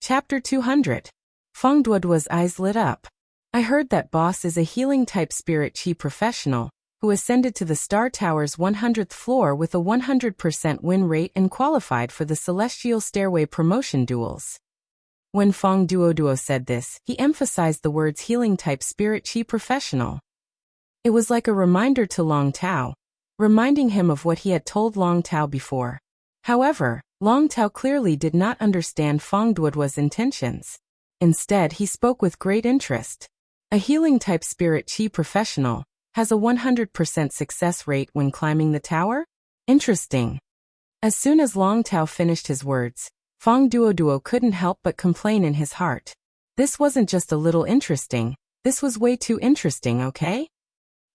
Chapter 200. Feng Duoduo's eyes lit up. I heard that boss is a healing-type spirit chi professional who ascended to the Star Tower's 100th floor with a 100% win rate and qualified for the Celestial Stairway promotion duels. When Feng Duoduo said this, he emphasized the words healing-type spirit chi professional. It was like a reminder to Long Tao, reminding him of what he had told Long Tao before. However, Long Tao clearly did not understand Feng Duoduo's intentions. Instead, he spoke with great interest. A healing-type spirit chi professional has a 100% success rate when climbing the tower? Interesting. As soon as Long Tao finished his words, Feng Duoduo couldn't help but complain in his heart. This wasn't just a little interesting, this was way too interesting, okay?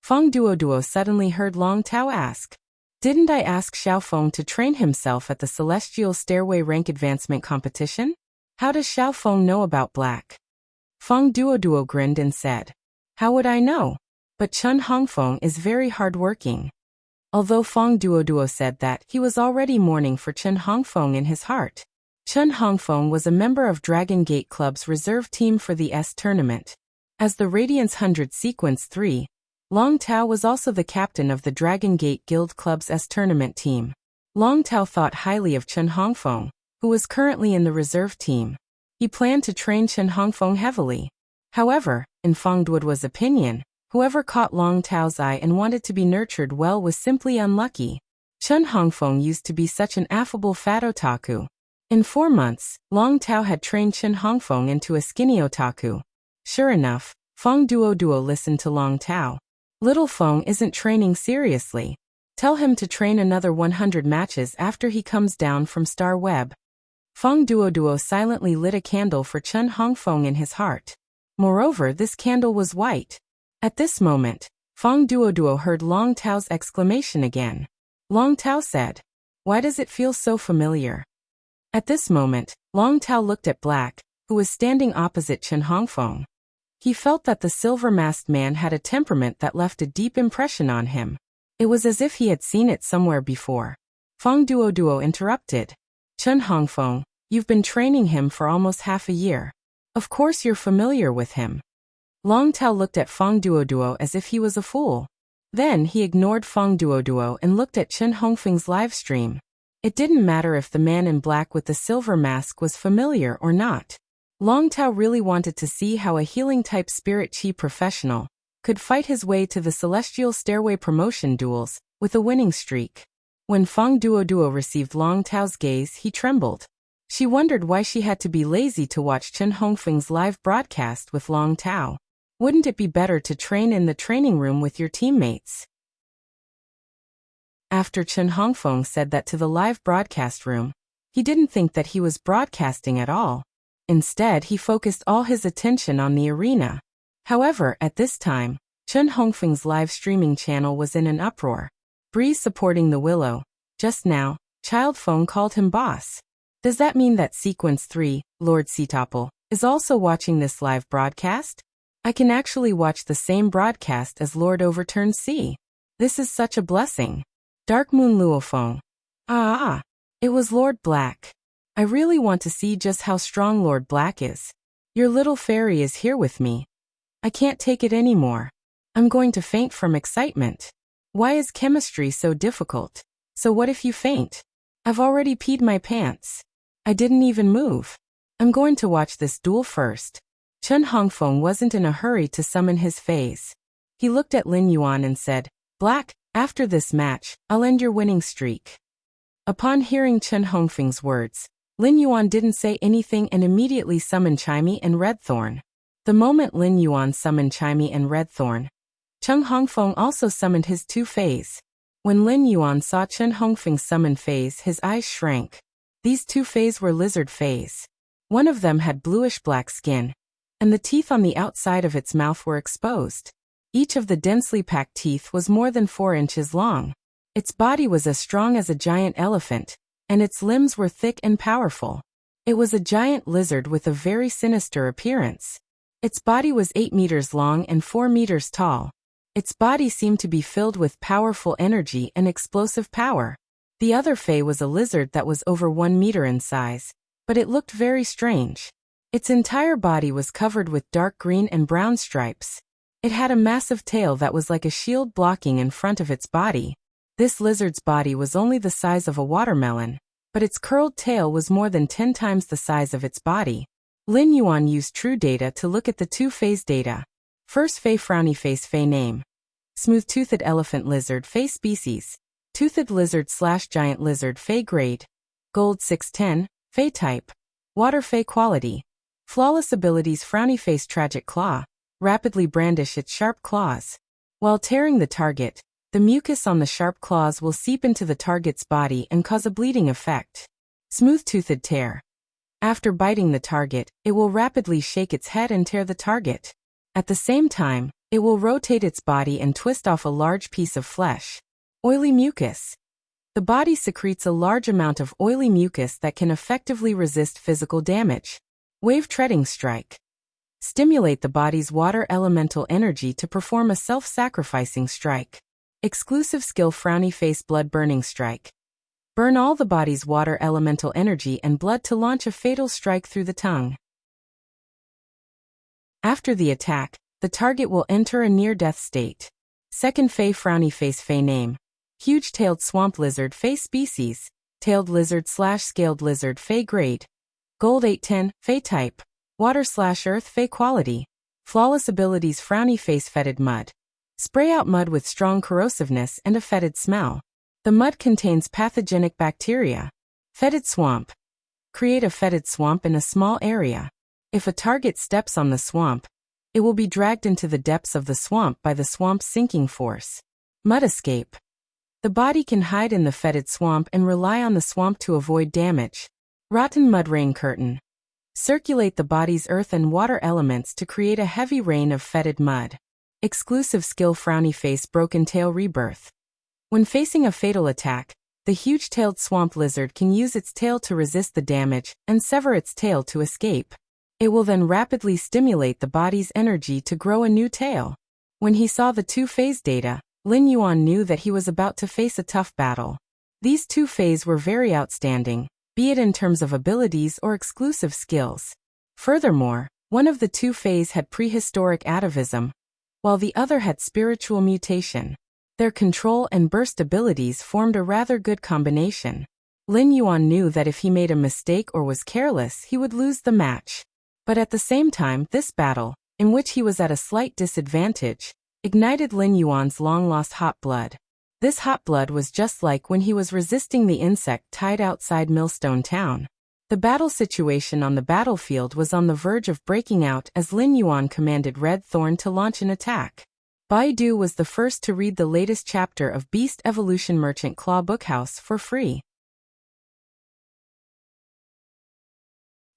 Feng Duoduo suddenly heard Long Tao ask, "Didn't I ask Xiaofeng to train himself at the Celestial Stairway rank advancement competition? How does Xiaofeng know about black?" Feng Duoduo grinned and said, "How would I know? But Chen Hongfeng is very hard-working." Although Feng Duoduo said that, he was already mourning for Chen Hongfeng in his heart. Chen Hongfeng was a member of Dragon Gate Club's reserve team for the S tournament. As the Radiance 100 Sequence 3, Long Tao was also the captain of the Dragon Gate Guild Club's S tournament team. Long Tao thought highly of Chen Hongfeng, who was currently in the reserve team. He planned to train Chen Hongfeng heavily. However, in Feng Duoduo's opinion, whoever caught Long Tao's eye and wanted to be nurtured well was simply unlucky. Chen Hongfeng used to be such an affable fat otaku. In 4 months, Long Tao had trained Chen Hongfeng into a skinny otaku. Sure enough, Feng Duoduo listened to Long Tao. Little Feng isn't training seriously. Tell him to train another 100 matches after he comes down from Star Web. Feng Duoduo silently lit a candle for Chen Hongfeng in his heart. Moreover, this candle was white. At this moment, Feng Duoduo heard Long Tao's exclamation again. Long Tao said, "Why does it feel so familiar?" At this moment, Long Tao looked at Black, who was standing opposite Chen Hongfeng. He felt that the silver-masked man had a temperament that left a deep impression on him. It was as if he had seen it somewhere before. Feng Duoduo interrupted. "Chen Hongfeng, you've been training him for almost half a year. Of course you're familiar with him." Long Tao looked at Feng Duoduo as if he was a fool. Then he ignored Feng Duoduo and looked at Chen Hongfeng's live stream. It didn't matter if the man in black with the silver mask was familiar or not. Long Tao really wanted to see how a healing-type spirit chi professional could fight his way to the Celestial Stairway promotion duels with a winning streak. When Feng Duoduo received Long Tao's gaze, he trembled. She wondered why she had to be lazy to watch Chen Hongfeng's live broadcast with Long Tao. Wouldn't it be better to train in the training room with your teammates? After Chen Hongfeng said that to the live broadcast room, he didn't think that he was broadcasting at all. Instead, he focused all his attention on the arena. However, at this time, Chen Hongfeng's live streaming channel was in an uproar. Breeze supporting the willow. Just now, Child Feng called him boss. Does that mean that Sequence 3, Lord Sitapel, is also watching this live broadcast? I can actually watch the same broadcast as Lord Overturned C. This is such a blessing. Dark Moon Luofeng. It was Lord Black. I really want to see just how strong Lord Black is. Your little fairy is here with me. I can't take it anymore. I'm going to faint from excitement. Why is chemistry so difficult? So what if you faint? I've already peed my pants. I didn't even move. I'm going to watch this duel first. Chen Hongfeng wasn't in a hurry to summon his phase. He looked at Lin Yuan and said, "Black, after this match, I'll end your winning streak." Upon hearing Chen Hongfeng's words, Lin Yuan didn't say anything and immediately summoned Chimey and Redthorn. The moment Lin Yuan summoned Chimey and Redthorn, Chen Hongfeng also summoned his 2 phase. When Lin Yuan saw Chen Hongfeng summon phase, his eyes shrank. These 2 phase were lizard phase. One of them had bluish-black skin, and the teeth on the outside of its mouth were exposed. Each of the densely packed teeth was more than 4 inches long. Its body was as strong as a giant elephant, and its limbs were thick and powerful. It was a giant lizard with a very sinister appearance. Its body was 8 meters long and 4 meters tall. Its body seemed to be filled with powerful energy and explosive power. The other Fae was a lizard that was over 1 meter in size, but it looked very strange. Its entire body was covered with dark green and brown stripes. It had a massive tail that was like a shield blocking in front of its body. This lizard's body was only the size of a watermelon, but its curled tail was more than 10 times the size of its body. Lin Yuan used true data to look at the two-phase data. First, Fei frowny face Fei name. Smooth-toothed elephant lizard Fei species. Toothed lizard/giant lizard Fei grade. Gold 610, Fei type. Water Fei quality. Flawless abilities frowny face tragic claw. Rapidly brandish its sharp claws. While tearing the target, the mucus on the sharp claws will seep into the target's body and cause a bleeding effect. Smooth-toothed tear. After biting the target, it will rapidly shake its head and tear the target. At the same time, it will rotate its body and twist off a large piece of flesh. Oily mucus. The body secretes a large amount of oily mucus that can effectively resist physical damage. Wave treading strike. Stimulate the body's water elemental energy to perform a self-sacrificing strike. Exclusive skill frowny face blood burning strike. Burn all the body's water elemental energy and blood to launch a fatal strike through the tongue. After the attack, the target will enter a near-death state. Second Fei frowny face Fei name. Huge-tailed swamp lizard Fei species. Tailed lizard/scaled lizard Fei grade. Gold 810, Fei type. Water/earth Fei quality. Flawless abilities frowny face fetid mud. Spray out mud with strong corrosiveness and a fetid smell. The mud contains pathogenic bacteria. Fetid swamp. Create a fetid swamp in a small area. If a target steps on the swamp, it will be dragged into the depths of the swamp by the swamp's sinking force. Mud escape. The body can hide in the fetid swamp and rely on the swamp to avoid damage. Rotten mud rain curtain. Circulate the body's earth and water elements to create a heavy rain of fetid mud. Exclusive skill frowny face broken tail rebirth. When facing a fatal attack, the huge-tailed swamp lizard can use its tail to resist the damage and sever its tail to escape. It will then rapidly stimulate the body's energy to grow a new tail. When he saw the two-phase data, Lin Yuan knew that he was about to face a tough battle. These two phases were very outstanding, be it in terms of abilities or exclusive skills. Furthermore, one of the two phases had prehistoric atavism, while the other had spiritual mutation. Their control and burst abilities formed a rather good combination. Lin Yuan knew that if he made a mistake or was careless, he would lose the match. But at the same time, this battle, in which he was at a slight disadvantage, ignited Lin Yuan's long-lost hot blood. This hot blood was just like when he was resisting the insect tied outside Millstone Town. The battle situation on the battlefield was on the verge of breaking out as Lin Yuan commanded Red Thorn to launch an attack. Baidu was the first to read the latest chapter of Beast Evolution Merchant Claw Bookhouse for free.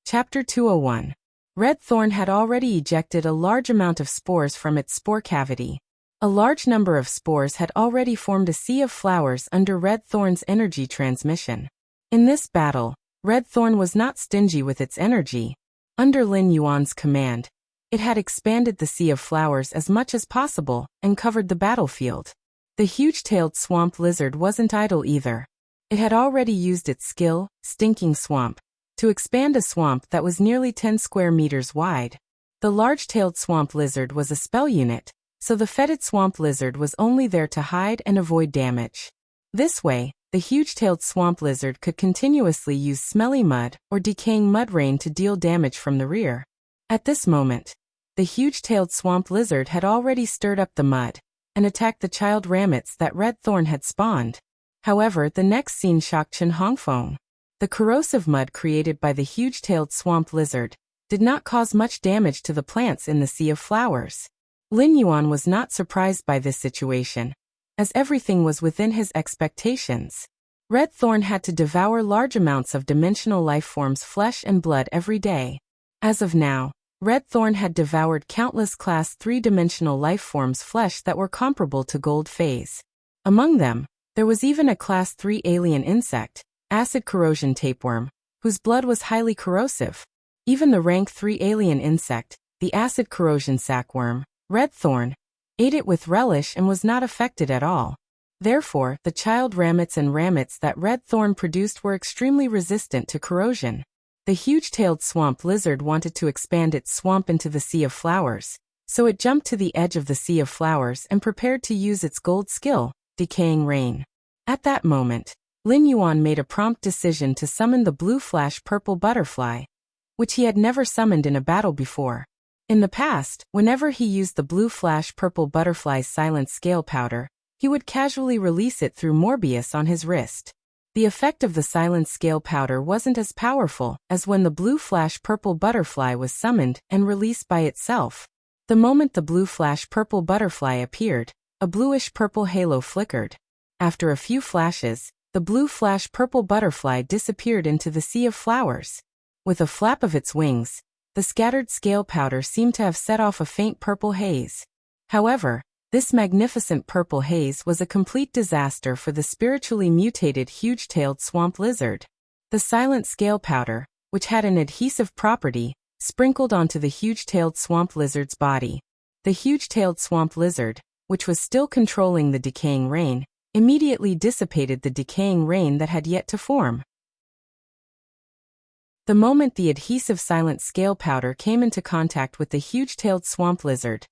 Chapter 201. Red Thorn had already ejected a large amount of spores from its spore cavity. A large number of spores had already formed a sea of flowers under Red Thorn's energy transmission. In this battle, Red Thorn was not stingy with its energy. Under Lin Yuan's command, it had expanded the sea of flowers as much as possible and covered the battlefield. The huge-tailed swamp lizard wasn't idle either. It had already used its skill, Stinking Swamp, to expand a swamp that was nearly 10 square meters wide. The large-tailed swamp lizard was a spell unit, so the fetid swamp lizard was only there to hide and avoid damage. This way, the huge-tailed swamp lizard could continuously use smelly mud or decaying mud rain to deal damage from the rear. At this moment, the huge-tailed swamp lizard had already stirred up the mud and attacked the child rabbits that Red Thorn had spawned. However, the next scene shocked Chen Hongfeng. The corrosive mud created by the huge-tailed swamp lizard did not cause much damage to the plants in the sea of flowers. Lin Yuan was not surprised by this situation, as everything was within his expectations. Red Thorn had to devour large amounts of dimensional life forms' flesh and blood every day. As of now, Red Thorn had devoured countless Class 3-dimensional life forms' flesh that were comparable to Gold Phase. Among them, there was even a Class 3 alien insect, Acid Corrosion Tapeworm, whose blood was highly corrosive. Even the Rank 3 alien insect, the Acid Corrosion Sackworm, Red Thorn, ate it with relish and was not affected at all. Therefore, the child rabbits and rabbits that Red Thorn produced were extremely resistant to corrosion. The huge-tailed swamp lizard wanted to expand its swamp into the Sea of Flowers, so it jumped to the edge of the Sea of Flowers and prepared to use its gold skill, Decaying Rain. At that moment, Lin Yuan made a prompt decision to summon the blue flash purple butterfly, which he had never summoned in a battle before. In the past, whenever he used the blue flash purple butterfly's silent scale powder, he would casually release it through Morbius on his wrist. The effect of the silent scale powder wasn't as powerful as when the blue flash purple butterfly was summoned and released by itself. The moment the blue flash purple butterfly appeared, a bluish-purple halo flickered. After a few flashes, the blue flash purple butterfly disappeared into the Sea of Flowers. With a flap of its wings, the scattered scale powder seemed to have set off a faint purple haze. However, this magnificent purple haze was a complete disaster for the spiritually mutated huge-tailed swamp lizard. The silent scale powder, which had an adhesive property, sprinkled onto the huge-tailed swamp lizard's body. The huge-tailed swamp lizard, which was still controlling the decaying rain, immediately dissipated the decaying rain that had yet to form. The moment the adhesive silent scale powder came into contact with the huge-tailed swamp lizard,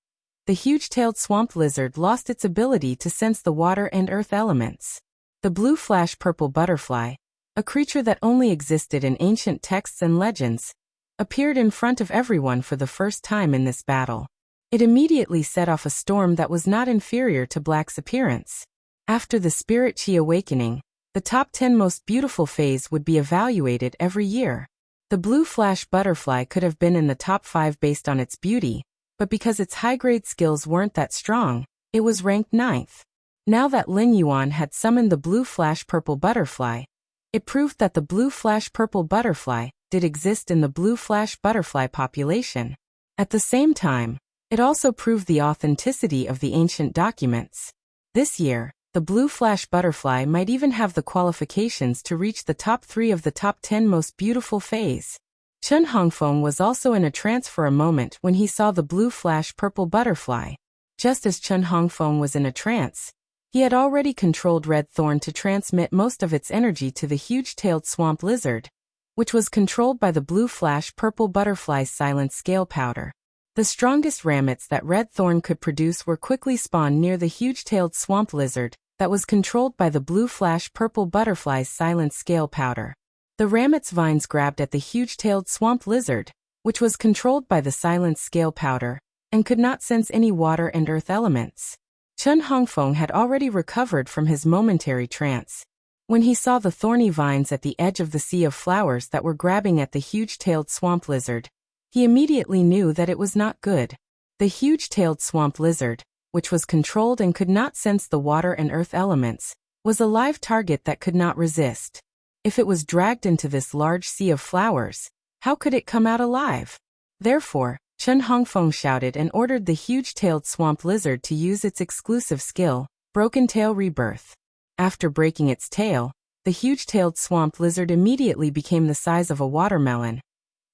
the huge-tailed swamp lizard lost its ability to sense the water and earth elements. The blue flash purple butterfly, a creature that only existed in ancient texts and legends, appeared in front of everyone for the first time in this battle. It immediately set off a storm that was not inferior to Black's appearance. After the Spirit Chi awakening, the top 10 most beautiful phase would be evaluated every year. The blue flash butterfly could have been in the top 5 based on its beauty, but because its high-grade skills weren't that strong, it was ranked 9th. Now that Lin Yuan had summoned the blue flash purple butterfly, it proved that the blue flash purple butterfly did exist in the blue flash butterfly population. At the same time, it also proved the authenticity of the ancient documents. This year, the blue flash butterfly might even have the qualifications to reach the top 3 of the top 10 most beautiful phase. Chen Hongfeng was also in a trance for a moment when he saw the blue flash purple butterfly. Just as Chen Hongfeng was in a trance, he had already controlled Red Thorn to transmit most of its energy to the huge-tailed swamp lizard, which was controlled by the blue flash purple butterfly's silent scale powder. The strongest ramets that Red Thorn could produce were quickly spawned near the huge-tailed swamp lizard that was controlled by the blue flash purple butterfly's silent scale powder. The ramet's vines grabbed at the huge-tailed swamp lizard, which was controlled by the silent scale powder, and could not sense any water and earth elements. Chen Hongfeng had already recovered from his momentary trance. When he saw the thorny vines at the edge of the Sea of Flowers that were grabbing at the huge-tailed swamp lizard, he immediately knew that it was not good. The huge-tailed swamp lizard, which was controlled and could not sense the water and earth elements, was a live target that could not resist. If it was dragged into this large sea of flowers, how could it come out alive? Therefore, Chen Hongfeng shouted and ordered the huge-tailed swamp lizard to use its exclusive skill, Broken Tail Rebirth. After breaking its tail, the huge-tailed swamp lizard immediately became the size of a watermelon,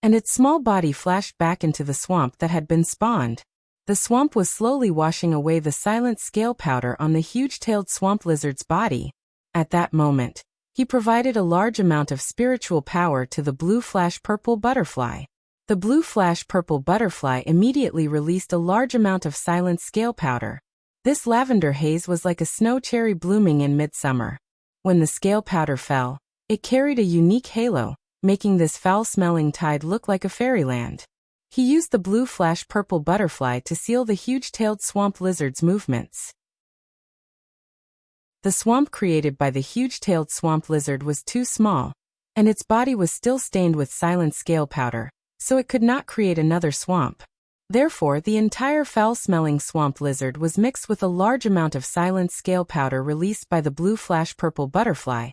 and its small body flashed back into the swamp that had been spawned. The swamp was slowly washing away the silent scale powder on the huge-tailed swamp lizard's body. At that moment, he provided a large amount of spiritual power to the blue flash purple butterfly. The blue flash purple butterfly immediately released a large amount of silent scale powder. This lavender haze was like a snow cherry blooming in midsummer. When the scale powder fell, it carried a unique halo, making this foul-smelling tide look like a fairyland. He used the blue flash purple butterfly to seal the huge-tailed swamp lizard's movements. The swamp created by the huge-tailed swamp lizard was too small, and its body was still stained with silent scale powder, so it could not create another swamp. Therefore, the entire foul-smelling swamp lizard was mixed with a large amount of silent scale powder released by the blue flash purple butterfly,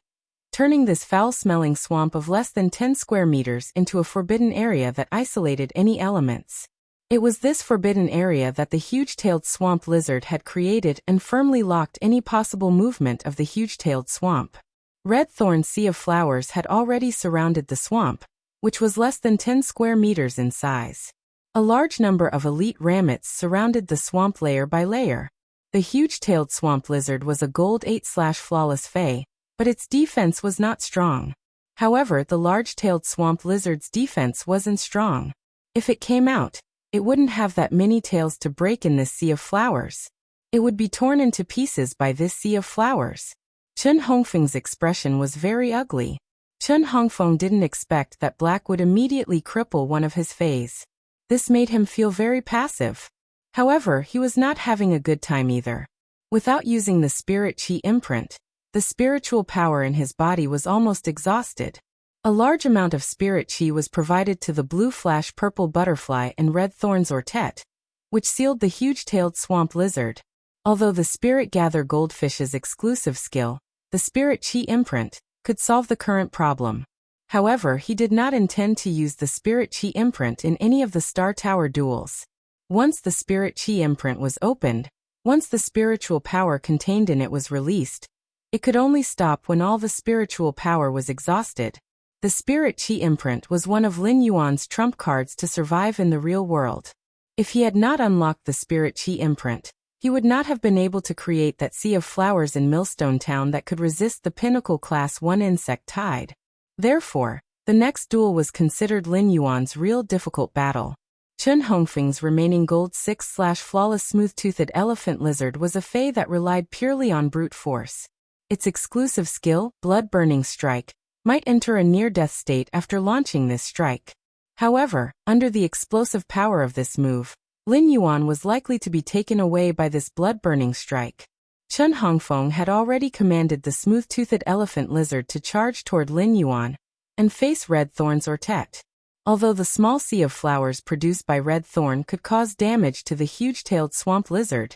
turning this foul-smelling swamp of less than 10 square meters into a forbidden area that isolated any elements. It was this forbidden area that the huge-tailed swamp lizard had created and firmly locked any possible movement of the huge-tailed swamp. Red Thorn Sea of Flowers had already surrounded the swamp, which was less than 10 square meters in size. A large number of elite ramets surrounded the swamp layer by layer. The huge-tailed swamp lizard was a gold 8/flawless fae, but its defense was not strong. However, the large-tailed swamp lizard's defense wasn't strong. If it came out, it wouldn't have that many tails to break in this sea of flowers. It would be torn into pieces by this sea of flowers. Chen Hongfeng's expression was very ugly. Chen Hongfeng didn't expect that black would immediately cripple one of his fays. This made him feel very passive. However, he was not having a good time either. Without using the spirit chi imprint, the spiritual power in his body was almost exhausted. A large amount of spirit chi was provided to the blue flash purple butterfly and red thorns or tet, which sealed the huge-tailed swamp lizard. Although the spirit gather goldfish's exclusive skill, the spirit chi imprint, could solve the current problem. However, he did not intend to use the spirit chi imprint in any of the Star Tower duels. Once the spirit chi imprint was opened, once the spiritual power contained in it was released, it could only stop when all the spiritual power was exhausted. The spirit chi imprint was one of Lin Yuan's trump cards to survive in the real world. If he had not unlocked the spirit chi imprint, he would not have been able to create that sea of flowers in Millstone Town that could resist the Pinnacle Class 1 insect tide. Therefore, the next duel was considered Lin Yuan's real difficult battle. Chen Hongfeng's remaining gold 6/flawless smooth-toothed elephant lizard was a fey that relied purely on brute force. Its exclusive skill, blood-burning strike, might enter a near-death state after launching this strike. However, under the explosive power of this move, Lin Yuan was likely to be taken away by this blood-burning strike. Chen Hongfeng had already commanded the smooth-toothed elephant lizard to charge toward Lin Yuan and face red thorns or tet. Although the small sea of flowers produced by red thorn could cause damage to the huge-tailed swamp lizard,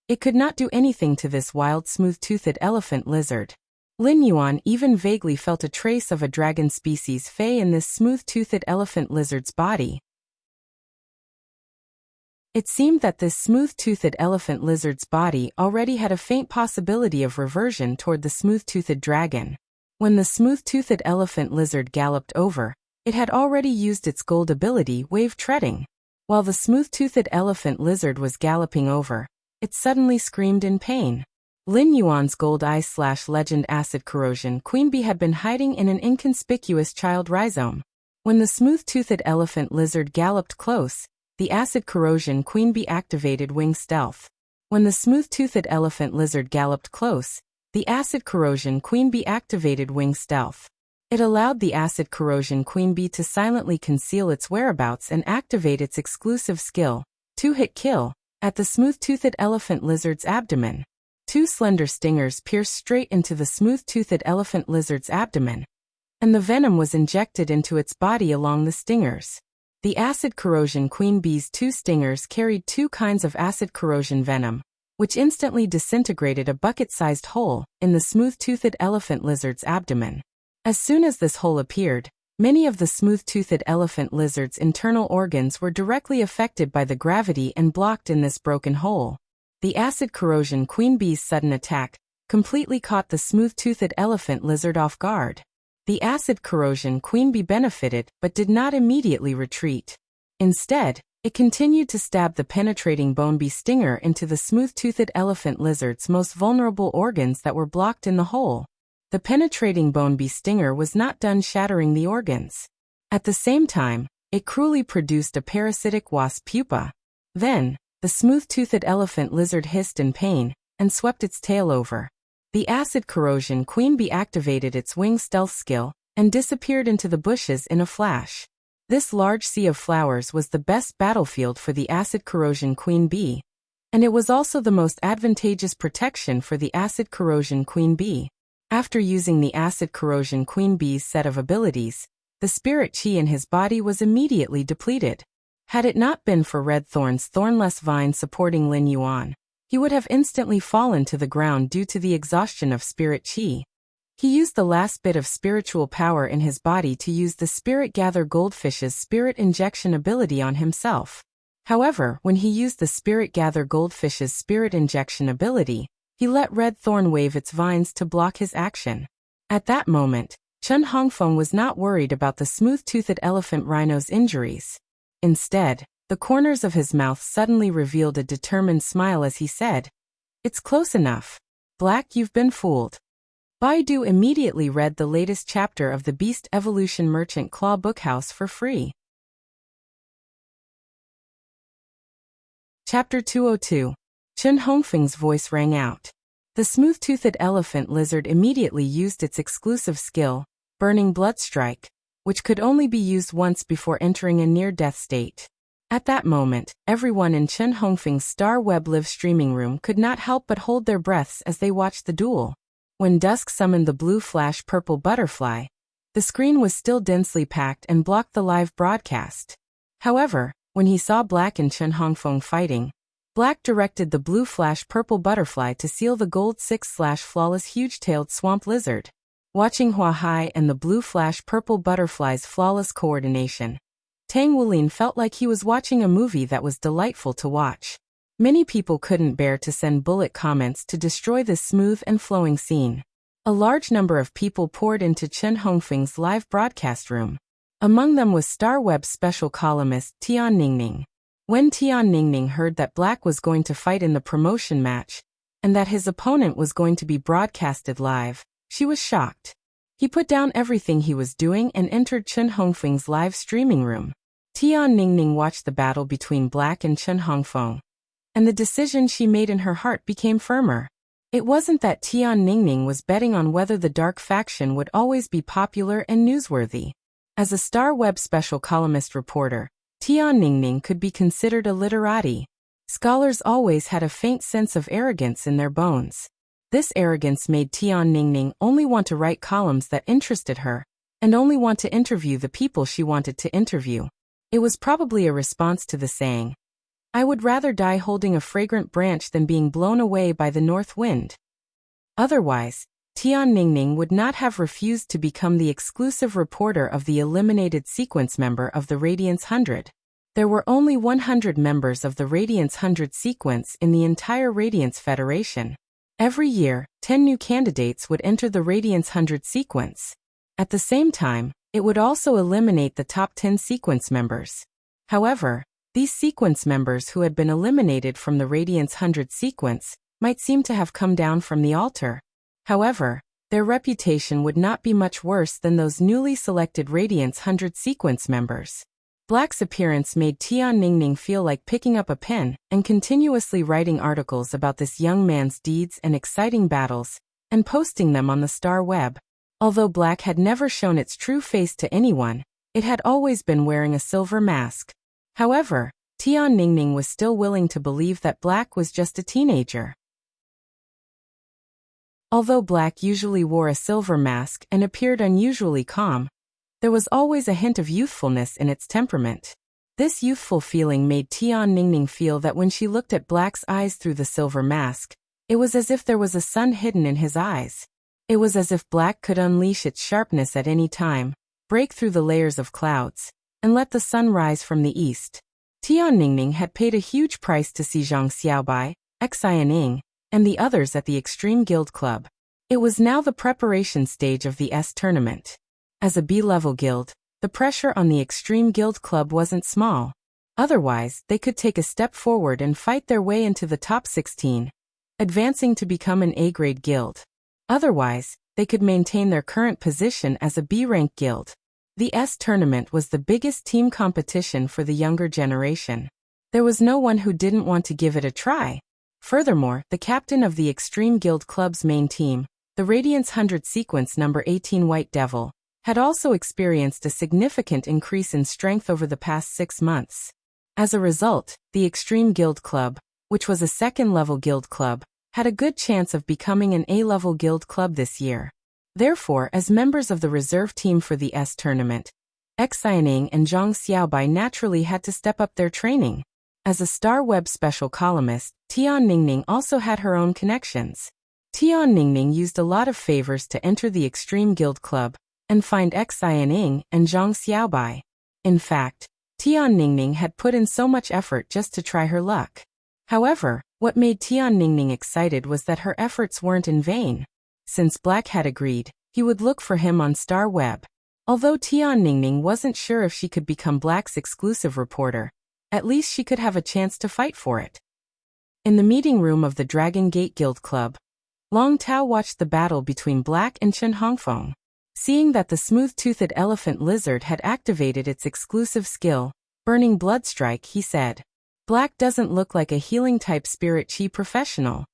it could not do anything to this wild smooth-toothed elephant lizard. Lin Yuan even vaguely felt a trace of a dragon species fey in this smooth-toothed elephant lizard's body. It seemed that this smooth-toothed elephant lizard's body already had a faint possibility of reversion toward the smooth-toothed dragon. When the smooth-toothed elephant lizard galloped over, it had already used its gold ability, wave treading. While the smooth-toothed elephant lizard was galloping over, it suddenly screamed in pain. Lin Yuan's gold eye/legend acid corrosion queen bee had been hiding in an inconspicuous child rhizome. When the smooth-toothed elephant lizard galloped close, the acid corrosion queen bee activated wing stealth. When the smooth-toothed elephant lizard galloped close, the acid corrosion queen bee activated wing stealth. It allowed the acid corrosion queen bee to silently conceal its whereabouts and activate its exclusive skill, two-hit kill, at the smooth-toothed elephant lizard's abdomen. Two slender stingers pierced straight into the smooth-toothed elephant lizard's abdomen, and the venom was injected into its body along the stingers. The acid corrosion queen bee's two stingers carried two kinds of acid corrosion venom, which instantly disintegrated a bucket-sized hole in the smooth-toothed elephant lizard's abdomen. As soon as this hole appeared, many of the smooth-toothed elephant lizard's internal organs were directly affected by the gravity and blocked in this broken hole. The acid corrosion queen bee's sudden attack completely caught the smooth-toothed elephant lizard off guard. The acid corrosion queen bee benefited but did not immediately retreat. Instead, it continued to stab the penetrating bone bee stinger into the smooth-toothed elephant lizard's most vulnerable organs that were blocked in the hole. The penetrating bone bee stinger was not done shattering the organs. At the same time, it cruelly produced a parasitic wasp pupa. Then, the smooth-toothed elephant lizard hissed in pain and swept its tail over. The acid corrosion queen bee activated its wing stealth skill and disappeared into the bushes in a flash. This large sea of flowers was the best battlefield for the acid corrosion queen bee, and it was also the most advantageous protection for the acid corrosion queen bee. After using the acid corrosion queen bee's set of abilities, the spirit chi in his body was immediately depleted. Had it not been for Red Thorn's thornless vine supporting Lin Yuan, he would have instantly fallen to the ground due to the exhaustion of spirit chi. He used the last bit of spiritual power in his body to use the Spirit Gather Goldfish's spirit injection ability on himself. However, when he used the Spirit Gather Goldfish's spirit injection ability, he let Red Thorn wave its vines to block his action. At that moment, Chen Hongfeng was not worried about the smooth-toothed elephant rhino's injuries. Instead, the corners of his mouth suddenly revealed a determined smile as he said, "It's close enough. Black, you've been fooled." Baidu immediately read the latest chapter of the Beast Evolution Merchant Claw Bookhouse for free. Chapter 202. Chen Hongfeng's voice rang out. The smooth-toothed elephant lizard immediately used its exclusive skill, Burning Blood Strike, which could only be used once before entering a near-death state. At that moment, everyone in Chen Hongfeng's Star Web live streaming room could not help but hold their breaths as they watched the duel. When Dusk summoned the blue flash purple butterfly, the screen was still densely packed and blocked the live broadcast. However, when he saw Black and Chen Hongfeng fighting, Black directed the blue flash purple butterfly to seal the gold 6/flawless huge-tailed swamp lizard. Watching Hua Hai and the blue flash purple butterfly's flawless coordination, Tang Wulin felt like he was watching a movie that was delightful to watch. Many people couldn't bear to send bullet comments to destroy this smooth and flowing scene. A large number of people poured into Chen Hongfeng's live broadcast room. Among them was Star Web special columnist Tian Ningning. When Tian Ningning heard that Black was going to fight in the promotion match, and that his opponent was going to be broadcasted live, she was shocked. He put down everything he was doing and entered Chen Hongfeng's live streaming room. Tian Ningning watched the battle between Black and Chen Hongfeng, and the decision she made in her heart became firmer. It wasn't that Tian Ningning was betting on whether the dark faction would always be popular and newsworthy. As a Star Web special columnist reporter, Tian Ningning could be considered a literati. Scholars always had a faint sense of arrogance in their bones. This arrogance made Tian Ningning only want to write columns that interested her, and only want to interview the people she wanted to interview. It was probably a response to the saying, "I would rather die holding a fragrant branch than being blown away by the north wind." Otherwise, Tian Ningning would not have refused to become the exclusive reporter of the eliminated sequence member of the Radiance 100. There were only 100 members of the Radiance 100 sequence in the entire Radiance Federation. Every year, 10 new candidates would enter the Radiance 100 sequence. At the same time, it would also eliminate the top 10 sequence members. However, these sequence members who had been eliminated from the Radiance 100 sequence might seem to have come down from the altar. However, their reputation would not be much worse than those newly selected Radiance 100 sequence members. Black's appearance made Tian Ningning feel like picking up a pen and continuously writing articles about this young man's deeds and exciting battles, and posting them on the Star Web. Although Black had never shown its true face to anyone, it had always been wearing a silver mask. However, Tian Ningning was still willing to believe that Black was just a teenager. Although Black usually wore a silver mask and appeared unusually calm, there was always a hint of youthfulness in its temperament. This youthful feeling made Tian Ningning feel that when she looked at Black's eyes through the silver mask, it was as if there was a sun hidden in his eyes. It was as if Black could unleash its sharpness at any time, break through the layers of clouds, and let the sun rise from the east. Tian Ningning had paid a huge price to see Zhang Xiaobai, Xianing, and the others at the Extreme Guild Club. It was now the preparation stage of the S tournament. As a B-level guild, the pressure on the Extreme Guild Club wasn't small. Otherwise, they could take a step forward and fight their way into the top 16, advancing to become an A-grade guild. Otherwise, they could maintain their current position as a B-rank guild. The S tournament was the biggest team competition for the younger generation. There was no one who didn't want to give it a try. Furthermore, the captain of the Extreme Guild Club's main team, the Radiance 100 sequence number 18 White Devil, had also experienced a significant increase in strength over the past 6 months. As a result, the Extreme Guild Club, which was a second-level guild club, had a good chance of becoming an A-level guild club this year. Therefore, as members of the reserve team for the S tournament, Xianing and Zhang Xiaobai naturally had to step up their training. As a Star Web special columnist, Tian Ningning also had her own connections. Tian Ningning used a lot of favors to enter the Extreme Guild Club and find Xianing and Zhang Xiaobai. In fact, Tian Ningning had put in so much effort just to try her luck. However, what made Tian Ningning excited was that her efforts weren't in vain. Since Black had agreed, he would look for him on Star Web. Although Tian Ningning wasn't sure if she could become Black's exclusive reporter, at least she could have a chance to fight for it. In the meeting room of the Dragon Gate Guild Club, Long Tao watched the battle between Black and Chen Hongfeng. Seeing that the smooth-toothed elephant lizard had activated its exclusive skill, Burning Blood Strike, he said, "Black doesn't look like a healing-type spirit chi professional."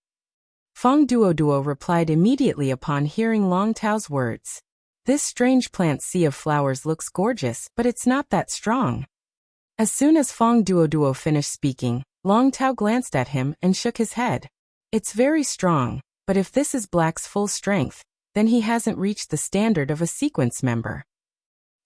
Feng Duoduo replied immediately upon hearing Long Tao's words. "This strange plant sea of flowers looks gorgeous, but it's not that strong." As soon as Feng Duoduo finished speaking, Long Tao glanced at him and shook his head. "It's very strong, but if this is Black's full strength, then he hasn't reached the standard of a sequence member."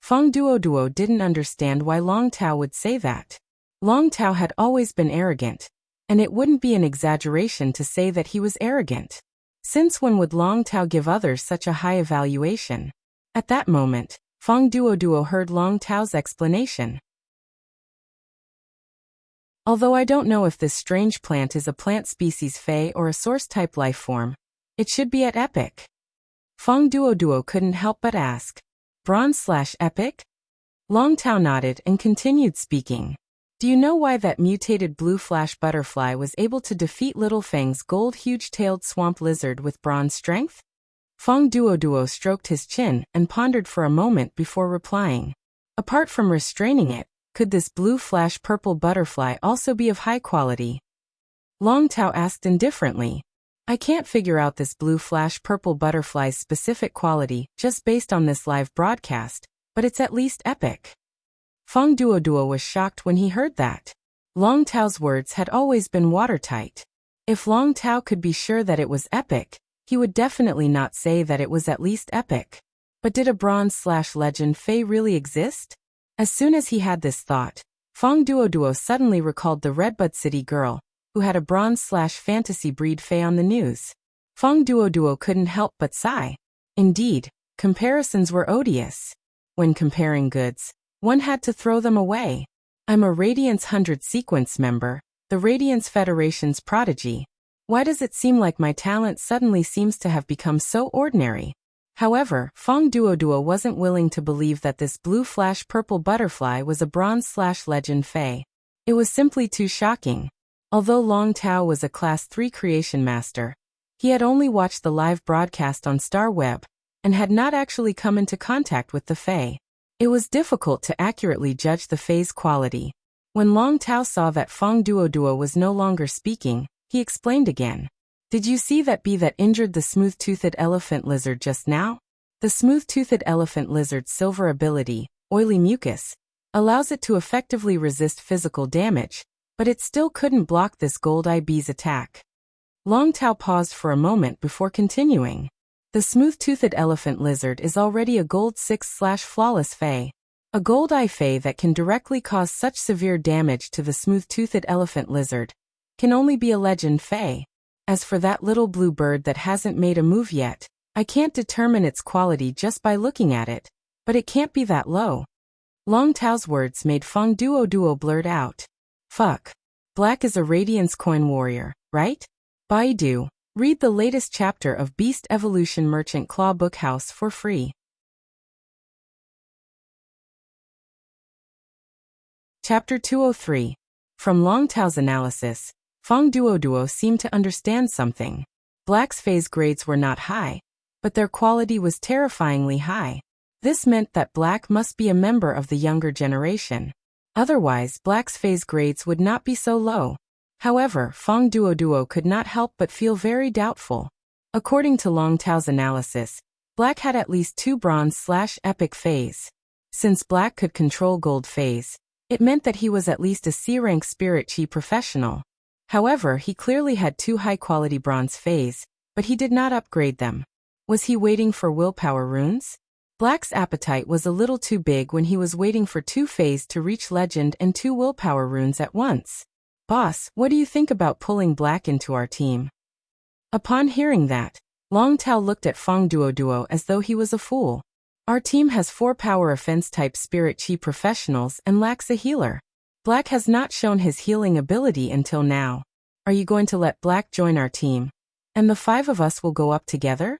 Feng Duoduo didn't understand why Long Tao would say that. Long Tao had always been arrogant, and it wouldn't be an exaggeration to say that he was arrogant. Since when would Long Tao give others such a high evaluation? At that moment, Feng Duoduo heard Long Tao's explanation. "Although I don't know if this strange plant is a plant species Fey or a source-type life form, it should be at epic." Feng Duoduo couldn't help but ask, "Bronze/epic?" Long Tao nodded and continued speaking. "Do you know why that mutated blue flash butterfly was able to defeat Little Feng's gold huge-tailed swamp lizard with bronze strength?" Feng Duoduo stroked his chin and pondered for a moment before replying. "Apart from restraining it, could this blue flash purple butterfly also be of high quality?" Long Tao asked indifferently. "I can't figure out this blue flash purple butterfly's specific quality just based on this live broadcast, but it's at least epic." Feng Duoduo was shocked when he heard that. Long Tao's words had always been watertight. If Long Tao could be sure that it was epic, he would definitely not say that it was at least epic. But did a bronze/legend Fey really exist? As soon as he had this thought, Feng Duoduo suddenly recalled the Redbud City girl, who had a bronze/fantasy breed Fey on the news. Feng Duoduo couldn't help but sigh. Indeed, comparisons were odious. When comparing goods, one had to throw them away. "I'm a Radiance 100 sequence member, the Radiance Federation's prodigy. Why does it seem like my talent suddenly seems to have become so ordinary?" However, Feng Duoduo wasn't willing to believe that this blue flash purple butterfly was a bronze/legend Fey. It was simply too shocking. Although Long Tao was a Class 3 creation master, he had only watched the live broadcast on Star Web, and had not actually come into contact with the Fey. It was difficult to accurately judge the Fey's quality. When Long Tao saw that Feng Duoduo was no longer speaking, he explained again. "Did you see that bee that injured the smooth-toothed elephant lizard just now? The smooth-toothed elephant lizard's silver ability, oily mucus, allows it to effectively resist physical damage, but it still couldn't block this gold-eye bee's attack." Long Tao paused for a moment before continuing. "The smooth-toothed elephant lizard is already a gold 6/flawless Fey. A gold-eye Fey that can directly cause such severe damage to the smooth-toothed elephant lizard can only be a legend Fey. As for that little blue bird that hasn't made a move yet, I can't determine its quality just by looking at it, but it can't be that low." Long Tao's words made Feng Duoduo blurt out, "Fuck. Black is a Radiance coin warrior, right? Baidu, read the latest chapter of Beast Evolution Merchant Claw Bookhouse for free." Chapter 203. From Long Tao's analysis, Feng Duoduo seemed to understand something. Black's phase grades were not high, but their quality was terrifyingly high. This meant that Black must be a member of the younger generation. Otherwise, Black's phase grades would not be so low. However, Feng Duoduo could not help but feel very doubtful. According to Long Tao's analysis, Black had at least 2 bronze/epic phase. Since Black could control gold phase, it meant that he was at least a C-rank spirit chi professional. However, he clearly had 2 high-quality bronze phase, but he did not upgrade them. Was he waiting for willpower runes? Black's appetite was a little too big when he was waiting for 2 phase to reach legend and 2 willpower runes at once. "Boss, what do you think about pulling Black into our team?" Upon hearing that, Long Tao looked at Feng Duoduo as though he was a fool. "Our team has 4 power offense-type spirit chi professionals and lacks a healer. Black has not shown his healing ability until now. Are you going to let Black join our team? And the 5 of us will go up together?"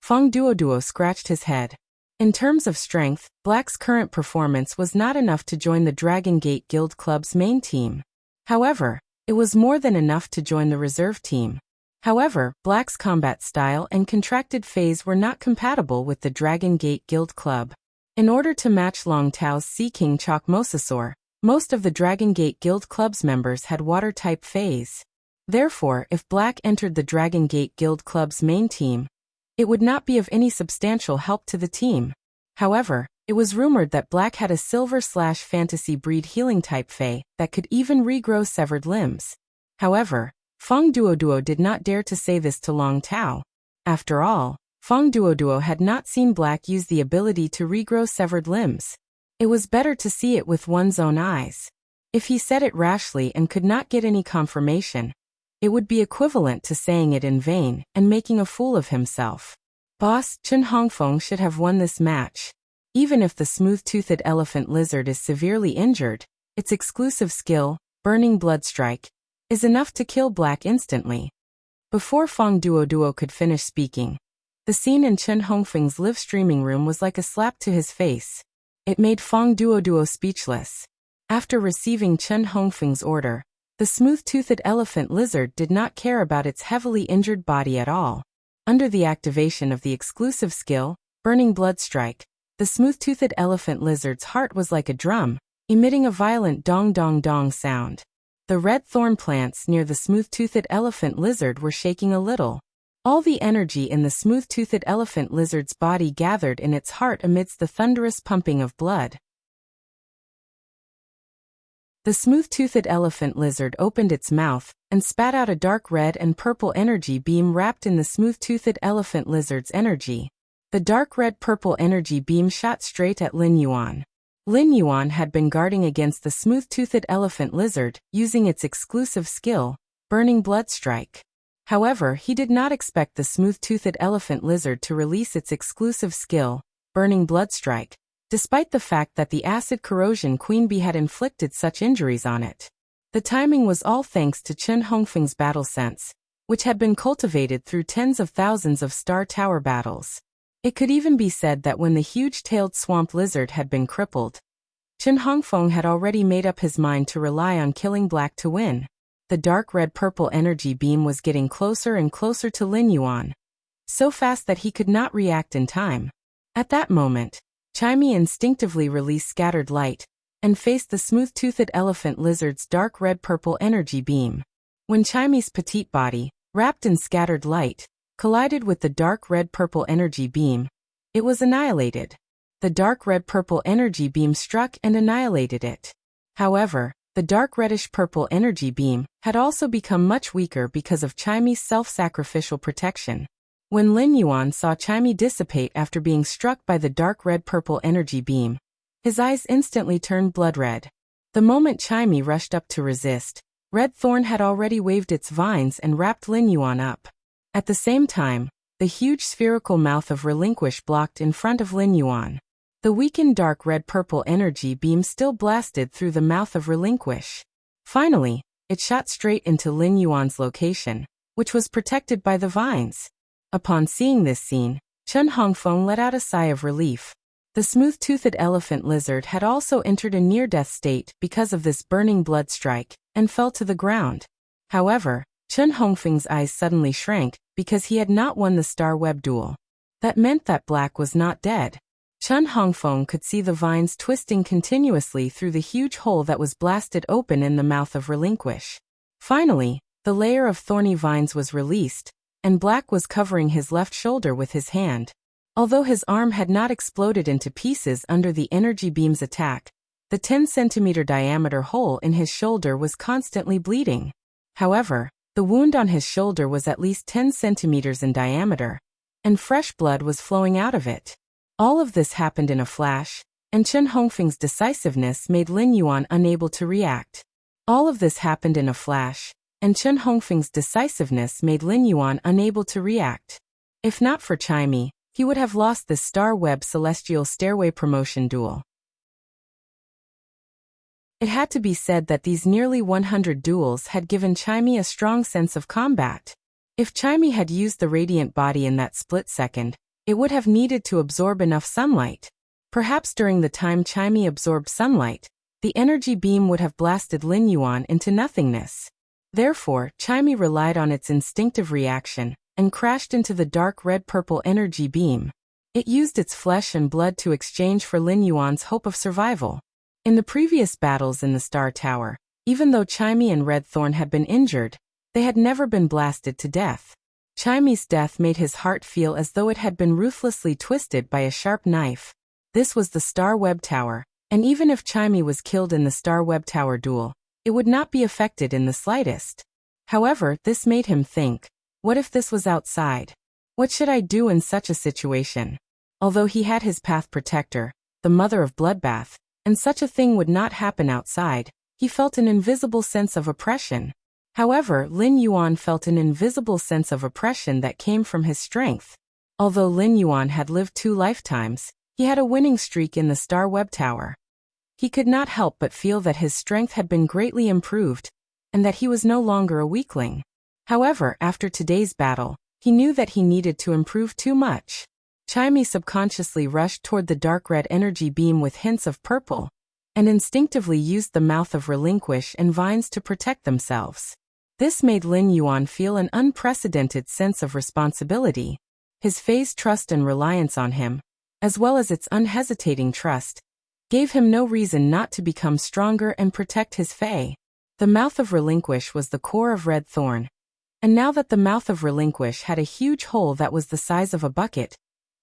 Feng Duoduo scratched his head. In terms of strength, Black's current performance was not enough to join the Dragon Gate Guild Club's main team. However, it was more than enough to join the reserve team. However, Black's combat style and contracted phase were not compatible with the Dragon Gate Guild Club. In order to match Long Tao's Sea King Chalk Mosasaur, most of the Dragon Gate Guild Club's members had water-type phase. Therefore, if Black entered the Dragon Gate Guild Club's main team, it would not be of any substantial help to the team. However, it was rumored that Black had a silver/fantasy breed healing type Fae that could even regrow severed limbs. However, Feng Duoduo did not dare to say this to Long Tao. After all, Feng Duoduo had not seen Black use the ability to regrow severed limbs. It was better to see it with one's own eyes. If he said it rashly and could not get any confirmation, it would be equivalent to saying it in vain and making a fool of himself. Boss, Chen Hongfeng should have won this match. Even if the smooth-toothed elephant lizard is severely injured, its exclusive skill, Burning Blood Strike, is enough to kill Black instantly. Before Feng Duoduo could finish speaking, the scene in Chen Hongfeng's live streaming room was like a slap to his face. It made Feng Duoduo speechless. After receiving Chen Hongfeng's order, the smooth-toothed elephant lizard did not care about its heavily injured body at all. Under the activation of the exclusive skill, Burning Blood Strike, the smooth-toothed elephant lizard's heart was like a drum, emitting a violent dong-dong-dong sound. The red thorn plants near the smooth-toothed elephant lizard were shaking a little. All the energy in the smooth-toothed elephant lizard's body gathered in its heart amidst the thunderous pumping of blood. The smooth-toothed elephant lizard opened its mouth and spat out a dark red and purple energy beam wrapped in the smooth-toothed elephant lizard's energy. The dark red-purple energy beam shot straight at Lin Yuan. Lin Yuan had been guarding against the smooth-toothed elephant lizard, using its exclusive skill, Burning Blood Strike. However, he did not expect the smooth-toothed elephant lizard to release its exclusive skill, Burning Blood Strike, despite the fact that the acid corrosion queen bee had inflicted such injuries on it. The timing was all thanks to Chen Hongfeng's battle sense, which had been cultivated through tens of thousands of Star Tower battles. It could even be said that when the huge-tailed swamp lizard had been crippled, Chen Hongfeng had already made up his mind to rely on killing Black to win. The dark red-purple energy beam was getting closer and closer to Lin Yuan, so fast that he could not react in time. At that moment, Chimey instinctively released Scattered Light and faced the smooth-toothed elephant lizard's dark red-purple energy beam. When Chimey's petite body, wrapped in Scattered Light, collided with the dark red-purple energy beam, it was annihilated. The dark red-purple energy beam struck and annihilated it. However, the dark reddish-purple energy beam had also become much weaker because of Chimey's self-sacrificial protection. When Lin Yuan saw Chimey dissipate after being struck by the dark red-purple energy beam, his eyes instantly turned blood red. The moment Chimey rushed up to resist, Red Thorn had already waved its vines and wrapped Lin Yuan up. At the same time, the huge spherical mouth of Relinquish blocked in front of Lin Yuan. The weakened dark red-purple energy beam still blasted through the mouth of Relinquish. Finally, it shot straight into Lin Yuan's location, which was protected by the vines. Upon seeing this scene, Chen Hongfeng let out a sigh of relief. The smooth-toothed elephant lizard had also entered a near-death state because of this Burning Blood Strike, and fell to the ground. However, Chen Hongfeng's eyes suddenly shrank because he had not won the Star Web duel. That meant that Black was not dead. Chen Hongfeng could see the vines twisting continuously through the huge hole that was blasted open in the mouth of Relinquish. Finally, the layer of thorny vines was released, and Black was covering his left shoulder with his hand. Although his arm had not exploded into pieces under the energy beam's attack, the 10-centimeter diameter hole in his shoulder was constantly bleeding. However, the wound on his shoulder was at least 10 centimeters in diameter, and fresh blood was flowing out of it. All of this happened in a flash, and Chen Hongfeng's decisiveness made Lin Yuan unable to react. All of this happened in a flash, and Chen Hongfeng's decisiveness made Lin Yuan unable to react. If not for Chimey, he would have lost the Star Web Celestial Stairway promotion duel. It had to be said that these nearly 100 duels had given Chimey a strong sense of combat. If Chimey had used the radiant body in that split second, it would have needed to absorb enough sunlight. Perhaps during the time Chimey absorbed sunlight, the energy beam would have blasted Lin Yuan into nothingness. Therefore, Chimey relied on its instinctive reaction and crashed into the dark red-purple energy beam. It used its flesh and blood to exchange for Lin Yuan's hope of survival. In the previous battles in the Star Tower, even though Chimey and Red Thorn had been injured, they had never been blasted to death. Chimey's death made his heart feel as though it had been ruthlessly twisted by a sharp knife. This was the Star Web Tower, and even if Chimey was killed in the Star Web Tower duel, it would not be affected in the slightest. However, this made him think, what if this was outside? What should I do in such a situation? Although he had his path protector, the mother of bloodbath, and such a thing would not happen outside, he felt an invisible sense of oppression. However, Lin Yuan felt an invisible sense of oppression that came from his strength. Although Lin Yuan had lived 2 lifetimes, he had a winning streak in the Star Web Tower. He could not help but feel that his strength had been greatly improved, and that he was no longer a weakling. However, after today's battle, he knew that he needed to improve too much. Chimey subconsciously rushed toward the dark red energy beam with hints of purple, and instinctively used the mouth of relinquish and vines to protect themselves. This made Lin Yuan feel an unprecedented sense of responsibility. His Fae's trust and reliance on him, as well as its unhesitating trust, gave him no reason not to become stronger and protect his Fae. The mouth of relinquish was the core of Red Thorn, and now that the mouth of relinquish had a huge hole that was the size of a bucket,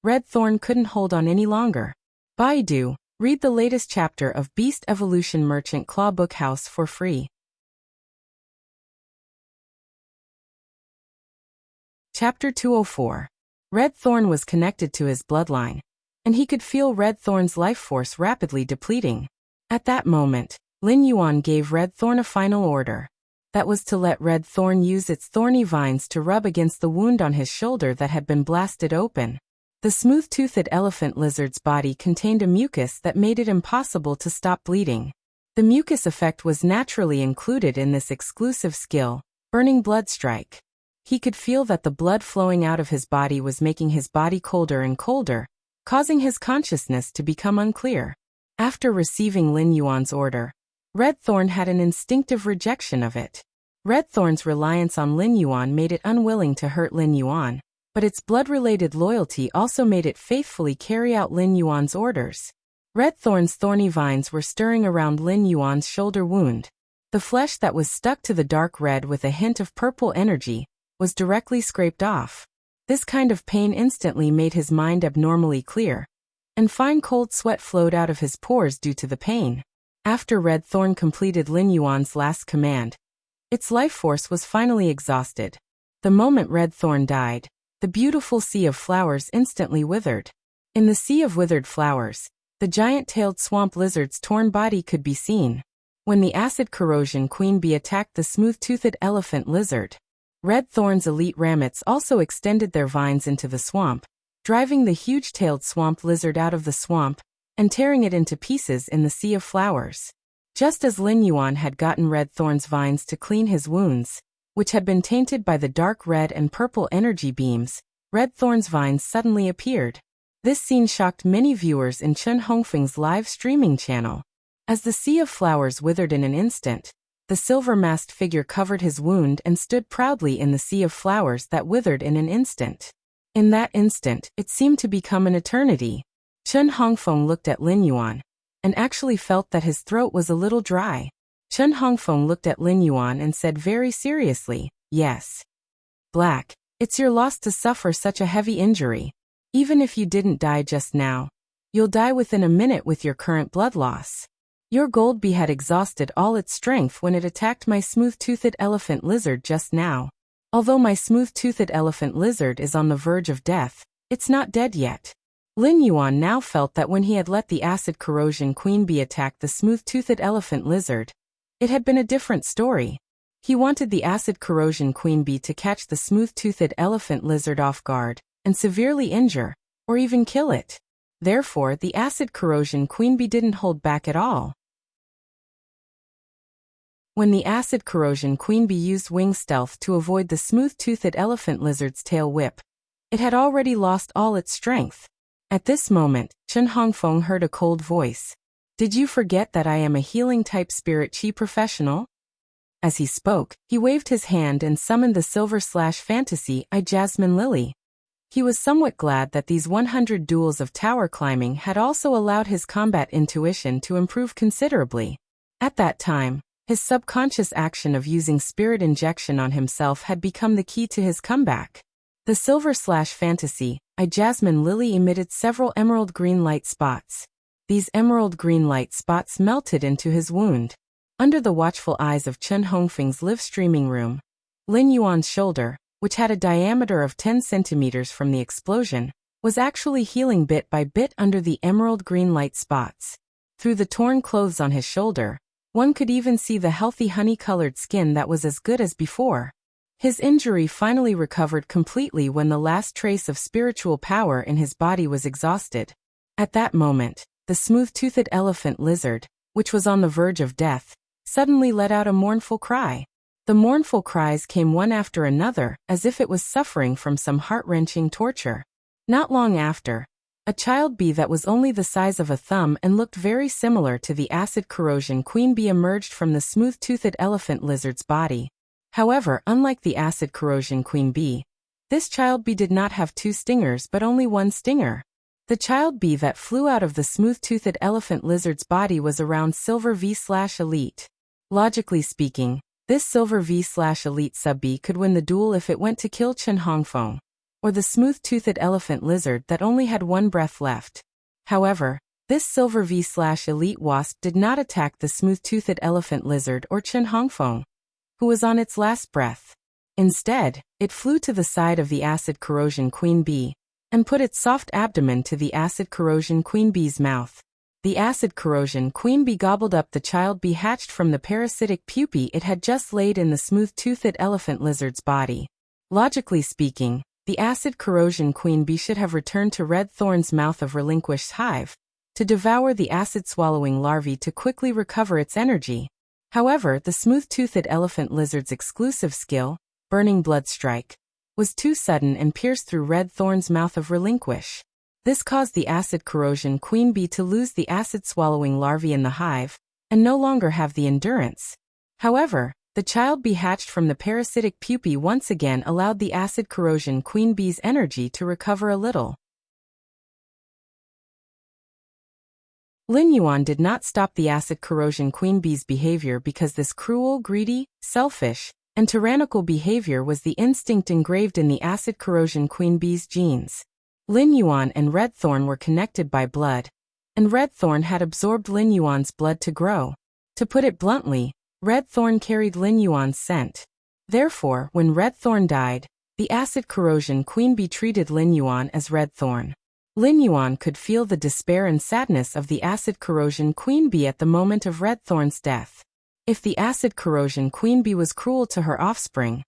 Red Thorn couldn't hold on any longer. Baidu, read the latest chapter of Beast Evolution Merchant Claw Bookhouse for free. Chapter 204. Red Thorn was connected to his bloodline, and he could feel Red Thorn's life force rapidly depleting. At that moment, Lin Yuan gave Red Thorn a final order. That was to let Red Thorn use its thorny vines to rub against the wound on his shoulder that had been blasted open. The smooth-toothed elephant lizard's body contained a mucus that made it impossible to stop bleeding. The mucus effect was naturally included in this exclusive skill, Burning Blood Strike. He could feel that the blood flowing out of his body was making his body colder and colder, causing his consciousness to become unclear. After receiving Lin Yuan's order, Red Thorn had an instinctive rejection of it. Red Thorn's reliance on Lin Yuan made it unwilling to hurt Lin Yuan, but its blood-related loyalty also made it faithfully carry out Lin Yuan's orders. Red Thorn's thorny vines were stirring around Lin Yuan's shoulder wound. The flesh that was stuck to the dark red with a hint of purple energy was directly scraped off. This kind of pain instantly made his mind abnormally clear, and fine cold sweat flowed out of his pores due to the pain. After Red Thorn completed Lin Yuan's last command, its life force was finally exhausted. The moment Red Thorn died, the beautiful sea of flowers instantly withered. In the sea of withered flowers, the giant-tailed swamp lizard's torn body could be seen. When the acid corrosion queen bee attacked the smooth-toothed elephant lizard, Red Thorn's elite rammets also extended their vines into the swamp, driving the huge-tailed swamp lizard out of the swamp and tearing it into pieces in the sea of flowers. Just as Lin Yuan had gotten Red Thorn's vines to clean his wounds, which had been tainted by the dark red and purple energy beams, Red Thorn's vines suddenly appeared. This scene shocked many viewers in Chen Hongfeng's live streaming channel. As the sea of flowers withered in an instant, the silver-masked figure covered his wound and stood proudly in the sea of flowers that withered in an instant. In that instant, it seemed to become an eternity. Chen Hongfeng looked at Lin Yuan, and actually felt that his throat was a little dry. Chen Hongfeng looked at Lin Yuan and said very seriously, "Yes. Black, it's your loss to suffer such a heavy injury. Even if you didn't die just now, you'll die within a minute with your current blood loss. Your gold bee had exhausted all its strength when it attacked my smooth-toothed elephant lizard just now. Although my smooth-toothed elephant lizard is on the verge of death, it's not dead yet." Lin Yuan now felt that when he had let the acid corrosion queen bee attack the smooth-toothed elephant lizard, it had been a different story. He wanted the acid corrosion queen bee to catch the smooth-toothed elephant lizard off guard and severely injure, or even kill it. Therefore, the acid corrosion queen bee didn't hold back at all. When the acid corrosion queen bee used wing stealth to avoid the smooth-toothed elephant lizard's tail whip, it had already lost all its strength. At this moment, Chen Hongfeng heard a cold voice. "Did you forget that I am a healing-type spirit chi professional?" As he spoke, he waved his hand and summoned the silver/fantasy jasmine lily. He was somewhat glad that these 100 duels of tower climbing had also allowed his combat intuition to improve considerably. At that time, his subconscious action of using spirit injection on himself had become the key to his comeback. The silver/fantasy jasmine lily emitted several emerald green light spots. These emerald green light spots melted into his wound. Under the watchful eyes of Chen Hongfeng's live-streaming room, Lin Yuan's shoulder, which had a diameter of 10 centimeters from the explosion, was actually healing bit by bit under the emerald green light spots. Through the torn clothes on his shoulder, one could even see the healthy honey-colored skin that was as good as before. His injury finally recovered completely when the last trace of spiritual power in his body was exhausted. At that moment, the smooth-toothed elephant lizard, which was on the verge of death, suddenly let out a mournful cry. The mournful cries came one after another, as if it was suffering from some heart-wrenching torture. Not long after, a child bee that was only the size of a thumb and looked very similar to the acid corrosion queen bee emerged from the smooth-toothed elephant lizard's body. However, unlike the acid corrosion queen bee, this child bee did not have 2 stingers but only 1 stinger. The child bee that flew out of the smooth-toothed elephant lizard's body was around silver V/elite. Logically speaking, this silver V/elite sub-bee could win the duel if it went to kill Chen Hongfeng, or the smooth-toothed elephant lizard that only had 1 breath left. However, this silver V/elite wasp did not attack the smooth-toothed elephant lizard or Chen Hongfeng, who was on its last breath. Instead, it flew to the side of the acid corrosion queen bee, and put its soft abdomen to the acid corrosion queen bee's mouth. The acid corrosion queen bee gobbled up the child bee hatched from the parasitic pupae it had just laid in the smooth-toothed elephant lizard's body. Logically speaking, the acid corrosion queen bee should have returned to Red Thorn's mouth of relinquished hive, to devour the acid-swallowing larvae to quickly recover its energy. However, the smooth-toothed elephant lizard's exclusive skill, Burning Blood Strike, was too sudden and pierced through Red Thorn's mouth of relinquish. This caused the acid corrosion queen bee to lose the acid-swallowing larvae in the hive, and no longer have the endurance. However, the child bee hatched from the parasitic pupae once again allowed the acid corrosion queen bee's energy to recover a little. Lin Yuan did not stop the acid corrosion queen bee's behavior because this cruel, greedy, selfish, and tyrannical behavior was the instinct engraved in the acid corrosion queen bee's genes. Lin Yuan and Red Thorn were connected by blood, and Red Thorn had absorbed Lin Yuan's blood to grow. To put it bluntly, Red Thorn carried Lin Yuan's scent. Therefore, when Red Thorn died, the acid corrosion queen bee treated Lin Yuan as Red Thorn. Lin Yuan could feel the despair and sadness of the acid corrosion queen bee at the moment of Red Thorn's death. If the acid corrosion queen bee was cruel to her offspring,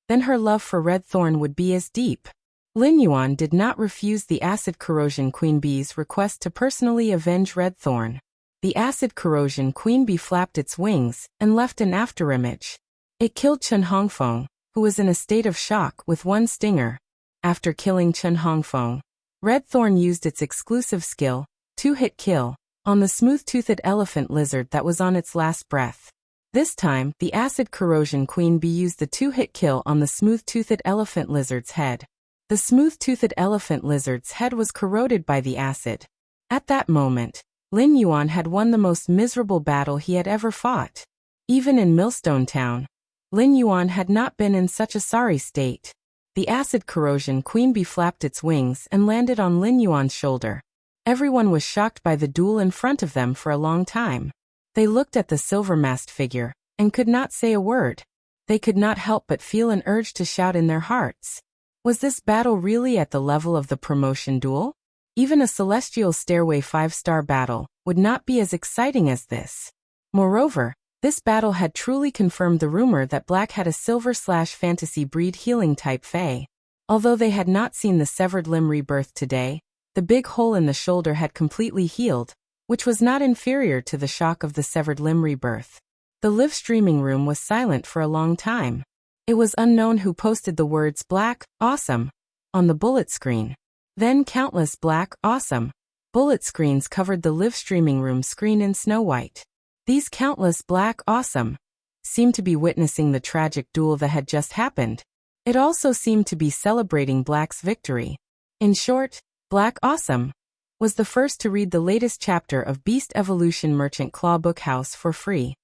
then her love for Red Thorn would be as deep. Lin Yuan did not refuse the acid corrosion queen bee's request to personally avenge Red Thorn. The acid corrosion queen bee flapped its wings and left an afterimage. It killed Chen Hongfeng, who was in a state of shock, with 1 stinger. After killing Chen Hongfeng, Red Thorn used its exclusive skill, 2-hit kill, on the smooth-toothed elephant lizard that was on its last breath. This time, the acid corrosion queen bee used the 2-hit kill on the smooth-toothed elephant lizard's head. The smooth-toothed elephant lizard's head was corroded by the acid. At that moment, Lin Yuan had won the most miserable battle he had ever fought. Even in Millstone Town, Lin Yuan had not been in such a sorry state. The acid corrosion queen bee flapped its wings and landed on Lin Yuan's shoulder. Everyone was shocked by the duel in front of them for a long time. They looked at the silver-masked figure, and could not say a word. They could not help but feel an urge to shout in their hearts. Was this battle really at the level of the promotion duel? Even a Celestial Stairway 5-star battle would not be as exciting as this. Moreover, this battle had truly confirmed the rumor that Black had a silver/fantasy breed healing type Fae. Although they had not seen the severed limb rebirth today, the big hole in the shoulder had completely healed, which was not inferior to the shock of the severed limb rebirth. The live streaming room was silent for a long time. It was unknown who posted the words "Black, awesome" on the bullet screen. Then countless "Black, awesome" bullet screens covered the live streaming room screen in snow white. These countless "Black, awesome" seemed to be witnessing the tragic duel that had just happened. It also seemed to be celebrating Black's victory. In short, Black Awesome was the first to read the latest chapter of Beast Evolution Merchant Claw Book House for free.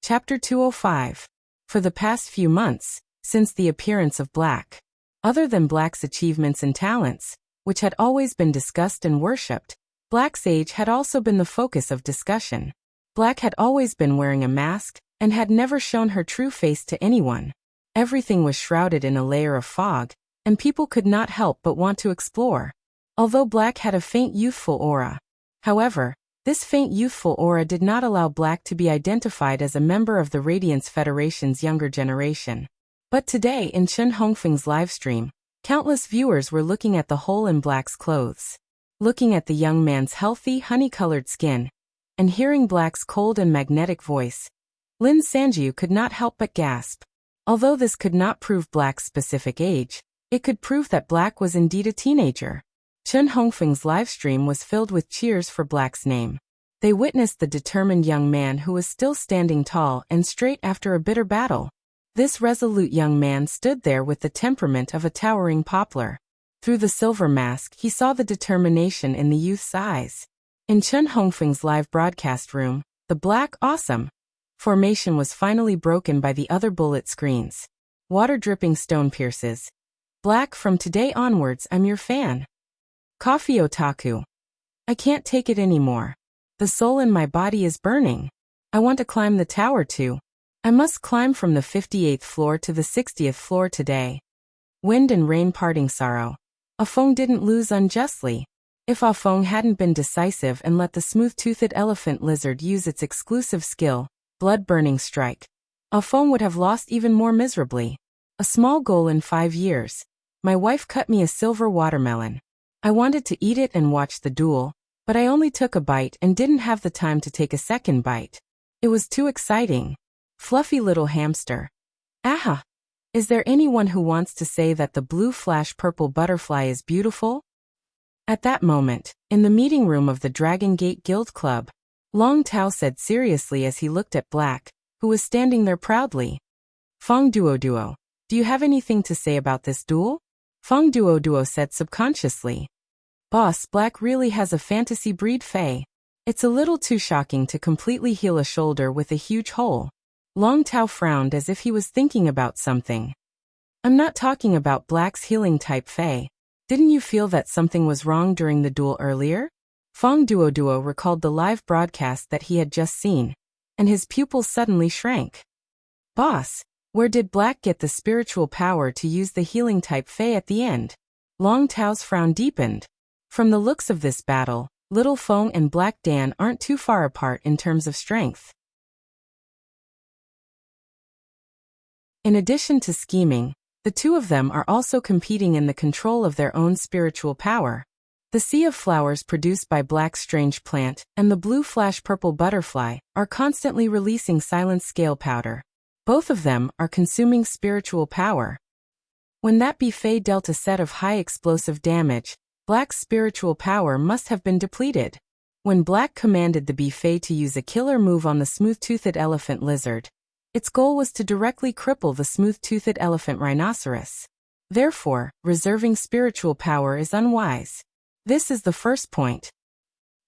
Chapter 205. For the past few months, since the appearance of Black, other than Black's achievements and talents, which had always been discussed and worshipped, Black's age had also been the focus of discussion. Black had always been wearing a mask, and had never shown her true face to anyone. Everything was shrouded in a layer of fog, and people could not help but want to explore. Although Black had a faint youthful aura. However, this faint youthful aura did not allow Black to be identified as a member of the Radiance Federation's younger generation. But today in Chen Hongfeng's livestream, countless viewers were looking at the hole in Black's clothes, looking at the young man's healthy, honey-colored skin, and hearing Black's cold and magnetic voice. Lin Sanjiu could not help but gasp. Although this could not prove Black's specific age, it could prove that Black was indeed a teenager. Chen Hongfeng's livestream was filled with cheers for Black's name. They witnessed the determined young man who was still standing tall and straight after a bitter battle. This resolute young man stood there with the temperament of a towering poplar. Through the silver mask, he saw the determination in the youth's eyes. In Chen Hongfeng's live broadcast room, the Black Awesome formation was finally broken by the other bullet screens. Water-dripping stone pierces. Black, from today onwards I'm your fan. Coffee otaku. I can't take it anymore. The soul in my body is burning. I want to climb the tower too. I must climb from the 58th floor to the 60th floor today. Wind and rain parting sorrow. Afeng didn't lose unjustly. If Afeng hadn't been decisive and let the smooth-toothed elephant lizard use its exclusive skill, blood-burning strike, Afeng would have lost even more miserably. A small goal in 5 years. My wife cut me a silver watermelon. I wanted to eat it and watch the duel, but I only took a bite and didn't have the time to take a second bite. It was too exciting. Fluffy little hamster. Aha! Is there anyone who wants to say that the blue flash purple butterfly is beautiful? At that moment, in the meeting room of the Dragon Gate Guild Club, Long Tao said seriously as he looked at Black, who was standing there proudly. Feng Duo, do you have anything to say about this duel? Feng Duo said subconsciously. Boss, Black really has a fantasy breed Fey. It's a little too shocking to completely heal a shoulder with a huge hole. Long Tao frowned as if he was thinking about something. I'm not talking about Black's healing type Fey. Didn't you feel that something was wrong during the duel earlier? Feng Duo recalled the live broadcast that he had just seen, and his pupils suddenly shrank. Boss, where did Black get the spiritual power to use the healing type Fey at the end? Long Tao's frown deepened. From the looks of this battle, Little Feng and Black Dan aren't too far apart in terms of strength. In addition to scheming, the two of them are also competing in the control of their own spiritual power. The sea of flowers produced by Black's strange plant and the blue flash purple butterfly are constantly releasing silent scale powder. Both of them are consuming spiritual power. When that Fey dealt a set of high explosive damage, Black's spiritual power must have been depleted. When Black commanded the Fey to use a killer move on the smooth-toothed elephant lizard, its goal was to directly cripple the smooth-toothed elephant rhinoceros. Therefore, reserving spiritual power is unwise. This is the first point.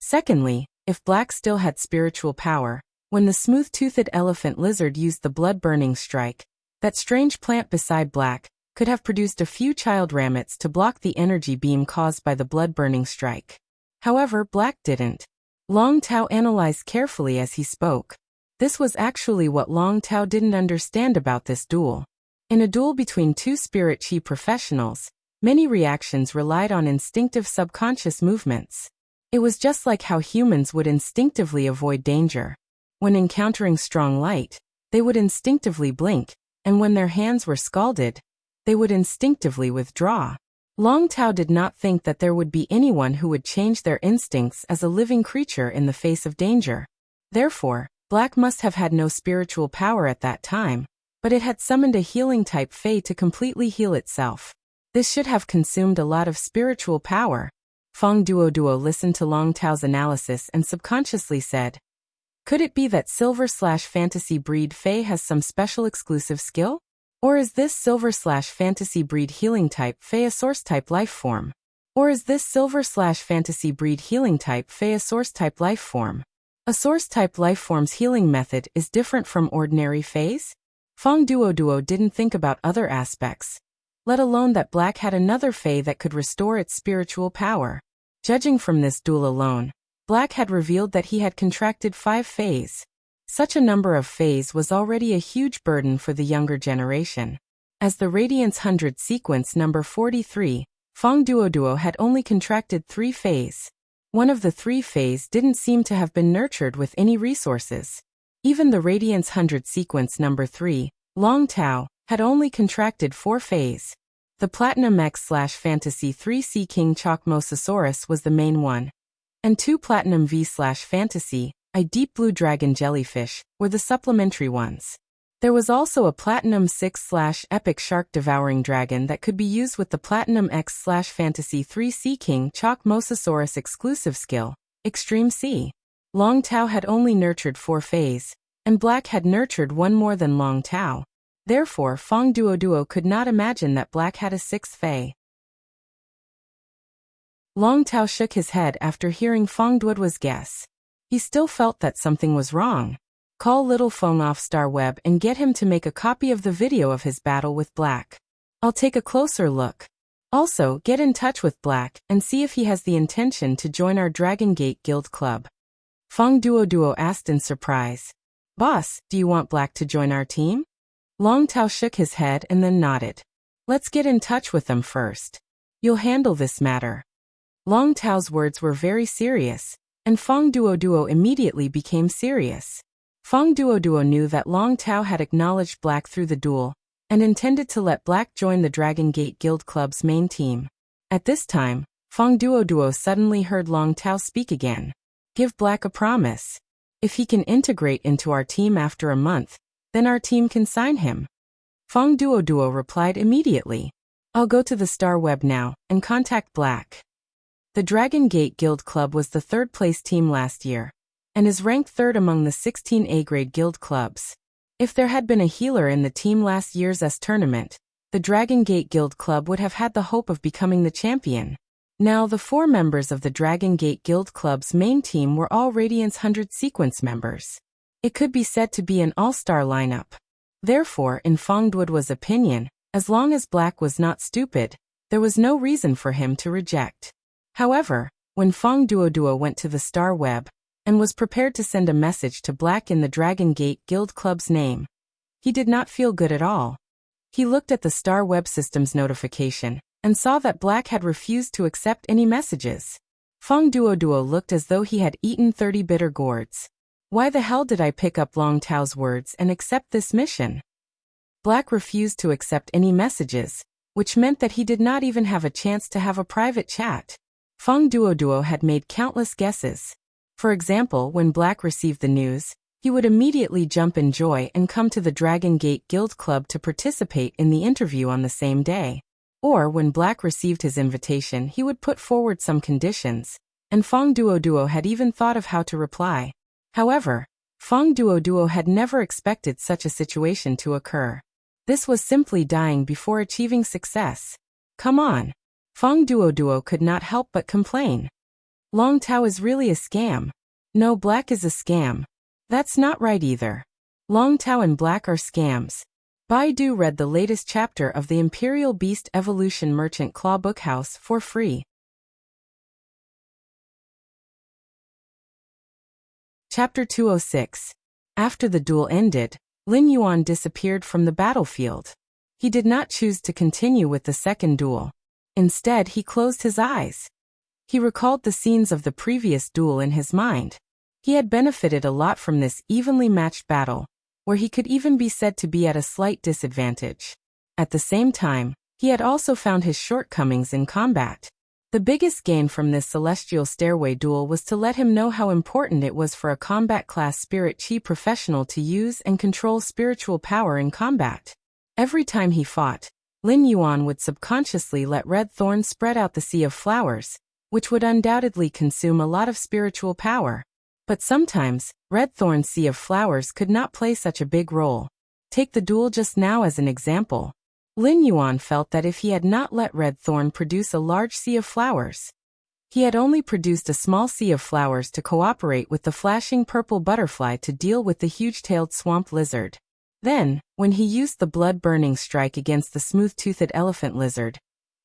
Secondly, if Black still had spiritual power, when the smooth-toothed elephant lizard used the blood-burning strike, that strange plant beside Black could have produced a few child rabbits to block the energy beam caused by the blood-burning strike. However, Black didn't. Long Tao analyzed carefully as he spoke. This was actually what Long Tao didn't understand about this duel. In a duel between two spirit chi professionals, many reactions relied on instinctive subconscious movements. It was just like how humans would instinctively avoid danger. When encountering strong light, they would instinctively blink, and when their hands were scalded, they would instinctively withdraw. Long Tao did not think that there would be anyone who would change their instincts as a living creature in the face of danger. Therefore, Black must have had no spiritual power at that time, but it had summoned a healing-type Fey to completely heal itself. This should have consumed a lot of spiritual power. Feng Duo listened to Long Tao's analysis and subconsciously said, "Could it be that silver/fantasy breed Fae has some special exclusive skill? Or is this silver/fantasy breed healing type Fae a source type life form? Or is this silver/fantasy breed healing type Fae a source type life form? A source type life form's healing method is different from ordinary Faes?" Feng Duo didn't think about other aspects, let alone that Black had another Fae that could restore its spiritual power. Judging from this duel alone, Black had revealed that he had contracted 5 Faes. Such a number of Faes was already a huge burden for the younger generation. As the Radiance 100 sequence number 43, Feng Duo had only contracted 3 Faes. One of the 3 Faes didn't seem to have been nurtured with any resources. Even the Radiance 100 sequence number 3, Long Tao, had only contracted 4 Faes. The Platinum X/Fantasy 3 Sea King Chocmosasaurus was the main one, and 2 Platinum V/Fantasy, a deep blue dragon jellyfish, were the supplementary ones. There was also a Platinum 6/Epic Shark Devouring Dragon that could be used with the Platinum X/Fantasy 3 Sea King Chocmosasaurus exclusive skill, Extreme Sea. Long Tao had only nurtured 4 Faes, and Black had nurtured 1 more than Long Tao. Therefore, Feng Duo could not imagine that Black had a 6th Fae. Long Tao shook his head after hearing Feng Duo's guess. He still felt that something was wrong. Call Little Feng off Star Web and get him to make a copy of the video of his battle with Black. I'll take a closer look. Also, get in touch with Black and see if he has the intention to join our Dragon Gate Guild Club. Feng Duo asked in surprise. Boss, do you want Black to join our team? Long Tao shook his head and then nodded. Let's get in touch with them first. You'll handle this matter. Long Tao's words were very serious, and Feng Duo immediately became serious. Feng Duo knew that Long Tao had acknowledged Black through the duel, and intended to let Black join the Dragon Gate Guild Club's main team. At this time, Feng Duo suddenly heard Long Tao speak again. Give Black a promise. If he can integrate into our team after a month, then our team can sign him. Feng Duo replied immediately. I'll go to the Star Web now and contact Black. The Dragon Gate Guild Club was the 3rd place team last year, and is ranked 3rd among the 16 A-grade guild clubs. If there had been a healer in the team last year's tournament, the Dragon Gate Guild Club would have had the hope of becoming the champion. Now the 4 members of the Dragon Gate Guild Club's main team were all Radiance 100 sequence members. It could be said to be an all-star lineup. Therefore, in Feng Duo's opinion, as long as Black was not stupid, there was no reason for him to reject. However, when Feng Duo went to the Star Web, and was prepared to send a message to Black in the Dragon Gate Guild Club's name, he did not feel good at all. He looked at the Star Web system's notification, and saw that Black had refused to accept any messages. Feng Duo looked as though he had eaten 30 bitter gourds. Why the hell did I pick up Long Tao's words and accept this mission? Black refused to accept any messages, which meant that he did not even have a chance to have a private chat. Feng Duo had made countless guesses. For example, when Black received the news, he would immediately jump in joy and come to the Dragon Gate Guild Club to participate in the interview on the same day. Or when Black received his invitation, he would put forward some conditions, and Feng Duo had even thought of how to reply. However, Feng Duo had never expected such a situation to occur. This was simply dying before achieving success. Come on. Feng Duo could not help but complain. Long Tao is really a scam. No, Black is a scam. That's not right either. Long Tao and Black are scams. Baidu read the latest chapter of the Imperial Beast Evolution Merchant Claw Bookhouse for free. Chapter 206. After the duel ended, Lin Yuan disappeared from the battlefield. He did not choose to continue with the second duel. Instead, he closed his eyes. He recalled the scenes of the previous duel in his mind. He had benefited a lot from this evenly matched battle, where he could even be said to be at a slight disadvantage. At the same time, he had also found his shortcomings in combat. The biggest gain from this Celestial Stairway duel was to let him know how important it was for a combat class Spirit Chi professional to use and control spiritual power in combat. Every time he fought, Lin Yuan would subconsciously let red thorns spread out the sea of flowers, which would undoubtedly consume a lot of spiritual power. But sometimes, Red Thorn's sea of flowers could not play such a big role. Take the duel just now as an example. Lin Yuan felt that if he had not let Red Thorn produce a large sea of flowers, he had only produced a small sea of flowers to cooperate with the flashing purple butterfly to deal with the huge-tailed swamp lizard. Then, when he used the blood-burning strike against the smooth-toothed elephant lizard,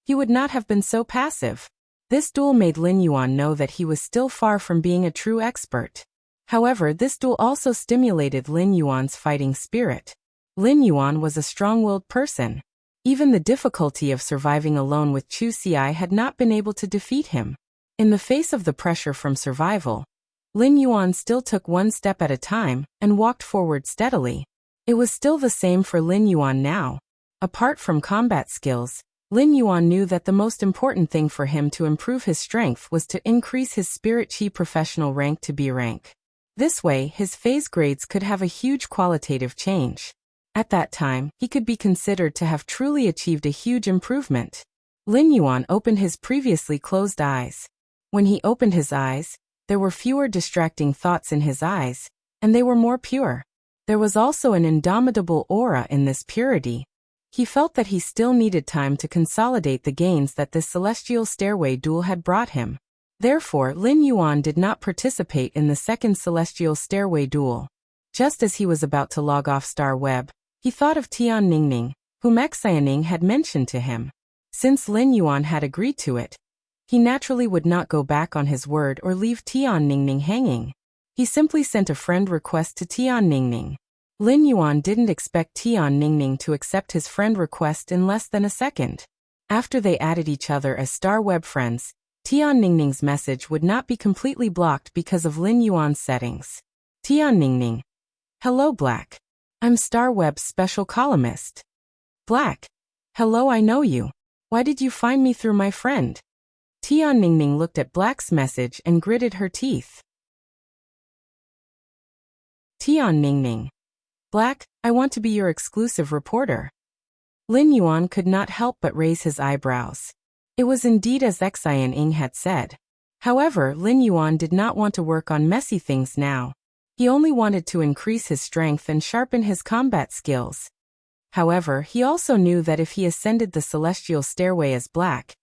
he would not have been so passive. This duel made Lin Yuan know that he was still far from being a true expert. However, this duel also stimulated Lin Yuan's fighting spirit. Lin Yuan was a strong-willed person. Even the difficulty of surviving alone with Chu Xi had not been able to defeat him. In the face of the pressure from survival, Lin Yuan still took one step at a time and walked forward steadily. It was still the same for Lin Yuan now. Apart from combat skills, Lin Yuan knew that the most important thing for him to improve his strength was to increase his Spirit Chi professional rank to B rank. This way, his phase grades could have a huge qualitative change. At that time, he could be considered to have truly achieved a huge improvement. Lin Yuan opened his previously closed eyes. When he opened his eyes, there were fewer distracting thoughts in his eyes, and they were more pure. There was also an indomitable aura in this purity. He felt that he still needed time to consolidate the gains that this celestial stairway duel had brought him. Therefore, Lin Yuan did not participate in the second celestial stairway duel. Just as he was about to log off Star Web, he thought of Tian Ningning, whom Xianing had mentioned to him. Since Lin Yuan had agreed to it, he naturally would not go back on his word or leave Tian Ningning hanging. He simply sent a friend request to Tian Ningning. Lin Yuan didn't expect Tian Ningning to accept his friend request in less than a second. After they added each other as Star Web friends, Tian Ningning's message would not be completely blocked because of Lin Yuan's settings. Tian Ningning. Hello Black. I'm Star Web's special columnist. Black. Hello, I know you. Why did you find me through my friend? Tian Ningning looked at Black's message and gritted her teeth. Tian Ningning. Black, I want to be your exclusive reporter. Lin Yuan could not help but raise his eyebrows. It was indeed as Xianing had said. However, Lin Yuan did not want to work on messy things now. He only wanted to increase his strength and sharpen his combat skills. However, he also knew that if he ascended the celestial stairway as Black,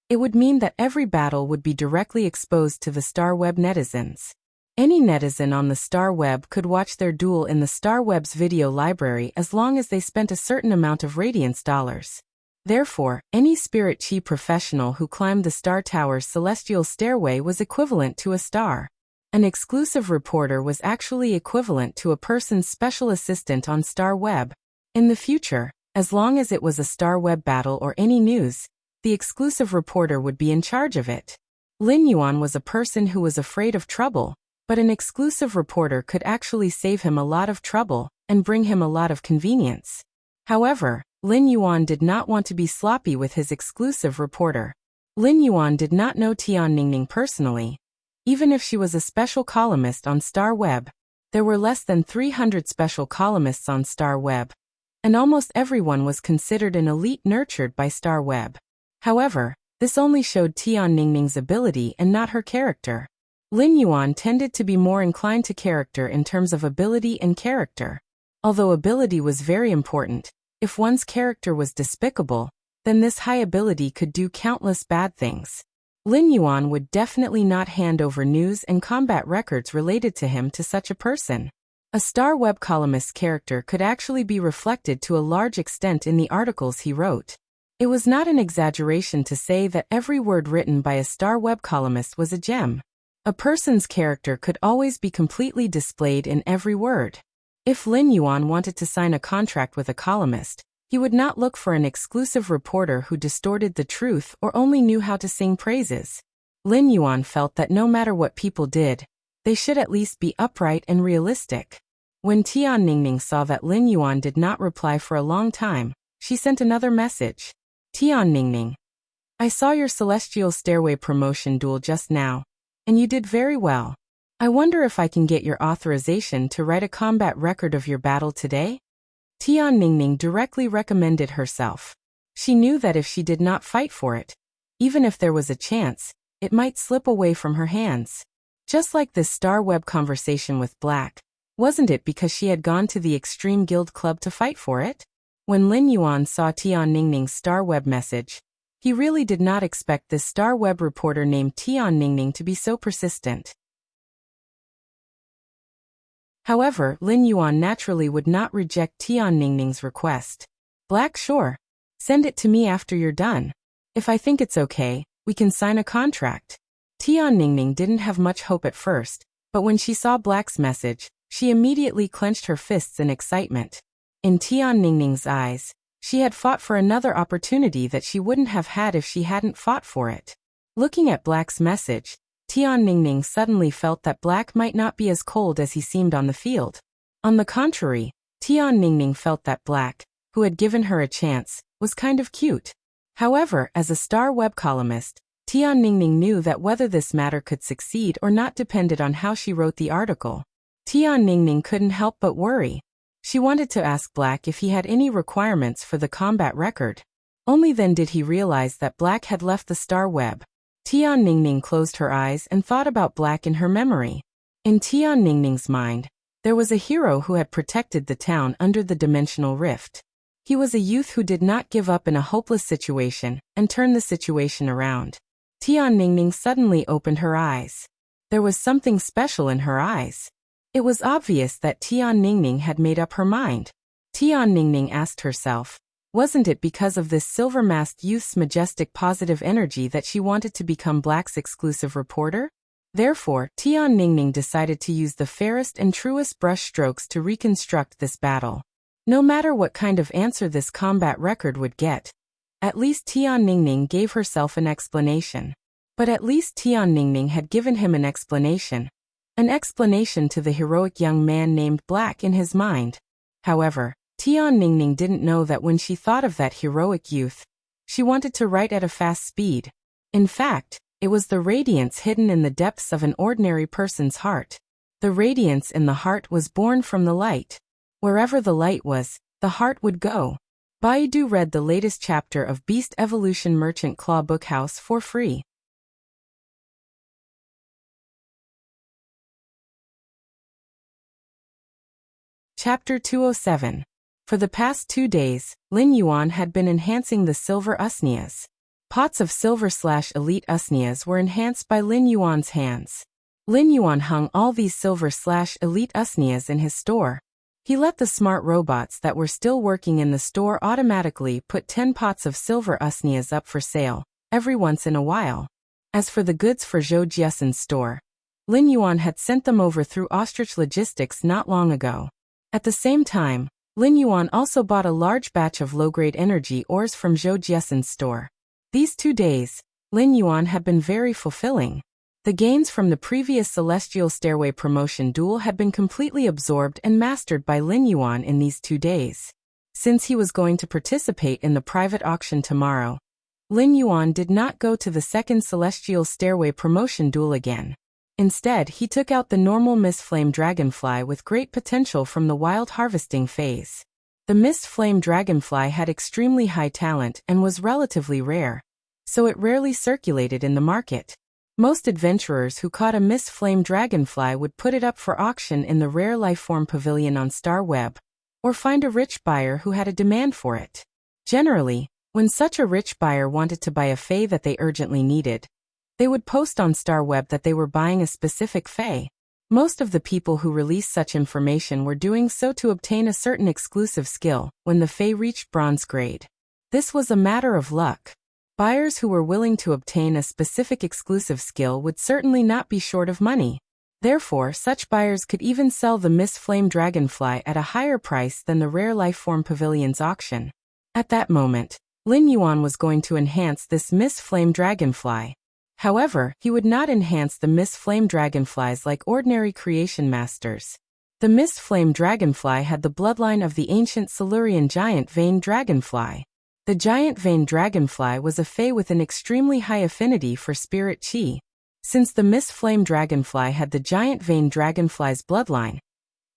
it would mean that every battle would be directly exposed to the Star Web netizens. Any netizen on the Star Web could watch their duel in the Star Web's video library as long as they spent a certain amount of Radiance dollars. Therefore, any Spirit Chi professional who climbed the Star Tower's celestial stairway was equivalent to a star. An exclusive reporter was actually equivalent to a person's special assistant on Star Web. In the future, as long as it was a Star Web battle or any news, the exclusive reporter would be in charge of it. Lin Yuan was a person who was afraid of trouble, but an exclusive reporter could actually save him a lot of trouble and bring him a lot of convenience. However, Lin Yuan did not want to be sloppy with his exclusive reporter. Lin Yuan did not know Tian Ningning personally. Even if she was a special columnist on Star Web, there were less than 300 special columnists on Star Web, and almost everyone was considered an elite nurtured by Star Web. However, this only showed Tian Ningning's ability and not her character. Lin Yuan tended to be more inclined to character in terms of ability and character. Although ability was very important, if one's character was despicable, then this high ability could do countless bad things. Lin Yuan would definitely not hand over news and combat records related to him to such a person. A Star Web columnist's character could actually be reflected to a large extent in the articles he wrote. It was not an exaggeration to say that every word written by a Star Web columnist was a gem. A person's character could always be completely displayed in every word. If Lin Yuan wanted to sign a contract with a columnist, he would not look for an exclusive reporter who distorted the truth or only knew how to sing praises. Lin Yuan felt that no matter what people did, they should at least be upright and realistic. When Tian Ningning saw that Lin Yuan did not reply for a long time, she sent another message. Tian Ningning. I saw your Celestial Stairway promotion duel just now, and you did very well. I wonder if I can get your authorization to write a combat record of your battle today? Tian Ningning directly recommended herself. She knew that if she did not fight for it, even if there was a chance, it might slip away from her hands. Just like this star web conversation with Black. Wasn't it because she had gone to the Extreme Guild Club to fight for it? When Lin Yuan saw Tian Ningning's star web message, he really did not expect this star web reporter named Tian Ningning to be so persistent. However, Lin Yuan naturally would not reject Tian Ningning's request. Black, sure. Send it to me after you're done. If I think it's okay, we can sign a contract. Tian Ningning didn't have much hope at first, but when she saw Black's message, she immediately clenched her fists in excitement. In Tian Ningning's eyes, she had fought for another opportunity that she wouldn't have had if she hadn't fought for it. Looking at Black's message, Tian Ningning suddenly felt that Black might not be as cold as he seemed on the field. On the contrary, Tian Ningning felt that Black, who had given her a chance, was kind of cute. However, as a star web columnist, Tian Ningning knew that whether this matter could succeed or not depended on how she wrote the article. Tian Ningning couldn't help but worry. She wanted to ask Black if he had any requirements for the combat record. Only then did he realize that Black had left the star web. Tian Ningning closed her eyes and thought about Black in her memory. In Tian Ningning's mind, there was a hero who had protected the town under the dimensional rift. He was a youth who did not give up in a hopeless situation and turned the situation around. Tian Ningning suddenly opened her eyes. There was something special in her eyes. It was obvious that Tian Ningning had made up her mind. Tian Ningning asked herself, wasn't it because of this silver-masked youth's majestic positive energy that she wanted to become Black's exclusive reporter? Therefore, Tian Ningning decided to use the fairest and truest brush strokes to reconstruct this battle. No matter what kind of answer this combat record would get, at least Tian Ningning gave herself an explanation. But at least Tian Ningning had given him an explanation. An explanation to the heroic young man named Black in his mind. However, Tian Ningning didn't know that when she thought of that heroic youth, she wanted to write at a fast speed. In fact, it was the radiance hidden in the depths of an ordinary person's heart. The radiance in the heart was born from the light. Wherever the light was, the heart would go. Baidu read the latest chapter of Beast Evolution Merchant Claw Bookhouse for free. Chapter 207. For the past 2 days, Lin Yuan had been enhancing the silver usnias. Pots of silver/elite usnias were enhanced by Lin Yuan's hands. Lin Yuan hung all these silver/elite usnias in his store. He let the smart robots that were still working in the store automatically put 10 pots of silver usnias up for sale, every once in a while. As for the goods for Zhou Jiasen's store, Lin Yuan had sent them over through Ostrich Logistics not long ago. At the same time, Lin Yuan also bought a large batch of low-grade energy ores from Zhou Jiasen's store. These 2 days, Lin Yuan had been very fulfilling. The gains from the previous Celestial Stairway promotion duel had been completely absorbed and mastered by Lin Yuan in these 2 days. Since he was going to participate in the private auction tomorrow, Lin Yuan did not go to the second Celestial Stairway promotion duel again. Instead, he took out the normal Mist Flame Dragonfly with great potential from the wild harvesting phase. The Mist Flame Dragonfly had extremely high talent and was relatively rare, so it rarely circulated in the market. Most adventurers who caught a Mist Flame Dragonfly would put it up for auction in the Rare Lifeform Pavilion on StarWeb, or find a rich buyer who had a demand for it. Generally, when such a rich buyer wanted to buy a Fae that they urgently needed, they would post on StarWeb that they were buying a specific Fae. Most of the people who released such information were doing so to obtain a certain exclusive skill when the Fae reached bronze grade. This was a matter of luck. Buyers who were willing to obtain a specific exclusive skill would certainly not be short of money. Therefore, such buyers could even sell the Mist Flame Dragonfly at a higher price than the Rare Lifeform Pavilion's auction. At that moment, Lin Yuan was going to enhance this Mist Flame Dragonfly. However, he would not enhance the Mist Flame Dragonflies like ordinary creation masters. The Mist Flame Dragonfly had the bloodline of the ancient Silurian giant Vane Dragonfly. The giant Vane Dragonfly was a Fae with an extremely high affinity for spirit chi. Since the Mist Flame Dragonfly had the giant Vane Dragonfly's bloodline,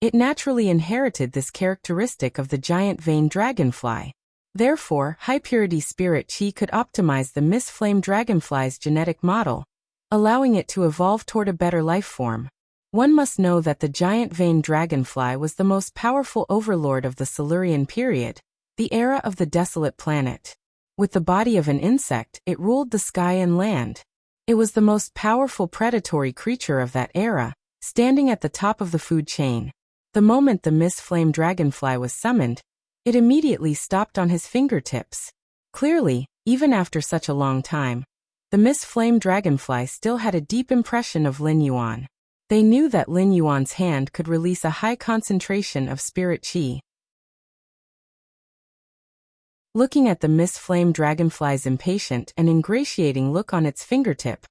it naturally inherited this characteristic of the giant Vane Dragonfly. Therefore, high-purity spirit chi could optimize the Mist Flame Dragonfly's genetic model, allowing it to evolve toward a better life form. One must know that the giant veined dragonfly was the most powerful overlord of the Silurian period, the era of the desolate planet. With the body of an insect, it ruled the sky and land. It was the most powerful predatory creature of that era, standing at the top of the food chain. The moment the mist flame dragonfly was summoned, it immediately stopped on his fingertips. Clearly, even after such a long time, the mist flame dragonfly still had a deep impression of Lin Yuan. They knew that Lin Yuan's hand could release a high concentration of spirit qi. Looking at the mist flame dragonfly's impatient and ingratiating look on its fingertip,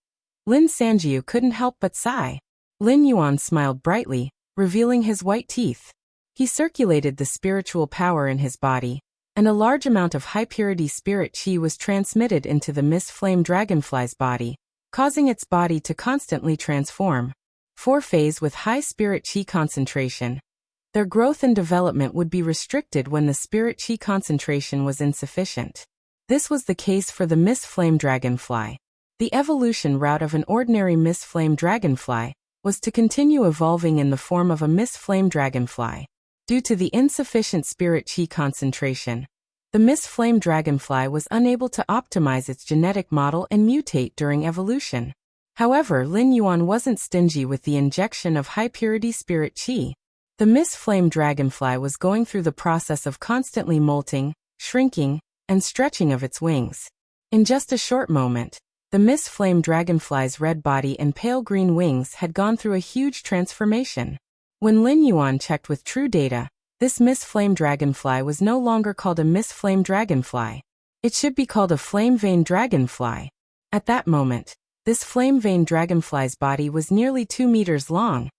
Lin Sanjiu couldn't help but sigh. Lin Yuan smiled brightly, revealing his white teeth. He circulated the spiritual power in his body, and a large amount of high-purity spirit qi was transmitted into the mist flame dragonfly's body, causing its body to constantly transform. 4 phase with high spirit qi concentration. Their growth and development would be restricted when the spirit qi concentration was insufficient. This was the case for the mist flame dragonfly. The evolution route of an ordinary mist flame dragonfly was to continue evolving in the form of a mist flame dragonfly. Due to the insufficient spirit qi concentration, the mist flame dragonfly was unable to optimize its genetic model and mutate during evolution. However, Lin Yuan wasn't stingy with the injection of high-purity spirit qi. The mist flame dragonfly was going through the process of constantly molting, shrinking, and stretching of its wings. In just a short moment, the mist flame dragonfly's red body and pale green wings had gone through a huge transformation. When Lin Yuan checked with true data, this mist flame dragonfly was no longer called a mist flame dragonfly. It should be called a flame vein dragonfly. At that moment, this flame vein dragonfly's body was nearly 2 meters long,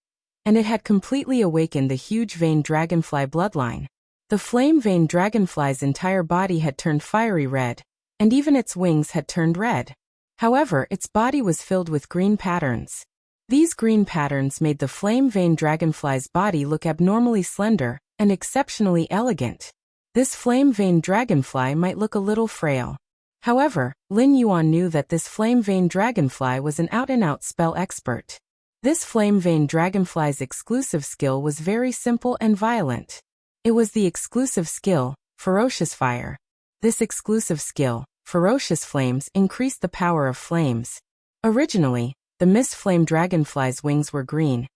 and it had completely awakened the huge vein dragonfly bloodline. The flame vein dragonfly's entire body had turned fiery red, and even its wings had turned red. However, its body was filled with green patterns. These green patterns made the flame vein dragonfly's body look abnormally slender and exceptionally elegant. This flame vein dragonfly might look a little frail. However, Lin Yuan knew that this flame vein dragonfly was an out-and-out spell expert. This flame vein dragonfly's exclusive skill was very simple and violent. It was the exclusive skill, Ferocious Fire. This exclusive skill, Ferocious Flames, increased the power of flames. Originally, the mist flame dragonfly's wings were green,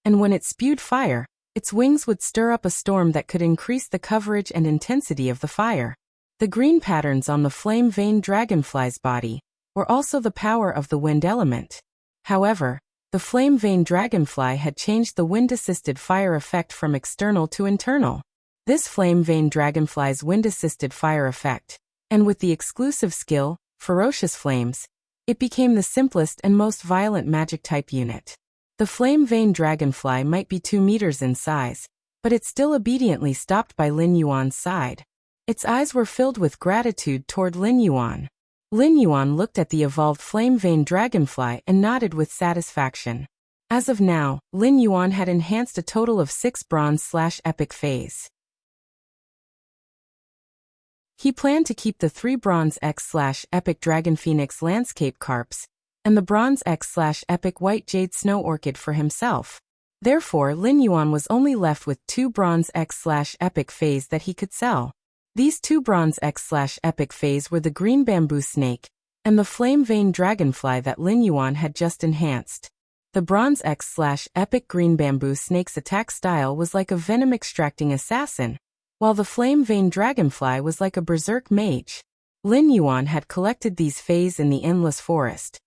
and when it spewed fire, its wings would stir up a storm that could increase the coverage and intensity of the fire. The green patterns on the flame vein dragonfly's body were also the power of the wind element. However, the flame vein dragonfly had changed the wind-assisted fire effect from external to internal. This flame vein dragonfly's wind-assisted fire effect, and with the exclusive skill, Ferocious Flames, it became the simplest and most violent magic-type unit. The flame vein dragonfly might be 2 meters in size, but it still obediently stopped by Lin Yuan's side. Its eyes were filled with gratitude toward Lin Yuan. Lin Yuan looked at the evolved flame vein dragonfly and nodded with satisfaction. As of now, Lin Yuan had enhanced a total of 6 bronze/epic phase. He planned to keep the 3 bronze X/epic dragon phoenix landscape carps and the bronze X/epic white jade snow orchid for himself. Therefore, Lin Yuan was only left with 2 bronze X/epic phase that he could sell. These 2 bronze X/epic phase were the green bamboo snake and the flame vein dragonfly that Lin Yuan had just enhanced. The bronze X/epic green bamboo snake's attack style was like a venom-extracting assassin, while the flame vein dragonfly was like a berserk mage. Lin Yuan had collected these phase in the endless forest,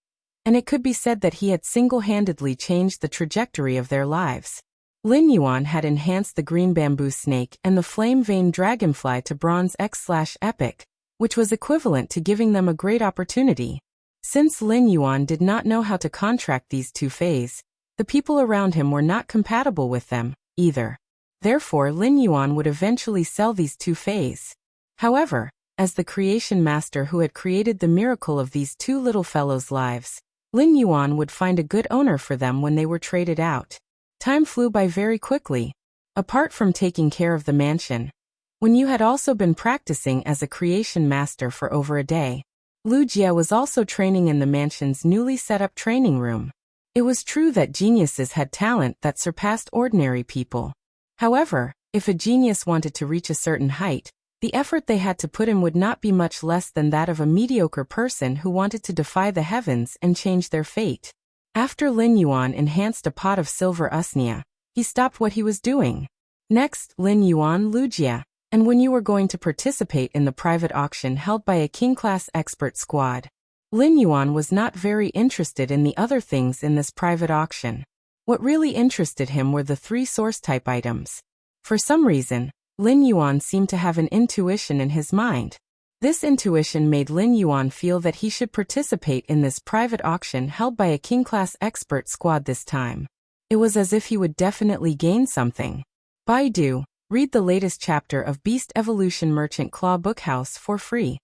and it could be said that he had single-handedly changed the trajectory of their lives. Lin Yuan had enhanced the green bamboo snake and the flame vein dragonfly to bronze X/epic, which was equivalent to giving them a great opportunity. Since Lin Yuan did not know how to contract these 2 phase, the people around him were not compatible with them, either. Therefore, Lin Yuan would eventually sell these 2 phase. However, as the creation master who had created the miracle of these 2 little fellows' lives, Lin Yuan would find a good owner for them when they were traded out. Time flew by very quickly. Apart from taking care of the mansion, when you had also been practicing as a creation master for over a day, Wuxia was also training in the mansion's newly set-up training room. It was true that geniuses had talent that surpassed ordinary people. However, if a genius wanted to reach a certain height, the effort they had to put in would not be much less than that of a mediocre person who wanted to defy the heavens and change their fate. After Lin Yuan enhanced a pot of silver usnia, he stopped what he was doing. Next, Lin Yuan Wuxia, and when you were going to participate in the private auction held by a king-class expert squad. Lin Yuan was not very interested in the other things in this private auction. What really interested him were the 3 source-type items. For some reason, Lin Yuan seemed to have an intuition in his mind. This intuition made Lin Yuan feel that he should participate in this private auction held by a king-class expert squad this time. It was as if he would definitely gain something. Baidu, read the latest chapter of Beast Evolution Merchant Claw Bookhouse for free.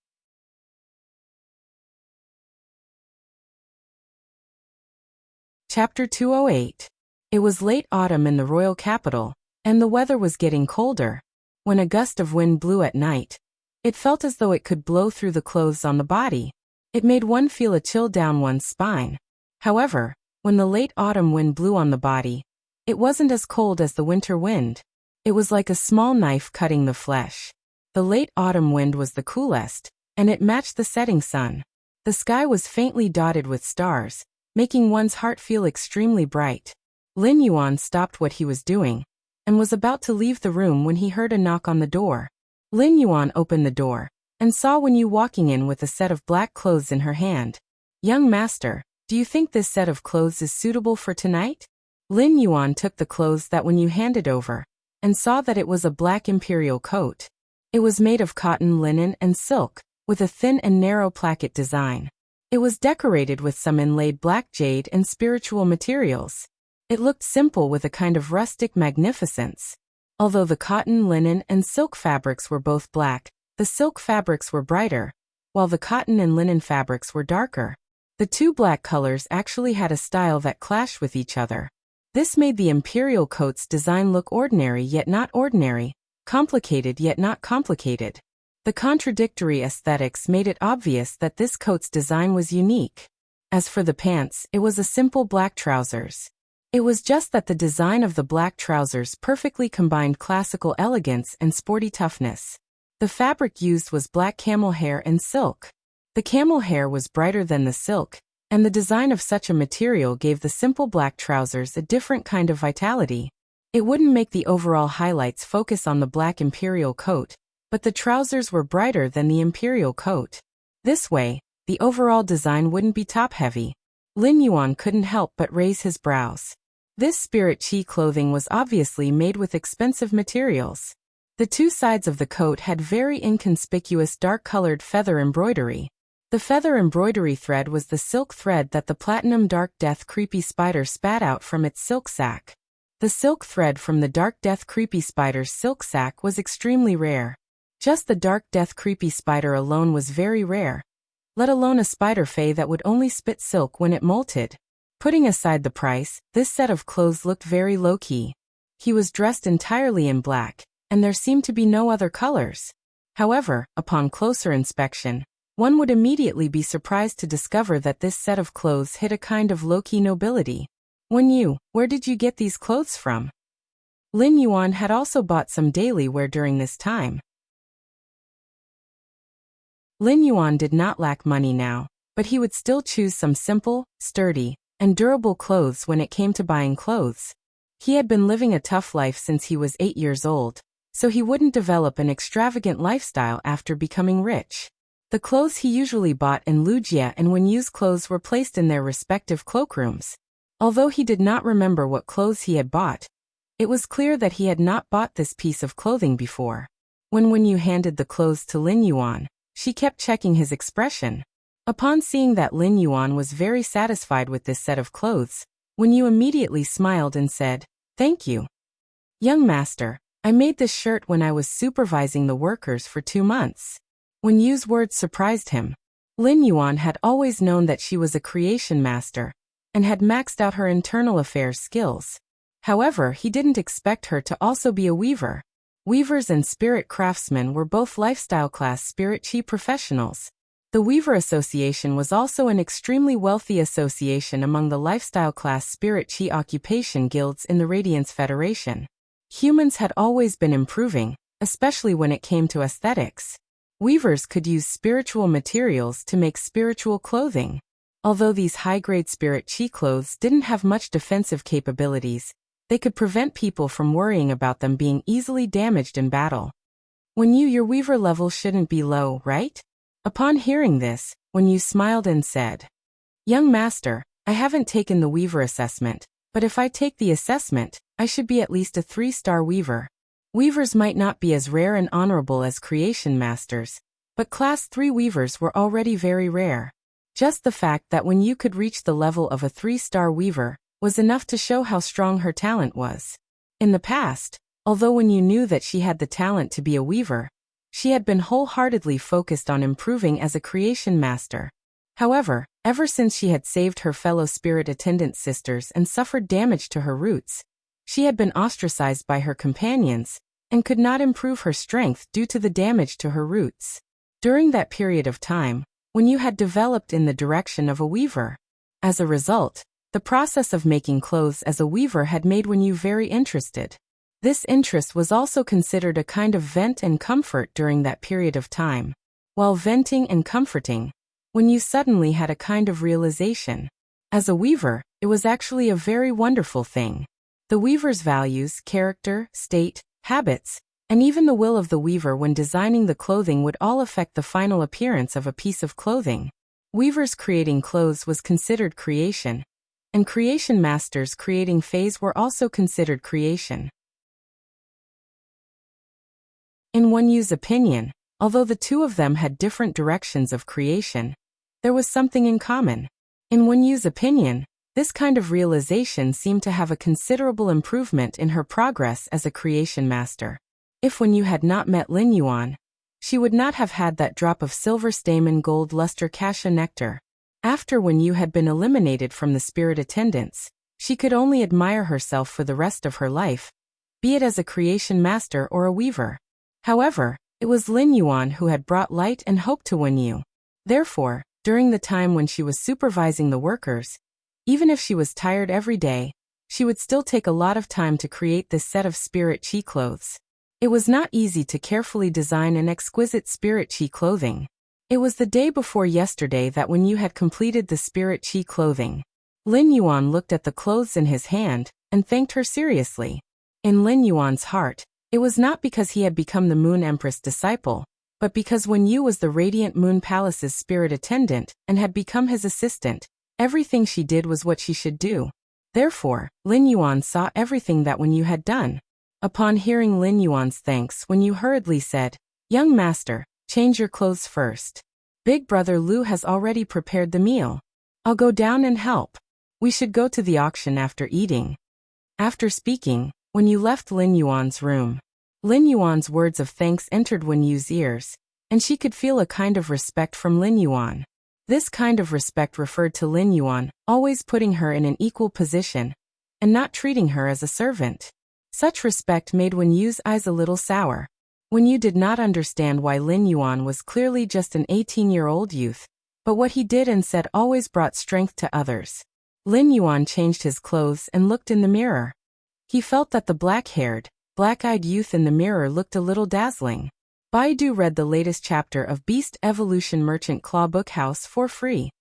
Chapter 208. It was late autumn in the royal capital, and the weather was getting colder. When a gust of wind blew at night, it felt as though it could blow through the clothes on the body. It made one feel a chill down one's spine. However, when the late autumn wind blew on the body, it wasn't as cold as the winter wind. It was like a small knife cutting the flesh. The late autumn wind was the coolest, and it matched the setting sun. The sky was faintly dotted with stars, making one's heart feel extremely bright. Lin Yuan stopped what he was doing, and was about to leave the room when he heard a knock on the door. Lin Yuan opened the door, and saw Wen Yu walking in with a set of black clothes in her hand. "Young master, do you think this set of clothes is suitable for tonight?" Lin Yuan took the clothes that Wen Yu handed over, and saw that it was a black imperial coat. It was made of cotton, linen, and silk, with a thin and narrow placket design. It was decorated with some inlaid black jade and spiritual materials. It looked simple with a kind of rustic magnificence. Although the cotton, linen, and silk fabrics were both black, the silk fabrics were brighter, while the cotton and linen fabrics were darker. The 2 black colors actually had a style that clashed with each other. This made the imperial coat's design look ordinary yet not ordinary, complicated yet not complicated. The contradictory aesthetics made it obvious that this coat's design was unique. As for the pants, it was a simple black trousers. It was just that the design of the black trousers perfectly combined classical elegance and sporty toughness. The fabric used was black camel hair and silk. The camel hair was brighter than the silk, and the design of such a material gave the simple black trousers a different kind of vitality. It wouldn't make the overall highlights focus on the black imperial coat, but the trousers were brighter than the imperial coat. This way, the overall design wouldn't be top-heavy. Lin Yuan couldn't help but raise his brows. This spirit chi clothing was obviously made with expensive materials. The 2 sides of the coat had very inconspicuous dark-colored feather embroidery. The feather embroidery thread was the silk thread that the platinum dark death creepy spider spat out from its silk sac. The silk thread from the dark death creepy spider's silk sac was extremely rare. Just the dark death creepy spider alone was very rare, let alone a spider fae that would only spit silk when it molted. Putting aside the price, this set of clothes looked very low-key. He was dressed entirely in black, and there seemed to be no other colors. However, upon closer inspection, one would immediately be surprised to discover that this set of clothes hid a kind of low-key nobility. "Wen Yu, where did you get these clothes from?" Lin Yuan had also bought some daily wear during this time. Lin Yuan did not lack money now, but he would still choose some simple, sturdy, and durable clothes when it came to buying clothes. He had been living a tough life since he was 8 years old, so he wouldn't develop an extravagant lifestyle after becoming rich. The clothes he usually bought in Wuxia and Wen Yu's clothes were placed in their respective cloakrooms. Although he did not remember what clothes he had bought, it was clear that he had not bought this piece of clothing before. When Wen Yu handed the clothes to Lin Yuan, she kept checking his expression. Upon seeing that Lin Yuan was very satisfied with this set of clothes, Wen Yu immediately smiled and said, "Thank you. Young master, I made this shirt when I was supervising the workers for 2 months." Wen Yu's words surprised him. Lin Yuan had always known that she was a creation master, and had maxed out her internal affairs skills. However, he didn't expect her to also be a weaver. Weavers and spirit craftsmen were both lifestyle class spirit chi professionals. The Weaver Association was also an extremely wealthy association among the lifestyle class spirit chi occupation guilds in the Radiance Federation. Humans had always been improving, especially when it came to aesthetics. Weavers could use spiritual materials to make spiritual clothing. Although these high-grade spirit chi clothes didn't have much defensive capabilities, they could prevent people from worrying about them being easily damaged in battle. Your weaver level shouldn't be low, right? Upon hearing this, Wenyu smiled and said, "Young master, I haven't taken the weaver assessment, but if I take the assessment, I should be at least a 3-star weaver." Weavers might not be as rare and honorable as creation masters, but class 3 weavers were already very rare. Just the fact that Wenyu could reach the level of a 3-star weaver was enough to show how strong her talent was. In the past, although Wenyu knew that she had the talent to be a weaver, she had been wholeheartedly focused on improving as a creation master. However, ever since she had saved her fellow spirit attendant sisters and suffered damage to her roots, she had been ostracized by her companions and could not improve her strength due to the damage to her roots. During that period of time, Wenyu had developed in the direction of a weaver. As a result, the process of making clothes as a weaver had made Wenyu very interested. This interest was also considered a kind of vent and comfort during that period of time. While venting and comforting, Wenyu suddenly had a kind of realization. As a weaver, it was actually a very wonderful thing. The weaver's values, character, state, habits, and even the will of the weaver when designing the clothing would all affect the final appearance of a piece of clothing. Weavers creating clothes was considered creation, and creation masters creating phase were also considered creation. In Wenyu's opinion, although the two of them had different directions of creation, there was something in common. In Wenyu's opinion, this kind of realization seemed to have a considerable improvement in her progress as a creation master. If Wenyu had not met Lin Yuan, she would not have had that drop of silver stamen gold luster cassia nectar. After Wenyu had been eliminated from the spirit attendants, she could only admire herself for the rest of her life, be it as a creation master or a weaver. However, it was Lin Yuan who had brought light and hope to Wenyu. Therefore, during the time when she was supervising the workers, even if she was tired every day, she would still take a lot of time to create this set of spirit chi clothes. It was not easy to carefully design an exquisite spirit chi clothing. It was the day before yesterday that Wenyu had completed the spirit chi clothing. Lin Yuan looked at the clothes in his hand and thanked her seriously. In Lin Yuan's heart, it was not because he had become the Moon Empress disciple, but because Wenyu was the Radiant Moon Palace's spirit attendant and had become his assistant. Everything she did was what she should do. Therefore, Lin Yuan saw everything that Wenyu had done. Upon hearing Lin Yuan's thanks, Wenyu hurriedly said, "Young master, change your clothes first. Big brother Lu has already prepared the meal. I'll go down and help. We should go to the auction after eating." After speaking, Wenyu left Lin Yuan's room. Lin Yuan's words of thanks entered Wenyu's ears, and she could feel a kind of respect from Lin Yuan. This kind of respect referred to Lin Yuan, always putting her in an equal position, and not treating her as a servant. Such respect made Wenyu's eyes a little sour. Wenyu did not understand why Lin Yuan was clearly just an 18-year-old youth, but what he did and said always brought strength to others. Lin Yuan changed his clothes and looked in the mirror. He felt that the black-haired, black-eyed youth in the mirror looked a little dazzling. Baidu read the latest chapter of Beast Evolution Merchant Claw Book House for free.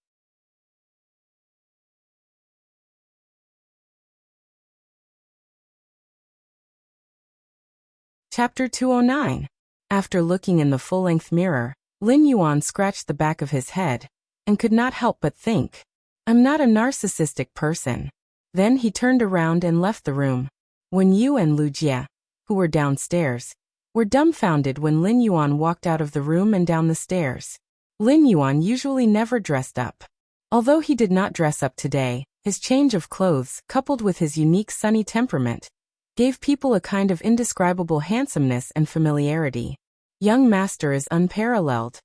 Chapter 209. After looking in the full-length mirror, Lin Yuan scratched the back of his head and could not help but think, "I'm not a narcissistic person." Then he turned around and left the room. Wenyu and Wuxia, who were downstairs, were dumbfounded when Lin Yuan walked out of the room and down the stairs. Lin Yuan usually never dressed up. Although he did not dress up today, his change of clothes, coupled with his unique sunny temperament, gave people a kind of indescribable handsomeness and familiarity. "Young master is unparalleled,"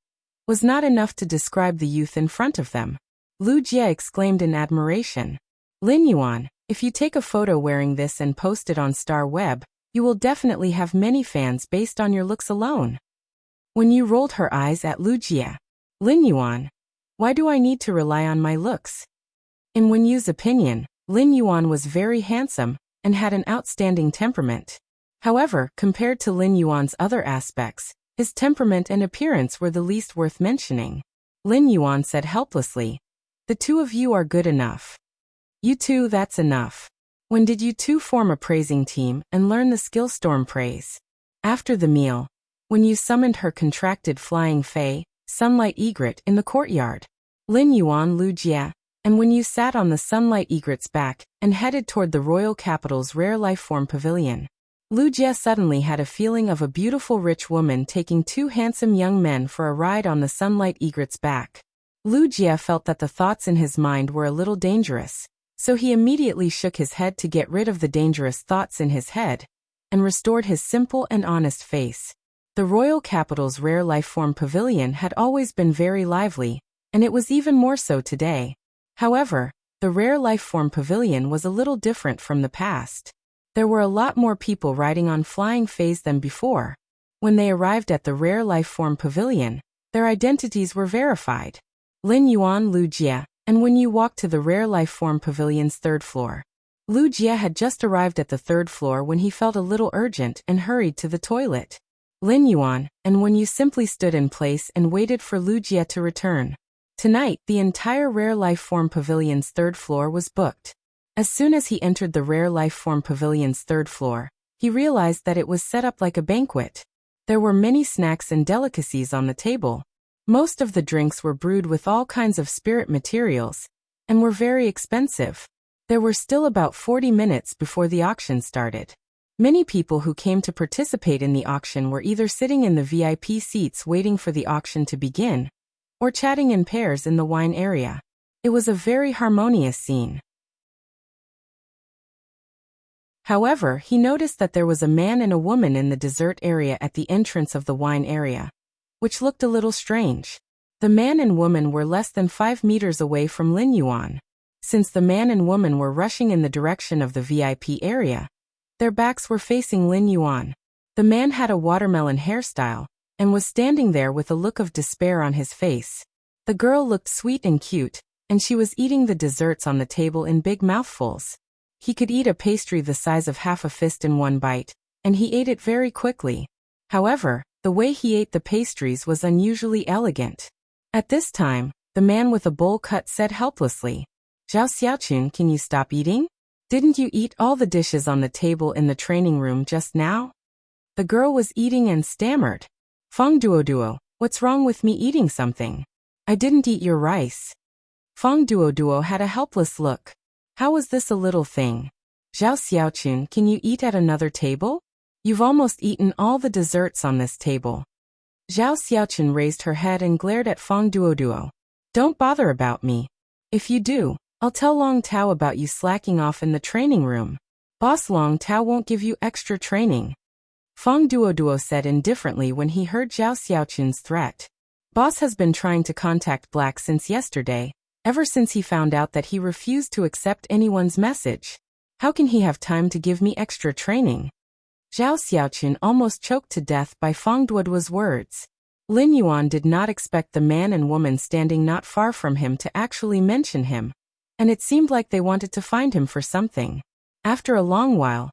was not enough to describe the youth in front of them. Wuxia exclaimed in admiration. "Lin Yuan, if you take a photo wearing this and post it on Star Web, you will definitely have many fans based on your looks alone." Wenyu rolled her eyes at Wuxia. Lin Yuan. Why do I need to rely on my looks? In Wenyu's opinion, Lin Yuan was very handsome and had an outstanding temperament. However, compared to Lin Yuan's other aspects, his temperament and appearance were the least worth mentioning. Lin Yuan said helplessly, "The two of you are good enough. You two, that's enough. When did you two form a praising team and learn the skill storm praise?" After the meal, Wenyu summoned her contracted flying fae, Sunlight Egret, in the courtyard. Lin Yuan, Lu Jie, and Wenyu sat on the Sunlight Egret's back and headed toward the royal capital's rare lifeform pavilion. Lu Jie suddenly had a feeling of a beautiful rich woman taking two handsome young men for a ride on the Sunlight Egret's back. Lu Jie felt that the thoughts in his mind were a little dangerous, so he immediately shook his head to get rid of the dangerous thoughts in his head and restored his simple and honest face. The royal capital's rare lifeform pavilion had always been very lively, and it was even more so today. However, the rare lifeform pavilion was a little different from the past. There were a lot more people riding on flying fays than before. When they arrived at the rare lifeform pavilion, their identities were verified. Lin Yuan, Lu Jie, and Wenyu walked to the rare lifeform pavilion's third floor. Lu Jie had just arrived at the third floor when he felt a little urgent and hurried to the toilet. Lin Yuan and Wenyu simply stood in place and waited for Lu Jie to return. Tonight, the entire rare lifeform pavilion's third floor was booked. As soon as he entered the rare lifeform pavilion's third floor, he realized that it was set up like a banquet. There were many snacks and delicacies on the table. Most of the drinks were brewed with all kinds of spirit materials and were very expensive. There were still about 40 minutes before the auction started. Many people who came to participate in the auction were either sitting in the VIP seats waiting for the auction to begin, or chatting in pairs in the wine area. It was a very harmonious scene. However, he noticed that there was a man and a woman in the dessert area at the entrance of the wine area, which looked a little strange. The man and woman were less than 5 meters away from Lin Yuan. Since the man and woman were rushing in the direction of the VIP area, their backs were facing Lin Yuan. The man had a watermelon hairstyle and was standing there with a look of despair on his face. The girl looked sweet and cute, and she was eating the desserts on the table in big mouthfuls. He could eat a pastry the size of half a fist in one bite, and he ate it very quickly. However, the way he ate the pastries was unusually elegant. At this time, the man with a bowl cut said helplessly, "Zhao Xiaochun, can you stop eating? Didn't you eat all the dishes on the table in the training room just now?" The girl was eating and stammered, "Feng Duo, what's wrong with me eating something? I didn't eat your rice." Feng Duo had a helpless look. "How was this a little thing? Zhao Xiaochun, can you eat at another table? You've almost eaten all the desserts on this table." Zhao Xiaochun raised her head and glared at Feng Duo. "Don't bother about me. If you do, I'll tell Long Tao about you slacking off in the training room. Boss Long Tao won't give you extra training." Feng Duo said indifferently when he heard Zhao Xiaochun's threat. Boss has been trying to contact Black since yesterday, ever since he found out that he refused to accept anyone's message. How can he have time to give me extra training? Zhao Xiaochun almost choked to death by Feng Duoduo's words. Lin Yuan did not expect the man and woman standing not far from him to actually mention him, and it seemed like they wanted to find him for something. After a long while,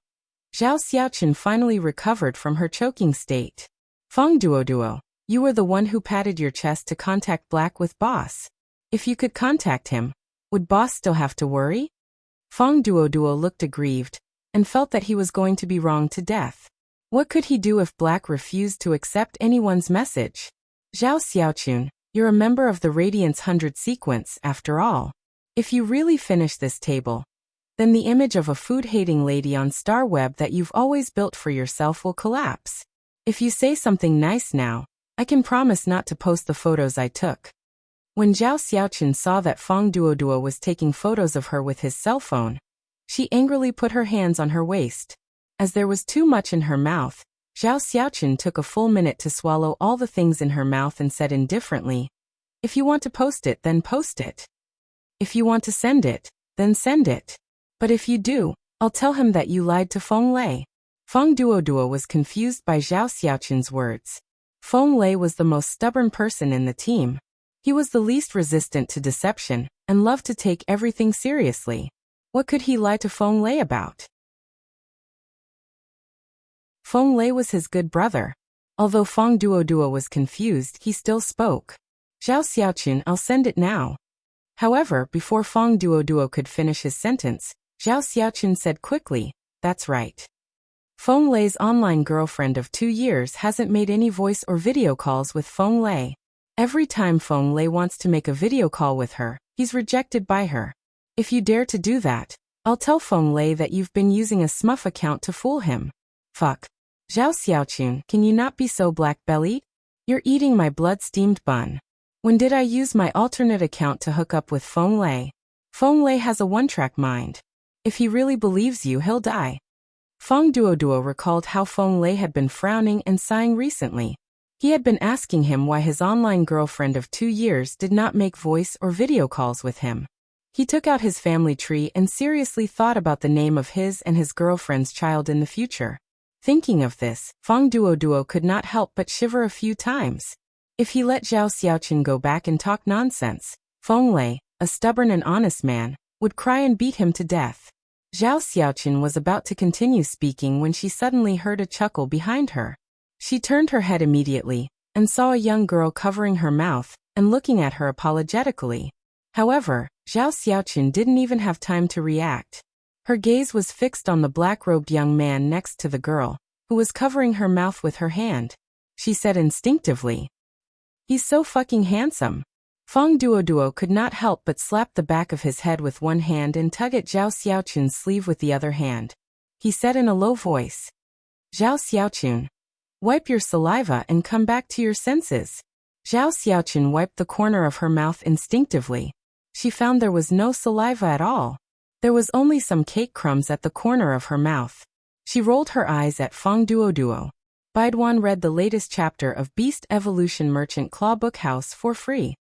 Zhao Xiaochun finally recovered from her choking state. "Feng Duo, you were the one who patted your chest to contact Black with Boss. If you could contact him, would Boss still have to worry?" Feng Duo looked aggrieved and felt that he was going to be wronged to death. What could he do if Black refused to accept anyone's message? "Zhao Xiaochun, you're a member of the Radiance 100 sequence, after all. If you really finish this table, then the image of a food-hating lady on Star Web that you've always built for yourself will collapse. If you say something nice now, I can promise not to post the photos I took." When Zhao Xiaochun saw that Feng Duo was taking photos of her with his cell phone, she angrily put her hands on her waist. As there was too much in her mouth, Zhao Xiaochun took a full minute to swallow all the things in her mouth and said indifferently, "If you want to post it, then post it. If you want to send it, then send it. But if you do, I'll tell him that you lied to Feng Lei." Feng Duo was confused by Zhao Xiaochun's words. Feng Lei was the most stubborn person in the team. He was the least resistant to deception and loved to take everything seriously. What could he lie to Feng Lei about? Feng Lei was his good brother. Although Feng Duoduo was confused, he still spoke. Zhao Xiaoqun, I'll send it now. However, before Feng Duoduo could finish his sentence, Zhao Xiaoqun said quickly, that's right. Feng Lei's online girlfriend of 2 years hasn't made any voice or video calls with Feng Lei. Every time Feng Lei wants to make a video call with her, he's rejected by her. If you dare to do that, I'll tell Feng Lei that you've been using a smurf account to fool him. Fuck. Zhao Xiaoqun, can you not be so black-bellied? You're eating my blood-steamed bun. When did I use my alternate account to hook up with Feng Lei? Feng Lei has a one-track mind. If he really believes you, he'll die. Feng Duoduo recalled how Feng Lei had been frowning and sighing recently. He had been asking him why his online girlfriend of 2 years did not make voice or video calls with him. He took out his family tree and seriously thought about the name of his and his girlfriend's child in the future. Thinking of this, Feng Duoduo could not help but shiver a few times. If he let Zhao Xiaoqun go back and talk nonsense, Feng Lei, a stubborn and honest man, would cry and beat him to death. Zhao Xiaoqun was about to continue speaking when she suddenly heard a chuckle behind her. She turned her head immediately and saw a young girl covering her mouth and looking at her apologetically. However, Zhao Xiaoqun didn't even have time to react. Her gaze was fixed on the black-robed young man next to the girl, who was covering her mouth with her hand. She said instinctively, "He's so fucking handsome." Feng Duoduo could not help but slap the back of his head with one hand and tug at Zhao Xiaoqun's sleeve with the other hand. He said in a low voice, "Zhao Xiaoqun, wipe your saliva and come back to your senses." Zhao Xiaoqun wiped the corner of her mouth instinctively. She found there was no saliva at all. There was only some cake crumbs at the corner of her mouth. She rolled her eyes at Feng Duoduo. Baiduan read the latest chapter of Beast Evolution Merchant Claw Bookhouse for free.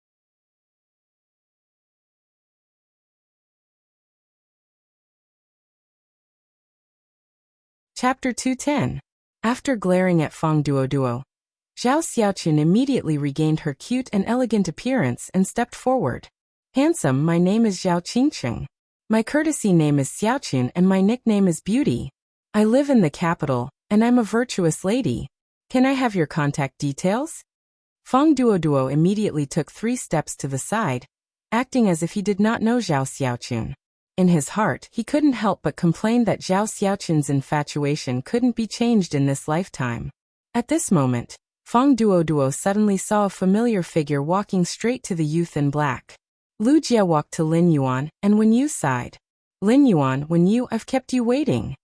Chapter 210. After glaring at Feng Duoduo, Zhao Xiaoqun immediately regained her cute and elegant appearance and stepped forward. "Handsome, my name is Zhao Qingcheng. My courtesy name is Xiaoqun and my nickname is Beauty. I live in the capital, and I'm a virtuous lady. Can I have your contact details?" Feng Duoduo immediately took 3 steps to the side, acting as if he did not know Zhao Xiaoqun. In his heart, he couldn't help but complain that Zhao Xiaoqun's infatuation couldn't be changed in this lifetime. At this moment, Feng Duoduo suddenly saw a familiar figure walking straight to the youth in black. Lu Jie walked to Lin Yuan, and Wen Yu sighed. "Lin Yuan, Wen Yu, I've kept you waiting."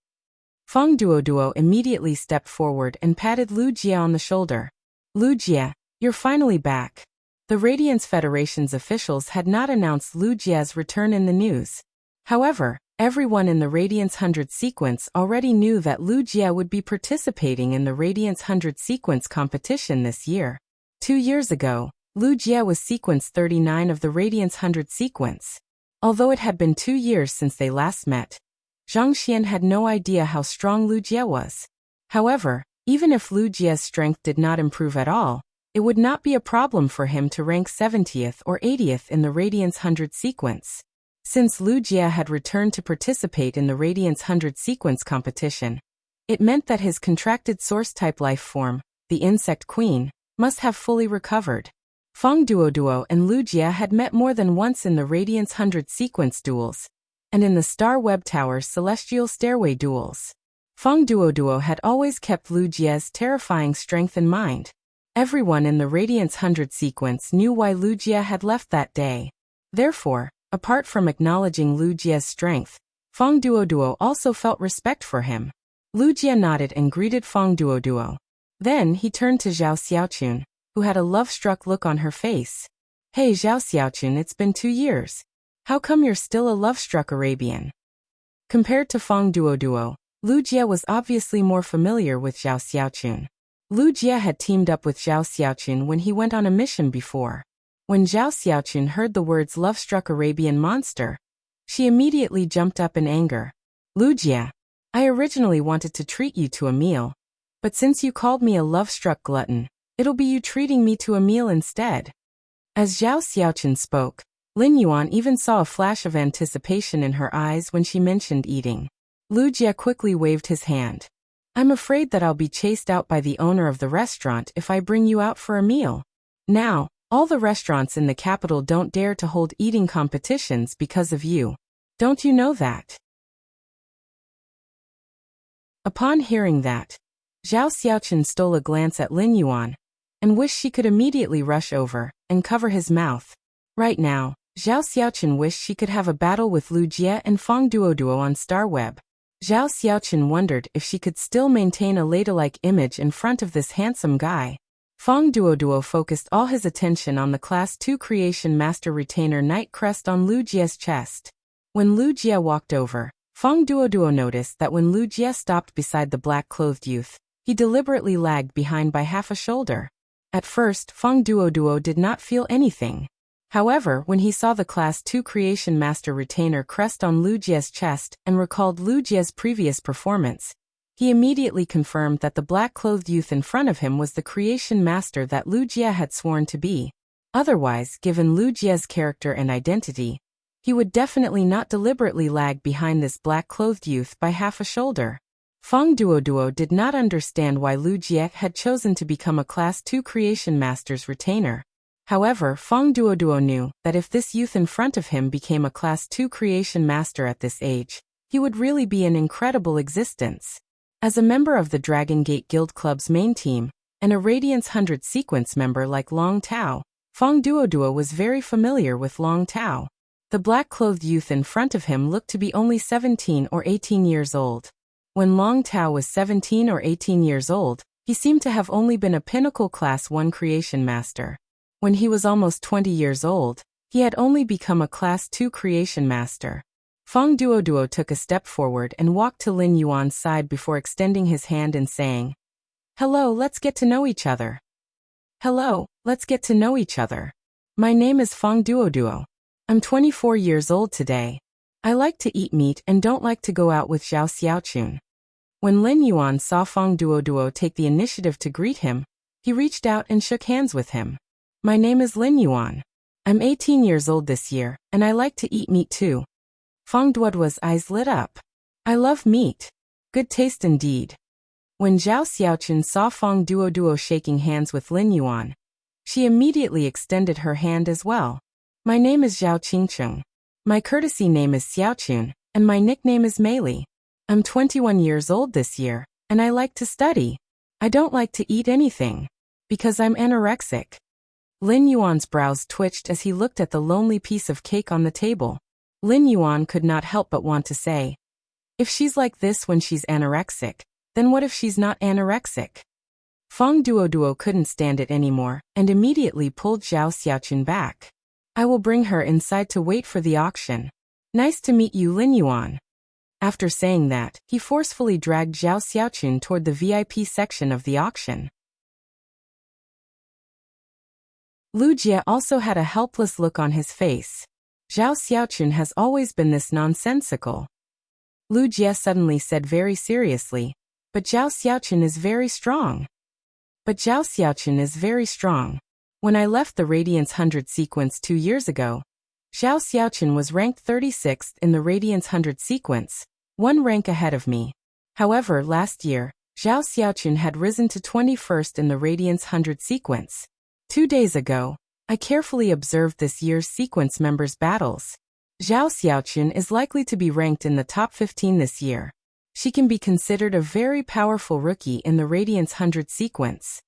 Feng Duoduo immediately stepped forward and patted Lu Jie on the shoulder. "Lu Jie, you're finally back." The Radiance Federation's officials had not announced Lu Jie's return in the news. However, everyone in the Radiance 100 sequence already knew that Lu Jie would be participating in the Radiance 100 sequence competition this year. 2 years ago, Lu Jie was sequence 39 of the Radiance 100 sequence. Although it had been 2 years since they last met, Zhang Xian had no idea how strong Lu Jie was. However, even if Lu Jie's strength did not improve at all, it would not be a problem for him to rank 70th or 80th in the Radiance 100 sequence. Since Lu Jie had returned to participate in the Radiance 100 sequence competition, it meant that his contracted source-type life form, the Insect Queen, must have fully recovered. Feng Duoduo and Lu Jie had met more than once in the Radiance 100 sequence duels, and in the Star Web Tower's Celestial Stairway duels. Feng Duoduo had always kept Lu Jie's terrifying strength in mind. Everyone in the Radiance 100 sequence knew why Lu Jie had left that day. Therefore, apart from acknowledging Lu Jie's strength, Feng Duoduo also felt respect for him. Lu Jie nodded and greeted Feng Duoduo. Then he turned to Zhao Xiaoqun, who had a love-struck look on her face. "Hey Zhao Xiaoqun, it's been 2 years. How come you're still a love-struck Arabian?" Compared to Feng Duoduo, Lu Jie was obviously more familiar with Zhao Xiaoqun. Lu Jie had teamed up with Zhao Xiaoqun when he went on a mission before. When Zhao Xiaoqun heard the words love-struck Arabian monster, she immediately jumped up in anger. "Lu Jie, I originally wanted to treat you to a meal, but since you called me a love-struck glutton, it'll be you treating me to a meal instead." As Zhao Xiaoqun spoke, Lin Yuan even saw a flash of anticipation in her eyes when she mentioned eating. Lu Jie quickly waved his hand. I'm afraid that I'll be chased out by the owner of the restaurant if I bring you out for a meal. Now, all the restaurants in the capital don't dare to hold eating competitions because of you. Don't you know that? Upon hearing that, Zhao Xiaoqun stole a glance at Lin Yuan and wished she could immediately rush over and cover his mouth. Right now, Zhao Xiaoqun wished she could have a battle with Lu Jie and Feng Duoduo on StarWeb. Zhao Xiaoqun wondered if she could still maintain a ladylike image in front of this handsome guy. Feng Duoduo focused all his attention on the Class 2 Creation Master Retainer Knight crest on Lu Jie's chest. When Lu Jie walked over, Feng Duoduo noticed that when Lu Jie stopped beside the black-clothed youth, he deliberately lagged behind by half a shoulder. At first, Feng Duoduo did not feel anything. However, when he saw the Class 2 Creation Master Retainer crest on Lu Jie's chest and recalled Lu Jie's previous performance, he immediately confirmed that the black-clothed youth in front of him was the Creation Master that Lu Jie had sworn to be. Otherwise, given Lu Jie's character and identity, he would definitely not deliberately lag behind this black-clothed youth by half a shoulder. Feng Duoduo did not understand why Lu Jie had chosen to become a Class 2 Creation Master's retainer. However, Feng Duoduo knew that if this youth in front of him became a Class 2 Creation Master at this age, he would really be an incredible existence. As a member of the Dragon Gate Guild Club's main team, and a Radiance 100 sequence member like Long Tao, Feng Duoduo was very familiar with Long Tao. The black-clothed youth in front of him looked to be only 17 or 18 years old. When Long Tao was 17 or 18 years old, he seemed to have only been a Pinnacle Class 1 Creation Master. When he was almost 20 years old, he had only become a Class 2 Creation Master. Feng Duoduo took a step forward and walked to Lin Yuan's side before extending his hand and saying, "Hello, let's get to know each other." "Hello, let's get to know each other. My name is Feng Duoduo. I'm 24 years old today. I like to eat meat and don't like to go out with Zhao Xiaoqun." When Lin Yuan saw Feng Duoduo take the initiative to greet him, he reached out and shook hands with him. "My name is Lin Yuan. I'm 18 years old this year, and I like to eat meat too." Feng Duoduo's eyes lit up. "I love meat. Good taste indeed." When Zhao Xiaoqun saw Feng Duoduo shaking hands with Lin Yuan, she immediately extended her hand as well. "My name is Zhao Qingcheng. My courtesy name is Xiaoqun, and my nickname is Meili. I'm 21 years old this year, and I like to study. I don't like to eat anything, because I'm anorexic." Lin Yuan's brows twitched as he looked at the lonely piece of cake on the table. Lin Yuan could not help but want to say, if she's like this when she's anorexic, then what if she's not anorexic? Feng Duoduo couldn't stand it anymore and immediately pulled Zhao Xiaoqun back. "I will bring her inside to wait for the auction. Nice to meet you, Lin Yuan." After saying that, he forcefully dragged Zhao Xiaoqun toward the VIP section of the auction. Lu Jie also had a helpless look on his face. Zhao Xiaoqun has always been this nonsensical. Lu Jie suddenly said very seriously, "But Zhao Xiaoqun is very strong." "But Zhao Xiaoqun is very strong. When I left the Radiance 100 sequence 2 years ago, Zhao Xiaoqun was ranked 36th in the Radiance 100 sequence, 1 rank ahead of me. However, last year, Zhao Xiaoqun had risen to 21st in the Radiance 100 sequence. 2 days ago, I carefully observed this year's sequence members' battles. Zhao Xiaoqun is likely to be ranked in the top 15 this year. She can be considered a very powerful rookie in the Radiance 100 sequence."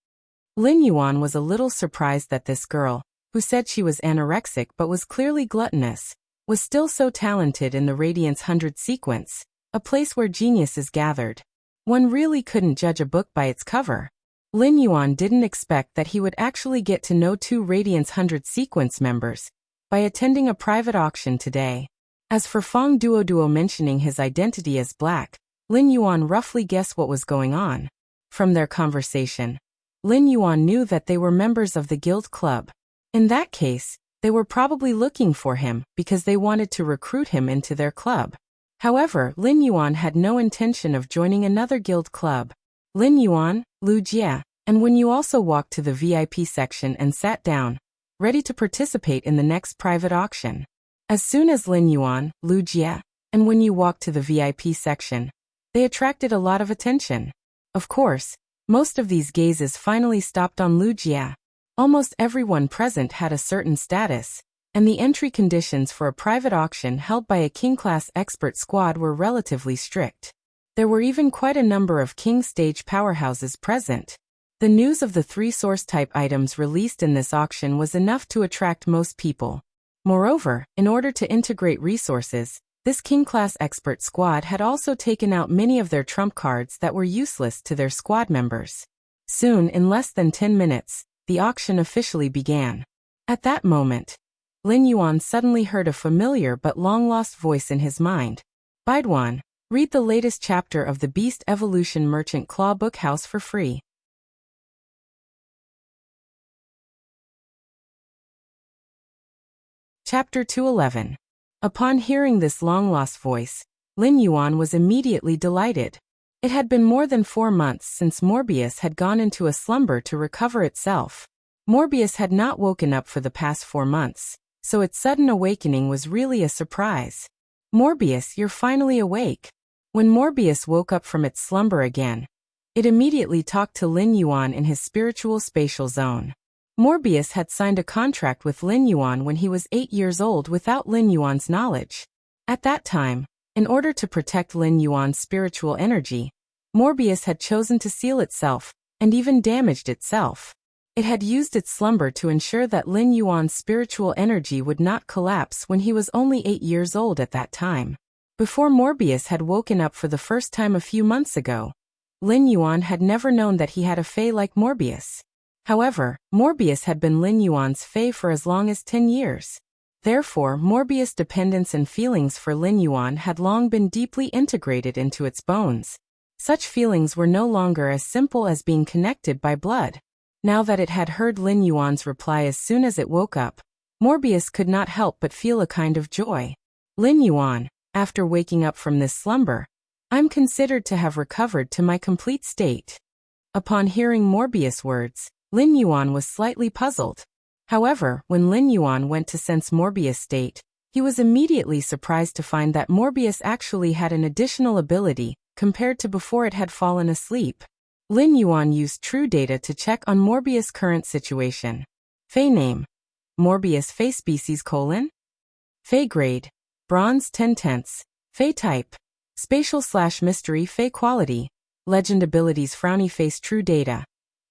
Lin Yuan was a little surprised that this girl, who said she was anorexic but was clearly gluttonous, was still so talented in the Radiance 100 sequence, a place where geniuses gathered. One really couldn't judge a book by its cover. Lin Yuan didn't expect that he would actually get to know 2 Radiance 100 sequence members by attending a private auction today. As for Feng Duoduo mentioning his identity as black, Lin Yuan roughly guessed what was going on. From their conversation, Lin Yuan knew that they were members of the guild club. In that case, they were probably looking for him because they wanted to recruit him into their club. However, Lin Yuan had no intention of joining another guild club. "Lin Yuan, Lu Jie, and when you also walked to the VIP section and sat down, ready to participate in the next private auction. As soon as Lin Yuan, Lu Jie, and Wen Yu walked to the VIP section, they attracted a lot of attention. Of course, most of these gazes finally stopped on Lu Jie. Almost everyone present had a certain status, and the entry conditions for a private auction held by a king-class expert squad were relatively strict. There were even quite a number of king stage powerhouses present. The news of the 3 source-type items released in this auction was enough to attract most people. Moreover, in order to integrate resources, this king-class expert squad had also taken out many of their trump cards that were useless to their squad members. Soon, in less than 10 minutes, the auction officially began. At that moment, Lin Yuan suddenly heard a familiar but long-lost voice in his mind. Baiduan, read the latest chapter of the Beast Evolution Merchant Claw Book House for free. Chapter 211. Upon hearing this long-lost voice, Lin Yuan was immediately delighted. It had been more than 4 months since Morbius had gone into a slumber to recover itself. Morbius had not woken up for the past 4 months, so its sudden awakening was really a surprise. Morbius, you're finally awake. When Morbius woke up from its slumber again, it immediately talked to Lin Yuan in his spiritual spatial zone. Morbius had signed a contract with Lin Yuan when he was 8 years old without Lin Yuan's knowledge. At that time, in order to protect Lin Yuan's spiritual energy, Morbius had chosen to seal itself, and even damaged itself. It had used its slumber to ensure that Lin Yuan's spiritual energy would not collapse when he was only 8 years old at that time. Before Morbius had woken up for the first time a few months ago, Lin Yuan had never known that he had a fae like Morbius. However, Morbius had been Lin Yuan's fae for as long as 10 years. Therefore, Morbius' dependence and feelings for Lin Yuan had long been deeply integrated into its bones. Such feelings were no longer as simple as being connected by blood. Now that it had heard Lin Yuan's reply as soon as it woke up, Morbius could not help but feel a kind of joy. Lin Yuan, after waking up from this slumber, I'm considered to have recovered to my complete state. Upon hearing Morbius' words, Lin Yuan was slightly puzzled. However, when Lin Yuan went to sense Morbius' state, he was immediately surprised to find that Morbius actually had an additional ability, compared to before it had fallen asleep. Lin Yuan used true data to check on Morbius' current situation. Fae name: Morbius Fae species: Fae grade: Bronze 10/10. Fae type: Spatial/Mystery Fae quality: Legend abilities: Frowny face. True data: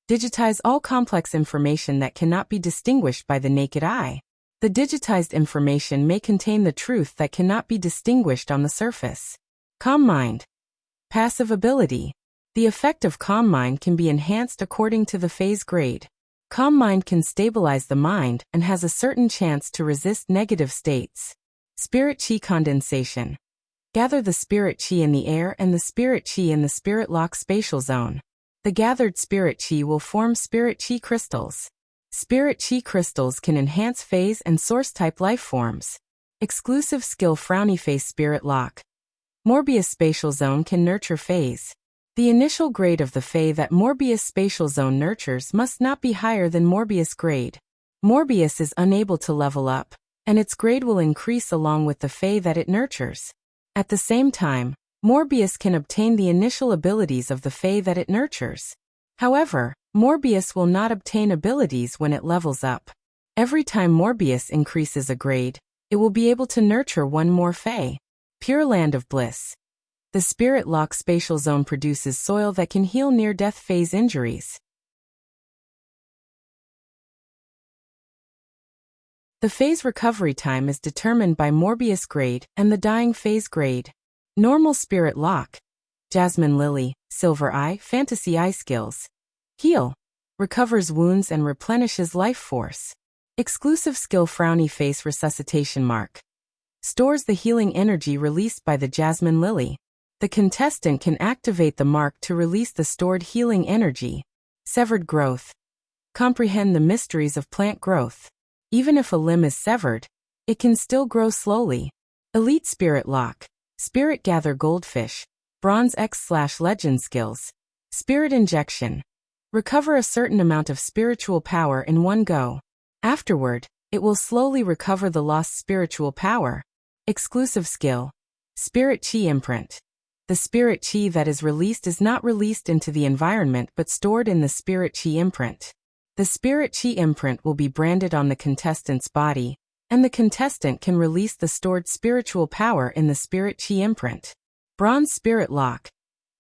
digitize all complex information that cannot be distinguished by the naked eye. The digitized information may contain the truth that cannot be distinguished on the surface. Calm mind: passive ability. The effect of calm mind can be enhanced according to the phase grade. Calm mind can stabilize the mind and has a certain chance to resist negative states. Spirit chi condensation: gather the spirit chi in the air and the spirit chi in the spirit lock spatial zone. The gathered spirit chi will form spirit chi crystals. Spirit chi crystals can enhance phase and source-type life forms. Exclusive skill: Frowny face spirit lock. Morbius spatial zone can nurture phase. The initial grade of the fae that Morbius spatial zone nurtures must not be higher than Morbius grade. Morbius is unable to level up, and its grade will increase along with the fae that it nurtures. At the same time, Morbius can obtain the initial abilities of the fae that it nurtures. However, Morbius will not obtain abilities when it levels up. Every time Morbius increases a grade, it will be able to nurture one more fae. Pure Land of Bliss. The Spirit Lock spatial zone produces soil that can heal near-death phase injuries. The phase recovery time is determined by Morbius grade and the dying phase grade. Normal Spirit Lock. Jasmine Lily, Silver Eye, Fantasy Eye skills. Heal. Recovers wounds and replenishes life force. Exclusive skill: Frowny face resuscitation mark. Stores the healing energy released by the Jasmine Lily. The contestant can activate the mark to release the stored healing energy. Severed growth. Comprehend the mysteries of plant growth. Even if a limb is severed, it can still grow slowly. Elite Spirit Lock. Spirit gather goldfish. Bronze X/Legend skills. Spirit injection. Recover a certain amount of spiritual power in one go. Afterward, it will slowly recover the lost spiritual power. Exclusive skill. Spirit Chi imprint. The spirit chi that is released is not released into the environment but stored in the spirit chi imprint. The spirit chi imprint will be branded on the contestant's body, and the contestant can release the stored spiritual power in the spirit chi imprint. Bronze Spirit Lock.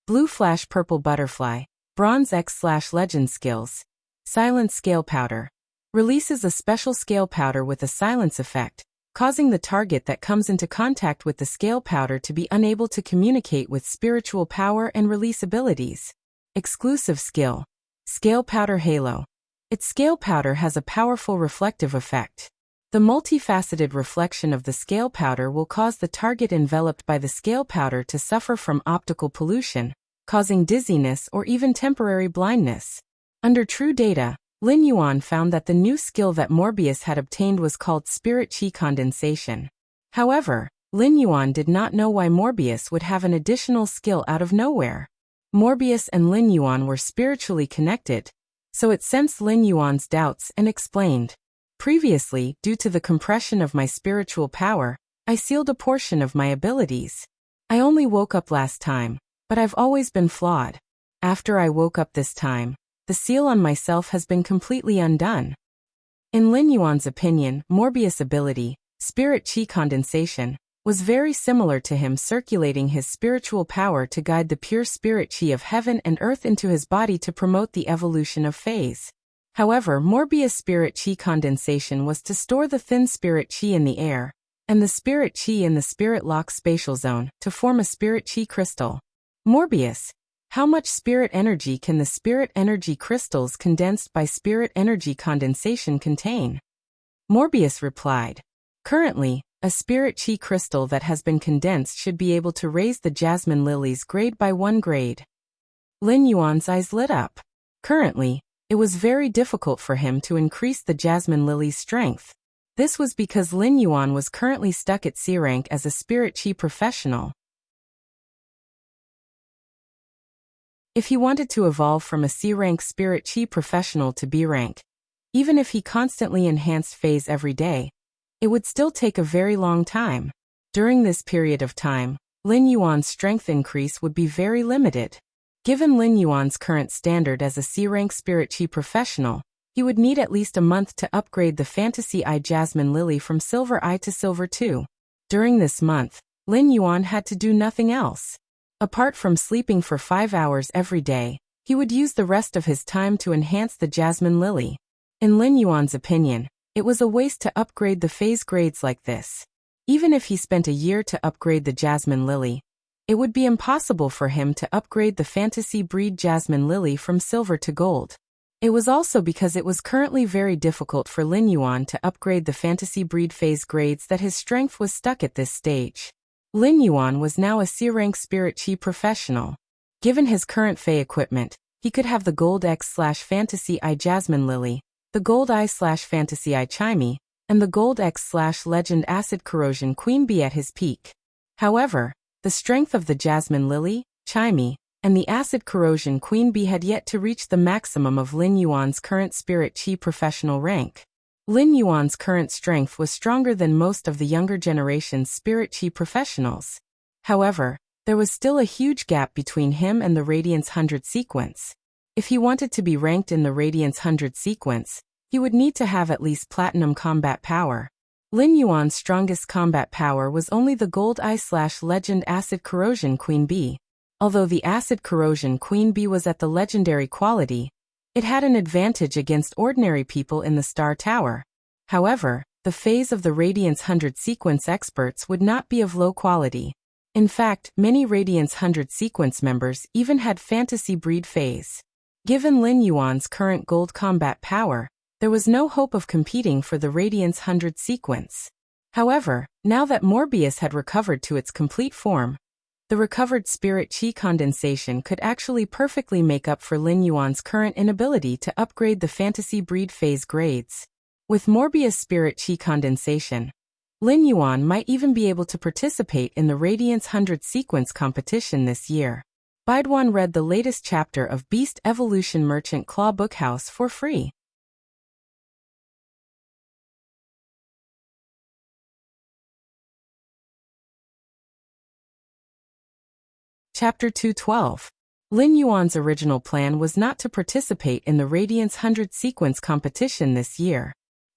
Blue Flash Purple Butterfly. Bronze X/Legend Skills. Silence Scale Powder. Releases a special scale powder with a silence effect, causing the target that comes into contact with the scale powder to be unable to communicate with spiritual power and release abilities. Exclusive skill. Scale Powder Halo. Its scale powder has a powerful reflective effect. The multifaceted reflection of the scale powder will cause the target enveloped by the scale powder to suffer from optical pollution, causing dizziness or even temporary blindness. Under true data, Lin Yuan found that the new skill that Morbius had obtained was called Spirit Chi Condensation. However, Lin Yuan did not know why Morbius would have an additional skill out of nowhere. Morbius and Lin Yuan were spiritually connected, so it sensed Lin Yuan's doubts and explained. Previously, due to the compression of my spiritual power, I sealed a portion of my abilities. I only woke up last time, but I've always been flawed. After I woke up this time, the seal on myself has been completely undone. In Lin Yuan's opinion, Morbius' ability, Spirit Chi Condensation, was very similar to him circulating his spiritual power to guide the pure spirit chi of heaven and earth into his body to promote the evolution of phase. However, Morbius' Spirit Chi Condensation was to store the thin spirit chi in the air, and the spirit chi in the spirit lock spatial zone to form a spirit chi crystal. Morbius. How much spirit energy can the spirit energy crystals condensed by spirit energy condensation contain? Morbius replied. Currently, a spirit chi crystal that has been condensed should be able to raise the jasmine lily's grade by 1 grade. Lin Yuan's eyes lit up. Currently, it was very difficult for him to increase the jasmine lily's strength. This was because Lin Yuan was currently stuck at C rank as a spirit chi professional. If he wanted to evolve from a C-rank Spirit Chi professional to B-rank, even if he constantly enhanced phase every day, it would still take a very long time. During this period of time, Lin Yuan's strength increase would be very limited. Given Lin Yuan's current standard as a C-rank Spirit Chi professional, he would need at least a month to upgrade the Fantasy Eye Jasmine Lily from Silver Eye to Silver 2. During this month, Lin Yuan had to do nothing else. Apart from sleeping for 5 hours every day, he would use the rest of his time to enhance the Jasmine Lily. In Lin Yuan's opinion, it was a waste to upgrade the phase grades like this. Even if he spent a year to upgrade the Jasmine Lily, it would be impossible for him to upgrade the Fantasy Breed Jasmine Lily from silver to gold. It was also because it was currently very difficult for Lin Yuan to upgrade the Fantasy Breed phase grades that his strength was stuck at this stage. Lin Yuan was now a C-rank Spirit Chi professional. Given his current Fey equipment, he could have the Gold X/Fantasy Eye Jasmine Lily, the Gold Eye/Fantasy Eye Chimey, and the Gold X/Legend Acid Corrosion Queen Bee at his peak. However, the strength of the Jasmine Lily, Chimey, and the Acid Corrosion Queen Bee had yet to reach the maximum of Lin Yuan's current Spirit Chi professional rank. Lin Yuan's current strength was stronger than most of the younger generation's Spirit Chi professionals. However, there was still a huge gap between him and the Radiance 100 sequence. If he wanted to be ranked in the Radiance 100 sequence, he would need to have at least Platinum combat power. Lin Yuan's strongest combat power was only the Gold Eye/Legend Acid Corrosion Queen Bee. Although the Acid Corrosion Queen Bee was at the legendary quality, it had an advantage against ordinary people in the Star Tower. However, the phase of the Radiance 100 sequence experts would not be of low quality. In fact, many Radiance 100 sequence members even had Fantasy Breed phase. Given Lin Yuan's current gold combat power, there was no hope of competing for the Radiance 100 sequence. However, now that Morbius had recovered to its complete form, the recovered Spirit Chi Condensation could actually perfectly make up for Lin Yuan's current inability to upgrade the Fantasy Breed phase grades. With Morbius Spirit Chi Condensation, Lin Yuan might even be able to participate in the Radiance 100 sequence competition this year. Baiduan read the latest chapter of Beast Evolution Merchant Claw Bookhouse for free. Chapter 212. Lin Yuan's original plan was not to participate in the Radiance 100 sequence competition this year.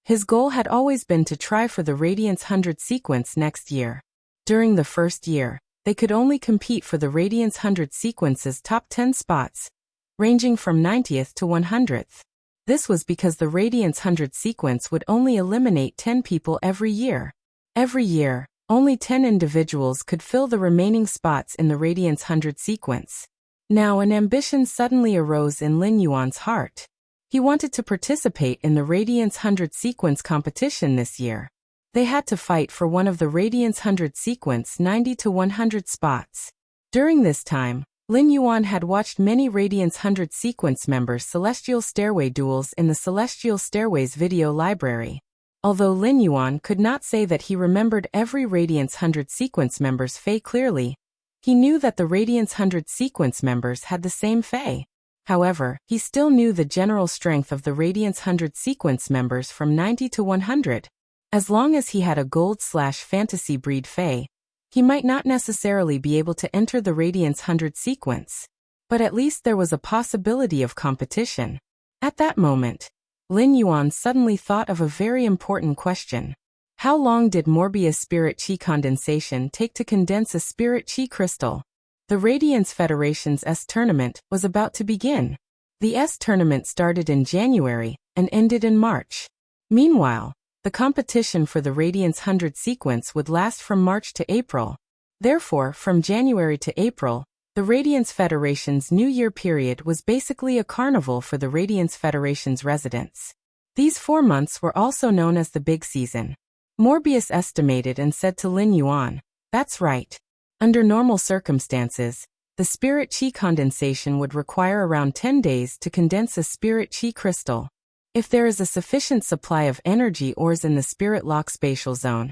His goal had always been to try for the Radiance 100 sequence next year. During the first year, they could only compete for the Radiance 100 sequence's top 10 spots, ranging from 90th to 100th. This was because the Radiance 100 sequence would only eliminate 10 people every year. Every year, only 10 individuals could fill the remaining spots in the Radiance 100 sequence. Now an ambition suddenly arose in Lin Yuan's heart. He wanted to participate in the Radiance 100 sequence competition this year. They had to fight for one of the Radiance 100 sequence 90 to 100 spots. During this time, Lin Yuan had watched many Radiance 100 sequence members' Celestial Stairway duels in the Celestial Stairways video library. Although Lin Yuan could not say that he remembered every Radiance 100 sequence member's fei clearly, he knew that the Radiance 100 sequence members had the same fei. However, he still knew the general strength of the Radiance 100 sequence members from 90 to 100. As long as he had a gold/fantasy breed fei, he might not necessarily be able to enter the Radiance 100 sequence. But at least there was a possibility of competition. At that moment, Lin Yuan suddenly thought of a very important question. How long did Morbius Spirit Chi condensation take to condense a Spirit Chi crystal? The Radiance Federation's S tournament was about to begin. The S tournament started in January and ended in March. Meanwhile, the competition for the Radiance 100 sequence would last from March to April. Therefore, from January to April, the Radiance Federation's New Year period was basically a carnival for the Radiance Federation's residents. These 4 months were also known as the Big Season. Morbius estimated and said to Lin Yuan, "That's right. Under normal circumstances, the Spirit Chi condensation would require around 10 days to condense a Spirit Chi crystal. If there is a sufficient supply of energy ores in the Spirit Lock spatial zone,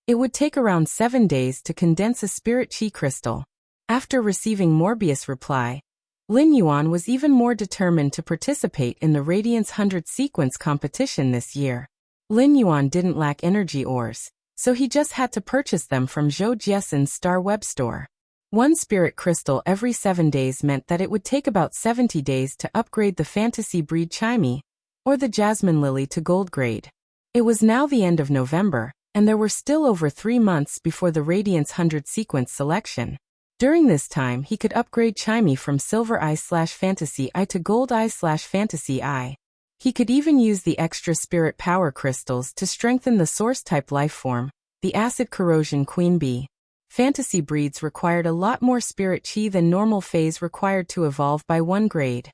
it would take around 7 days to condense a Spirit Chi crystal." After receiving Morbius' reply, Lin Yuan was even more determined to participate in the Radiance 100 sequence competition this year. Lin Yuan didn't lack energy ores, so he just had to purchase them from Zhou Jiesen's Star Web store. One spirit crystal every 7 days meant that it would take about 70 days to upgrade the fantasy breed Chimey, or the Jasmine Lily, to gold grade. It was now the end of November, and there were still over 3 months before the Radiance 100 sequence selection. During this time he could upgrade Chimey from Silver Eye/Fantasy Eye to Gold Eye/Fantasy Eye. He could even use the extra spirit power crystals to strengthen the source-type lifeform, the Acid Corrosion Queen Bee. Fantasy breeds required a lot more spirit chi than normal phase required to evolve by 1 grade.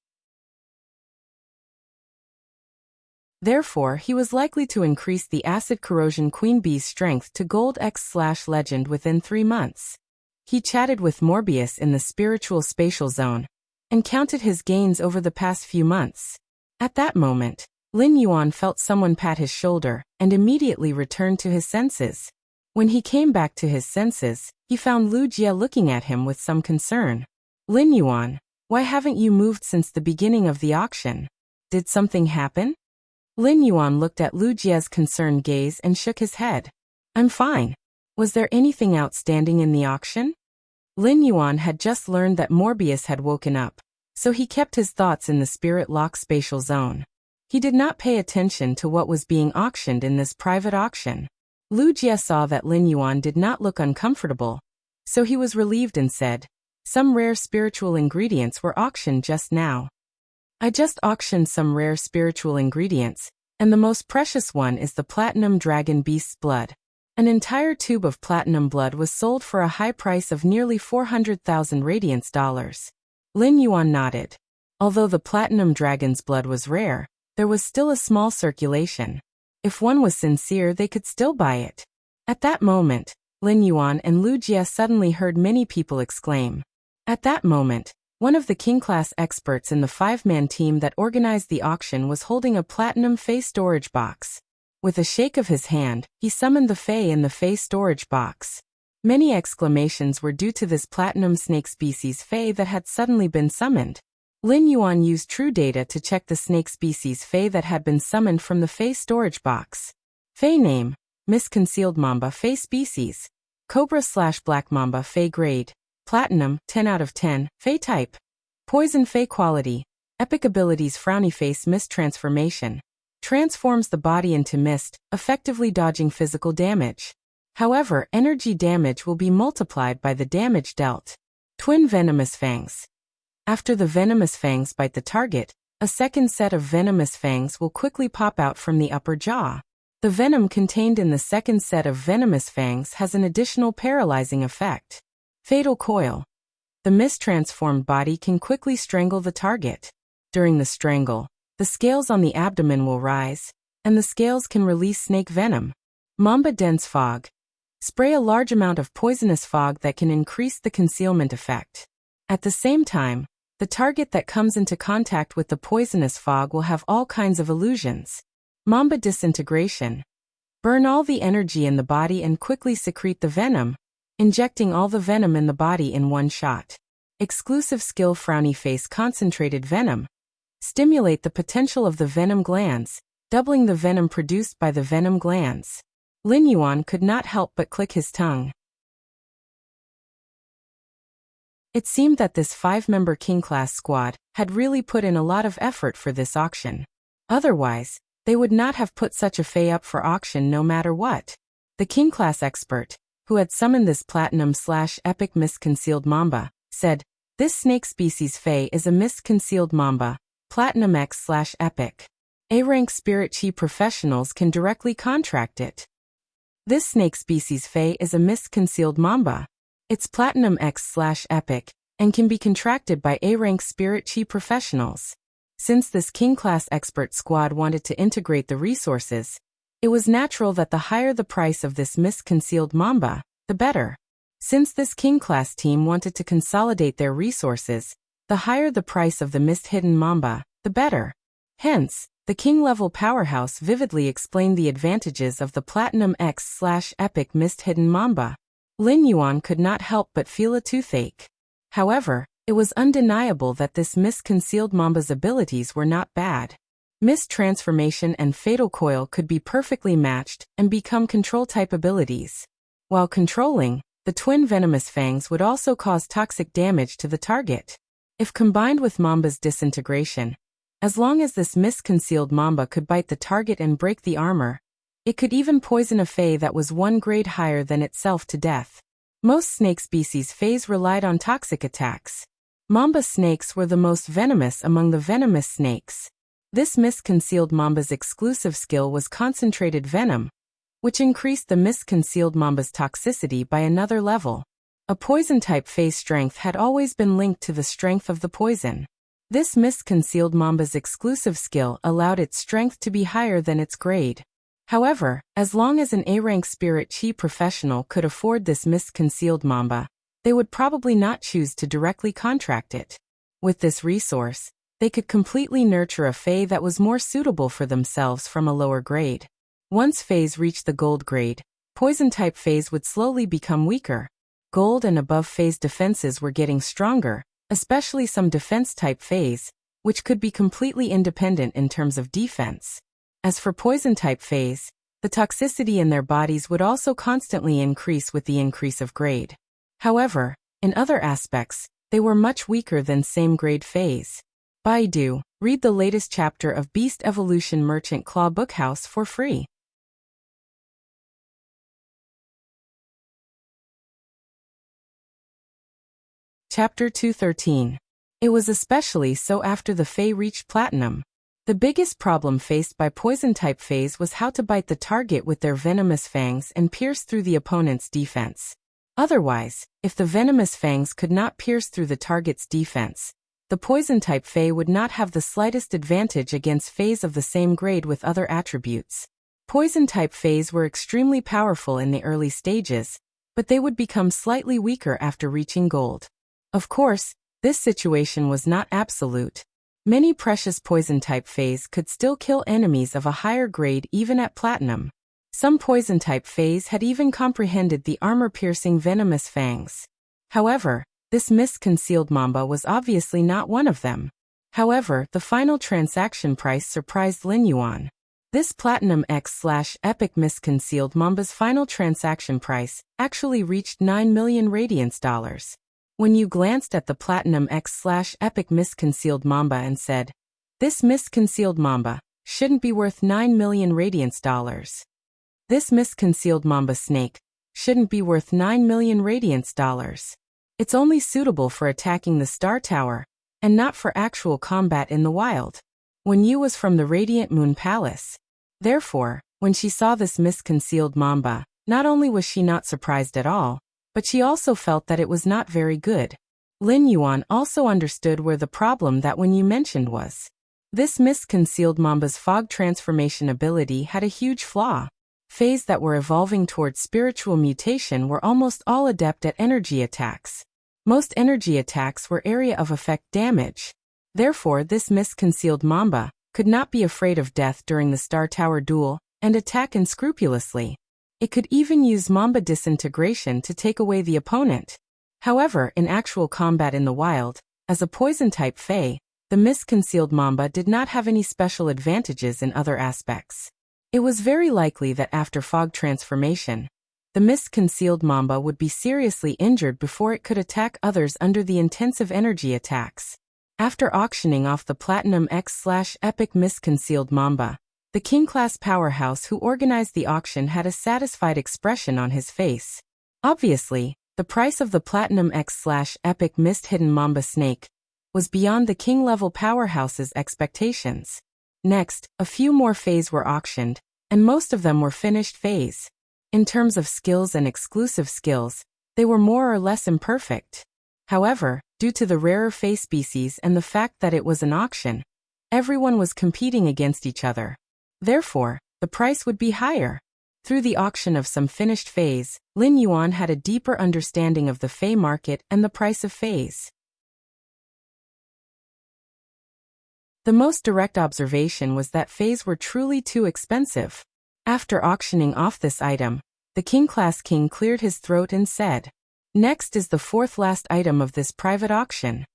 Therefore, he was likely to increase the Acid Corrosion Queen Bee's strength to Gold X/Legend within 3 months. He chatted with Morbius in the Spiritual Spatial Zone, and counted his gains over the past few months. At that moment, Lin Yuan felt someone pat his shoulder, and immediately returned to his senses. When he came back to his senses, he found Wuxia looking at him with some concern. "Lin Yuan, why haven't you moved since the beginning of the auction? Did something happen?" Lin Yuan looked at Wuxia's concerned gaze and shook his head. "I'm fine. Was there anything outstanding in the auction?" Lin Yuan had just learned that Morbius had woken up, so he kept his thoughts in the Spirit Lock spatial zone. He did not pay attention to what was being auctioned in this private auction. Wuxia saw that Lin Yuan did not look uncomfortable, so he was relieved and said, "Some rare spiritual ingredients were auctioned just now." "I just auctioned some rare spiritual ingredients, and the most precious one is the Platinum Dragon Beast's blood." An entire tube of platinum blood was sold for a high price of nearly 400,000 Radiance dollars. Lin Yuan nodded. Although the Platinum Dragon's blood was rare, there was still a small circulation. If one was sincere, they could still buy it. At that moment, Lin Yuan and Wuxia suddenly heard many people exclaim. At that moment, one of the King-class experts in the 5-man team that organized the auction was holding a platinum fei storage box. With a shake of his hand, he summoned the fei in the fei storage box. Many exclamations were due to this platinum snake species fei that had suddenly been summoned. Lin Yuan used true data to check the snake species fei that had been summoned from the fei storage box. Fei name: Miss Concealed Mamba fei species. Cobra/Black Mamba fei grade. Platinum, 10 out of 10, Fey type. Poison Fey quality. Epic abilities Frowny Face Mist Transformation. Transforms the body into mist, effectively dodging physical damage. However, energy damage will be multiplied by the damage dealt. Twin Venomous Fangs. After the venomous fangs bite the target, a second set of venomous fangs will quickly pop out from the upper jaw. The venom contained in the second set of venomous fangs has an additional paralyzing effect. Fatal Coil. The mist-transformed body can quickly strangle the target. During the strangle, the scales on the abdomen will rise, and the scales can release snake venom. Mamba Dense Fog. Spray a large amount of poisonous fog that can increase the concealment effect. At the same time, the target that comes into contact with the poisonous fog will have all kinds of illusions. Mamba Disintegration. Burn all the energy in the body and quickly secrete the venom, injecting all the venom in the body in one shot. Exclusive skill Frowny Face Concentrated Venom. Stimulate the potential of the venom glands, doubling the venom produced by the venom glands. Lin Yuan could not help but click his tongue. It seemed that this 5-member King-class squad had really put in a lot of effort for this auction. Otherwise, they would not have put such a Fey up for auction no matter what. The King-class expert, who had summoned this platinum/epic mist-concealed mamba, said, "This snake species Fey is a mist-concealed mamba, platinum X/epic. A-rank spirit chi professionals can directly contract it. This snake species Fey is a mist-concealed mamba. It's platinum X/epic, and can be contracted by A-rank spirit chi professionals." Since this King-class expert squad wanted to integrate the resources, it was natural that the higher the price of this mist-concealed mamba, the better. Since this King-class team wanted to consolidate their resources, the higher the price of the mist-hidden mamba, the better. Hence, the King-level powerhouse vividly explained the advantages of the Platinum X/epic mist-hidden mamba. Lin Yuan could not help but feel a toothache. However, it was undeniable that this mist-concealed mamba's abilities were not bad. Mist Transformation and Fatal Coil could be perfectly matched and become control-type abilities. While controlling, the twin venomous fangs would also cause toxic damage to the target. If combined with Mamba's disintegration, as long as this mist-concealed mamba could bite the target and break the armor, it could even poison a Fey that was 1 grade higher than itself to death. Most snake species Feys relied on toxic attacks. Mamba snakes were the most venomous among the venomous snakes. This mist-concealed mamba's exclusive skill was Concentrated Venom, which increased the mist-concealed mamba's toxicity by another level. A poison-type Fey's strength had always been linked to the strength of the poison. This mist-concealed mamba's exclusive skill allowed its strength to be higher than its grade. However, as long as an A-rank spirit chi professional could afford this mist-concealed mamba, they would probably not choose to directly contract it. With this resource, they could completely nurture a Fey that was more suitable for themselves from a lower grade. Once Feys reached the gold grade, poison-type Feys would slowly become weaker. Gold and above Feys' defenses were getting stronger, especially some defense-type Feys, which could be completely independent in terms of defense. As for poison-type Feys, the toxicity in their bodies would also constantly increase with the increase of grade. However, in other aspects, they were much weaker than same-grade Feys. Baidu, read the latest chapter of Beast Evolution Merchant Claw Bookhouse for free. Chapter 213. It was especially so after the Fey reached Platinum. The biggest problem faced by poison-type Feys was how to bite the target with their venomous fangs and pierce through the opponent's defense. Otherwise, if the venomous fangs could not pierce through the target's defense, the poison-type Fey would not have the slightest advantage against Feys of the same grade with other attributes. Poison-type Feys were extremely powerful in the early stages, but they would become slightly weaker after reaching gold. Of course, this situation was not absolute. Many precious poison-type Feys could still kill enemies of a higher grade even at Platinum. Some poison-type Feys had even comprehended the armor-piercing venomous fangs. However, this mist-concealed mamba was obviously not one of them. However, the final transaction price surprised Lin Yuan. This Platinum X/epic mist-concealed mamba's final transaction price actually reached 9 million radiance dollars. When you glanced at the Platinum X/Epic Mist-Concealed Mamba and said, "This Mist-Concealed Mamba shouldn't be worth 9 million radiance dollars. This Mist-Concealed Mamba snake shouldn't be worth 9 million radiance dollars. It's only suitable for attacking the Star Tower, and not for actual combat in the wild." When Yu was from the Radiant Moon Palace. Therefore, when she saw this Mist-Concealed Mamba, not only was she not surprised at all, but she also felt that it was not very good. Lin Yuan also understood where the problem that when you mentioned was. This Mist-Concealed Mamba's fog transformation ability had a huge flaw. Fays that were evolving towards spiritual mutation were almost all adept at energy attacks. Most energy attacks were area of effect damage. Therefore, this Mist-Concealed Mamba could not be afraid of death during the Star Tower duel and attack unscrupulously. It could even use Mamba disintegration to take away the opponent. However, in actual combat in the wild, as a poison-type Fae, the Mist-Concealed Mamba did not have any special advantages in other aspects. It was very likely that after fog transformation, the Mist-Concealed Mamba would be seriously injured before it could attack others under the intensive energy attacks. After auctioning off the Platinum X/Epic Mist-Concealed Mamba, the King-class powerhouse who organized the auction had a satisfied expression on his face. Obviously, the price of the Platinum X/Epic Mist-Hidden Mamba snake was beyond the King-level powerhouse's expectations. Next, a few more Fays were auctioned, and most of them were finished Fays. In terms of skills and exclusive skills, they were more or less imperfect. However, due to the rarer Fey species and the fact that it was an auction, everyone was competing against each other. Therefore, the price would be higher. Through the auction of some finished Fays, Lin Yuan had a deeper understanding of the Fey market and the price of Fays. The most direct observation was that Fays were truly too expensive. After auctioning off this item, the King-class king cleared his throat and said, "Next is the fourth last item of this private auction."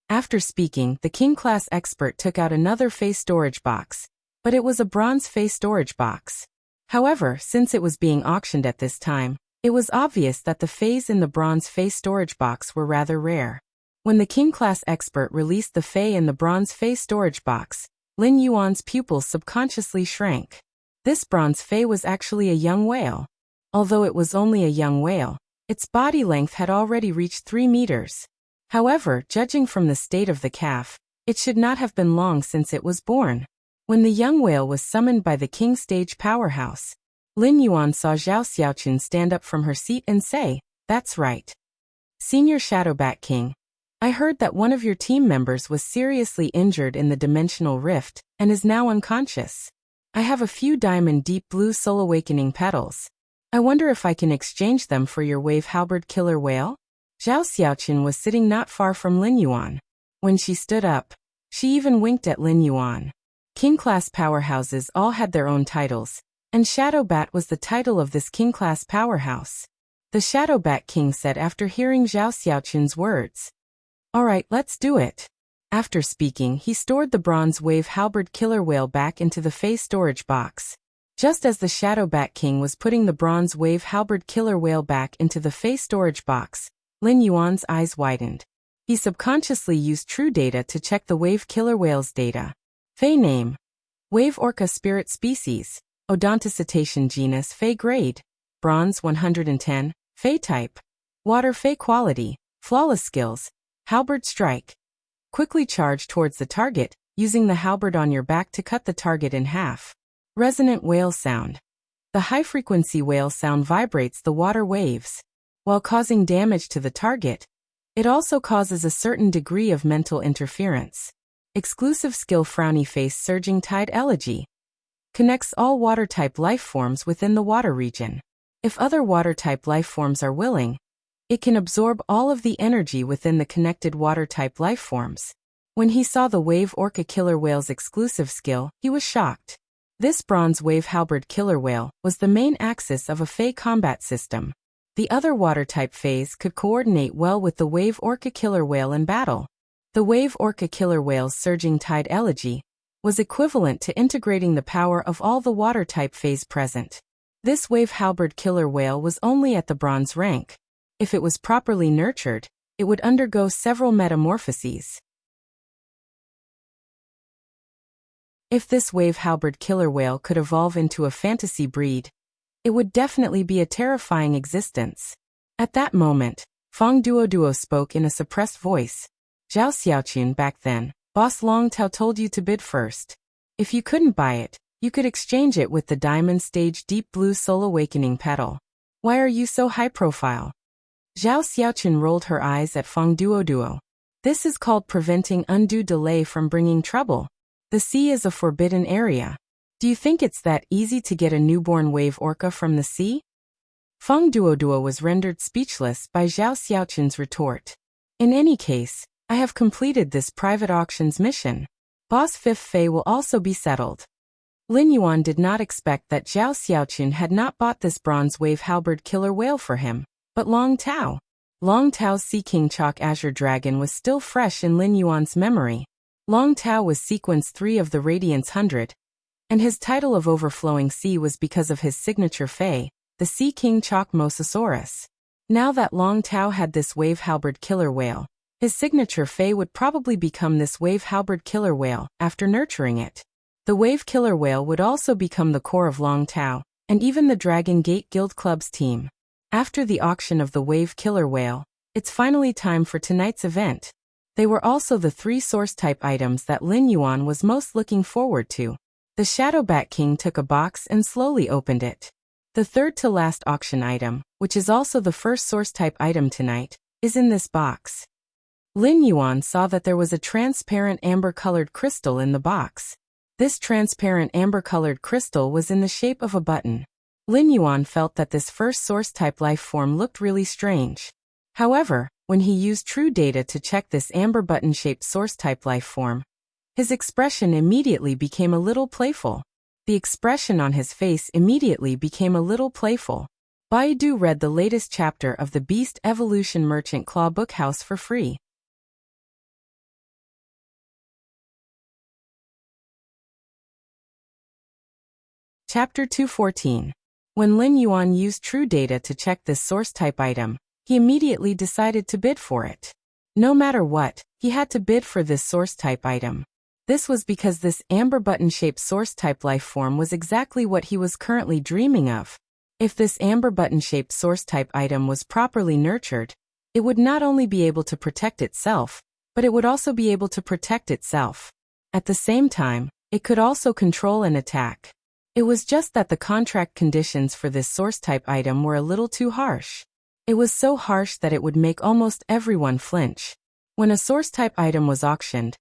After speaking, the King-class expert took out another Fey storage box, but it was a bronze Fey storage box. However, since it was being auctioned at this time, it was obvious that the Fays in the bronze Fey storage box were rather rare. When the King-class expert released the Fey in the bronze Fey storage box, Lin Yuan's pupils subconsciously shrank. This bronze Fey was actually a young whale. Although it was only a young whale, its body length had already reached 3 meters. However, judging from the state of the calf, it should not have been long since it was born. When the young whale was summoned by the King Stage Powerhouse, Lin Yuan saw Zhao Xiaoqun stand up from her seat and say, "That's right. Senior Shadowbat King, I heard that one of your team members was seriously injured in the dimensional rift and is now unconscious. I have a few diamond deep blue soul awakening petals. I wonder if I can exchange them for your wave halberd killer whale?" Zhao Xiaoqun was sitting not far from Lin Yuan. When she stood up, she even winked at Lin Yuan. King-class powerhouses all had their own titles, and Shadowbat was the title of this King-class powerhouse. The Shadowbat King said after hearing Zhao Xiaoqun's words, "All right, let's do it." After speaking, he stored the bronze wave halberd killer whale back into the Fey storage box. Just as the Shadowbat King was putting the bronze wave halberd killer whale back into the Fey storage box, Lin Yuan's eyes widened. He subconsciously used true data to check the wave killer whale's data. Fey name: Wave Orca Spirit Species, Odontocetacean Genus Fey Grade, Bronze 110, Fey Type, Water Fey Quality, Flawless Skills, Halberd Strike. Quickly charge towards the target, using the halberd on your back to cut the target in half. Resonant Whale Sound. The high-frequency whale sound vibrates the water waves. While causing damage to the target, it also causes a certain degree of mental interference. Exclusive skill Frowny Face Surging Tide Elegy. Connects all water-type life forms within the water region. If other water-type life forms are willing, it can absorb all of the energy within the connected water-type life forms. When he saw the Wave Orca Killer Whale's exclusive skill, he was shocked. This bronze Wave Halberd Killer Whale was the main axis of a Fey combat system. The other water-type Fays could coordinate well with the Wave Orca Killer Whale in battle. The Wave Orca Killer Whale's Surging Tide Elegy was equivalent to integrating the power of all the water-type Fays present. This Wave Halberd Killer Whale was only at the bronze rank. If it was properly nurtured, it would undergo several metamorphoses. If this wave-halberd killer whale could evolve into a fantasy breed, it would definitely be a terrifying existence. At that moment, Fang Duoduo spoke in a suppressed voice. Zhao Xiaoqun back then, Boss Long Tao told you to bid first. If you couldn't buy it, you could exchange it with the Diamond Stage Deep Blue Soul Awakening petal. Why are you so high profile? Zhao Xiaoqun rolled her eyes at Fang Duoduo. This is called preventing undue delay from bringing trouble. The sea is a forbidden area. Do you think it's that easy to get a newborn wave orca from the sea? Fang Duoduo was rendered speechless by Zhao Xiaoqun's retort. In any case, I have completed this private auctions mission. Boss Fifth Fei will also be settled. Lin Yuan did not expect that Zhao Xiaoqun had not bought this bronze wave halberd killer whale for him, but Long Tao. Long Tao's Sea King Chalk Azure Dragon was still fresh in Lin Yuan's memory. Long Tao was sequence 3 of the Radiance 100, and his title of Overflowing Sea was because of his signature Fei, the Sea King Chalk Mosasaurus. Now that Long Tao had this wave halberd killer whale, his signature Fei would probably become this wave halberd killer whale after nurturing it. The wave killer whale would also become the core of Long Tao, and even the Dragon Gate Guild Club's team. After the auction of the wave killer whale, it's finally time for tonight's event. They were also the 3 source-type items that Lin Yuan was most looking forward to. The Shadow Bat King took a box and slowly opened it. The third-to-last auction item, which is also the first source-type item tonight, is in this box. Lin Yuan saw that there was a transparent amber-colored crystal in the box. This transparent amber-colored crystal was in the shape of a button. Lin Yuan felt that this first source-type life form looked really strange. However, when he used true data to check this amber button-shaped source-type life form, his expression immediately became a little playful. The expression on his face immediately became a little playful. Baidu read the latest chapter of the Beast Evolution Merchant Claw Bookhouse for free. Chapter 214. When Lin Yuan used true data to check this source-type item, he immediately decided to bid for it. No matter what, he had to bid for this source-type item. This was because this amber button-shaped source-type life form was exactly what he was currently dreaming of. If this amber button-shaped source-type item was properly nurtured, it would not only be able to protect itself, but it would also be able to protect itself. At the same time, it could also control an attack. It was just that the contract conditions for this source-type item were a little too harsh. It was so harsh that it would make almost everyone flinch. When a source-type item was auctioned,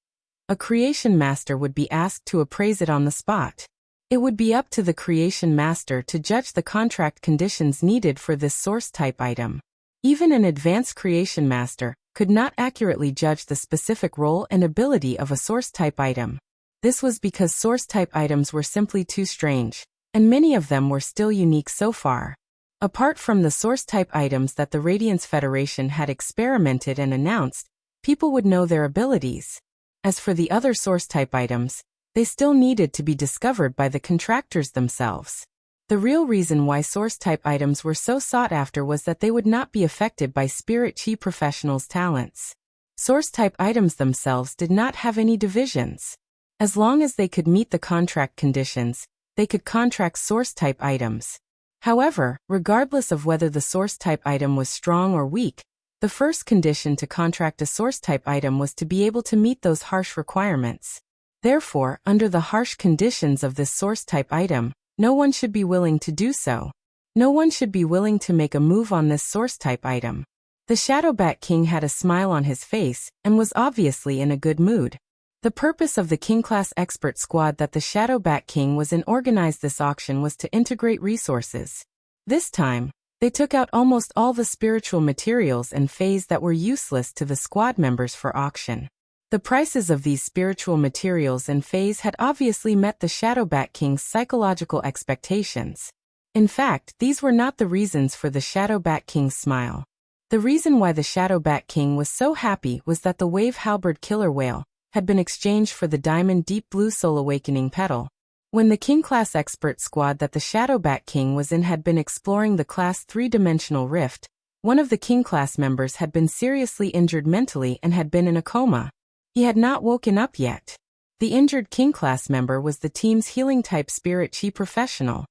a creation master would be asked to appraise it on the spot. It would be up to the creation master to judge the contract conditions needed for this source-type item. Even an advanced creation master could not accurately judge the specific role and ability of a source-type item. This was because source-type items were simply too strange, and many of them were still unique so far. Apart from the source-type items that the Radiance Federation had experimented and announced, people would know their abilities. As for the other source-type items, they still needed to be discovered by the contractors themselves. The real reason why source-type items were so sought after was that they would not be affected by Spirit Chi professionals' talents. Source-type items themselves did not have any divisions. As long as they could meet the contract conditions, they could contract source-type items. However, regardless of whether the source-type item was strong or weak, the first condition to contract a source-type item was to be able to meet those harsh requirements. Therefore, under the harsh conditions of this source-type item, no one should be willing to do so. No one should be willing to make a move on this source-type item. The Shadow Bat King had a smile on his face and was obviously in a good mood. The purpose of the King-class expert squad that the Shadow Bat King was in organized this auction was to integrate resources. This time, they took out almost all the spiritual materials and phase that were useless to the squad members for auction. The prices of these spiritual materials and phase had obviously met the Shadow Bat King's psychological expectations. In fact, these were not the reasons for the Shadow Bat King's smile. The reason why the Shadow Bat King was so happy was that the Wave Halberd Killer Whale had been exchanged for the Diamond Deep Blue Soul Awakening Petal. When the King-class expert squad that the Shadow Bat King was in had been exploring the Class 3-dimensional rift, One of the King class members had been seriously injured mentally and had been in a coma. He had not woken up yet. The injured King class member was the team's healing-type spirit chi professional.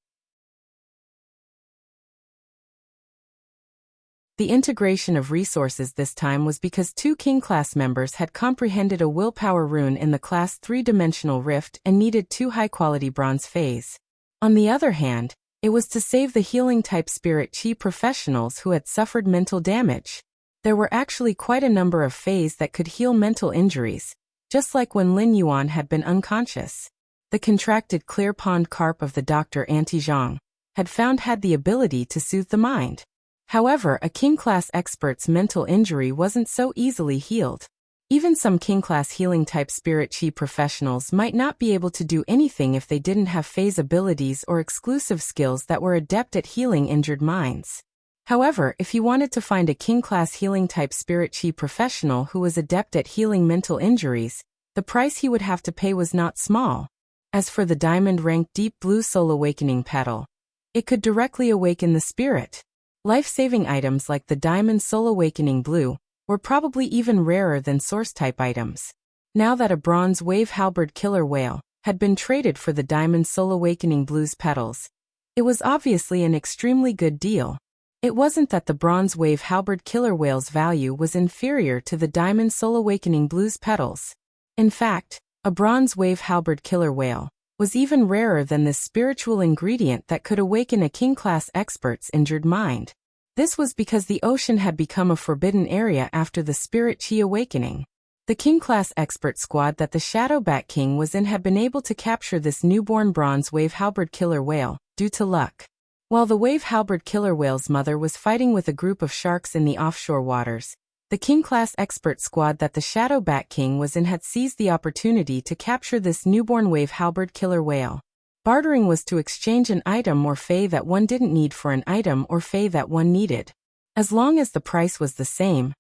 The integration of resources this time was because 2 King class members had comprehended a willpower rune in the class 3-dimensional rift and needed 2 high-quality bronze phase. On the other hand, it was to save the healing-type spirit chi professionals who had suffered mental damage. There were actually quite a number of phase that could heal mental injuries, just like when Lin Yuan had been unconscious. The contracted clear pond carp of the Dr. Antizhang had the ability to soothe the mind. However, a King-class expert's mental injury wasn't so easily healed. Even some King-class healing-type spirit chi professionals might not be able to do anything if they didn't have phase abilities or exclusive skills that were adept at healing injured minds. However, if he wanted to find a King-class healing-type spirit chi professional who was adept at healing mental injuries, the price he would have to pay was not small. As for the diamond-ranked deep blue soul awakening petal, it could directly awaken the spirit. Life-saving items like the Diamond Soul Awakening Blue were probably even rarer than source-type items. Now that a Bronze Wave Halberd Killer Whale had been traded for the Diamond Soul Awakening Blue's petals, it was obviously an extremely good deal. It wasn't that the Bronze Wave Halberd Killer Whale's value was inferior to the Diamond Soul Awakening Blue's petals. In fact, a Bronze Wave Halberd Killer Whale was even rarer than this spiritual ingredient that could awaken a King-class expert's injured mind. This was because the ocean had become a forbidden area after the Spirit Chi awakening. The King-class expert squad that the Shadow Bat King was in had been able to capture this newborn Bronze Wave Halberd Killer Whale, due to luck. While the Wave Halberd Killer Whale's mother was fighting with a group of sharks in the offshore waters, the King-class expert squad that the Shadow Bat King was in had seized the opportunity to capture this newborn Wave Halberd Killer Whale. Bartering was to exchange an item or fey that one didn't need for an item or fey that one needed. As long as the price was the same,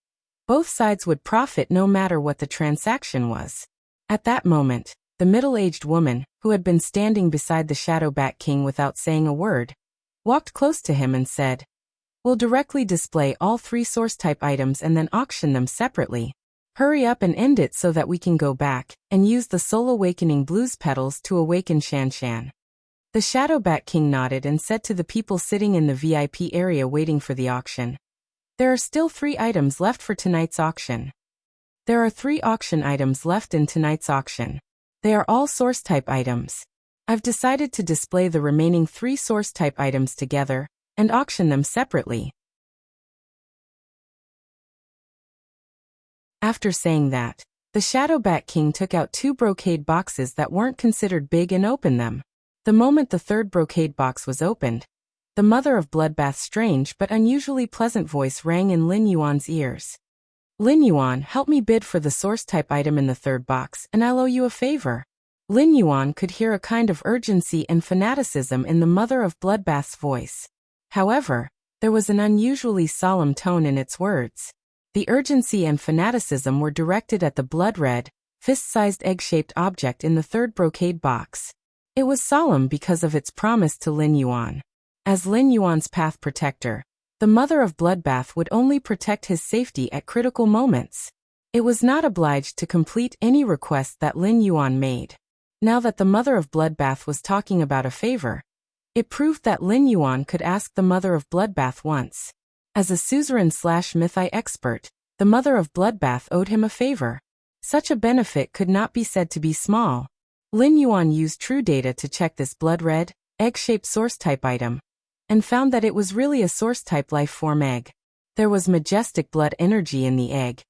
both sides would profit no matter what the transaction was. At that moment, the middle-aged woman, who had been standing beside the Shadow Bat King without saying a word, walked close to him and said, "We'll directly display all 3 source-type items and then auction them separately. Hurry up and end it so that we can go back and use the Soul Awakening Blues petals to awaken Shan Shan." The Shadow Bat King nodded and said to the people sitting in the VIP area waiting for the auction, "There are still 3 items left for tonight's auction. There are 3 auction items left in tonight's auction. They are all source-type items. I've decided to display the remaining 3 source-type items together and auction them separately." After saying that, the Shadow Bat King took out 2 brocade boxes that weren't considered big and opened them. The moment the 3rd brocade box was opened, the mother of Bloodbath's strange but unusually pleasant voice rang in Lin Yuan's ears. "Lin Yuan, help me bid for the source-type item in the 3rd box, and I'll owe you a favor." Lin Yuan could hear a kind of urgency and fanaticism in the mother of Bloodbath's voice. However, there was an unusually solemn tone in its words. The urgency and fanaticism were directed at the blood-red, fist-sized egg-shaped object in the 3rd brocade box. It was solemn because of its promise to Lin Yuan. As Lin Yuan's path protector, the mother of Bloodbath would only protect his safety at critical moments. It was not obliged to complete any request that Lin Yuan made. Now that the mother of Bloodbath was talking about a favor, it proved that Lin Yuan could ask the mother of Bloodbath once. As a suzerain/mythi expert, the mother of Bloodbath owed him a favor. Such a benefit could not be said to be small. Lin Yuan used true data to check this blood-red, egg-shaped source-type item, and found that it was really a source-type life-form egg. There was majestic blood energy in the egg,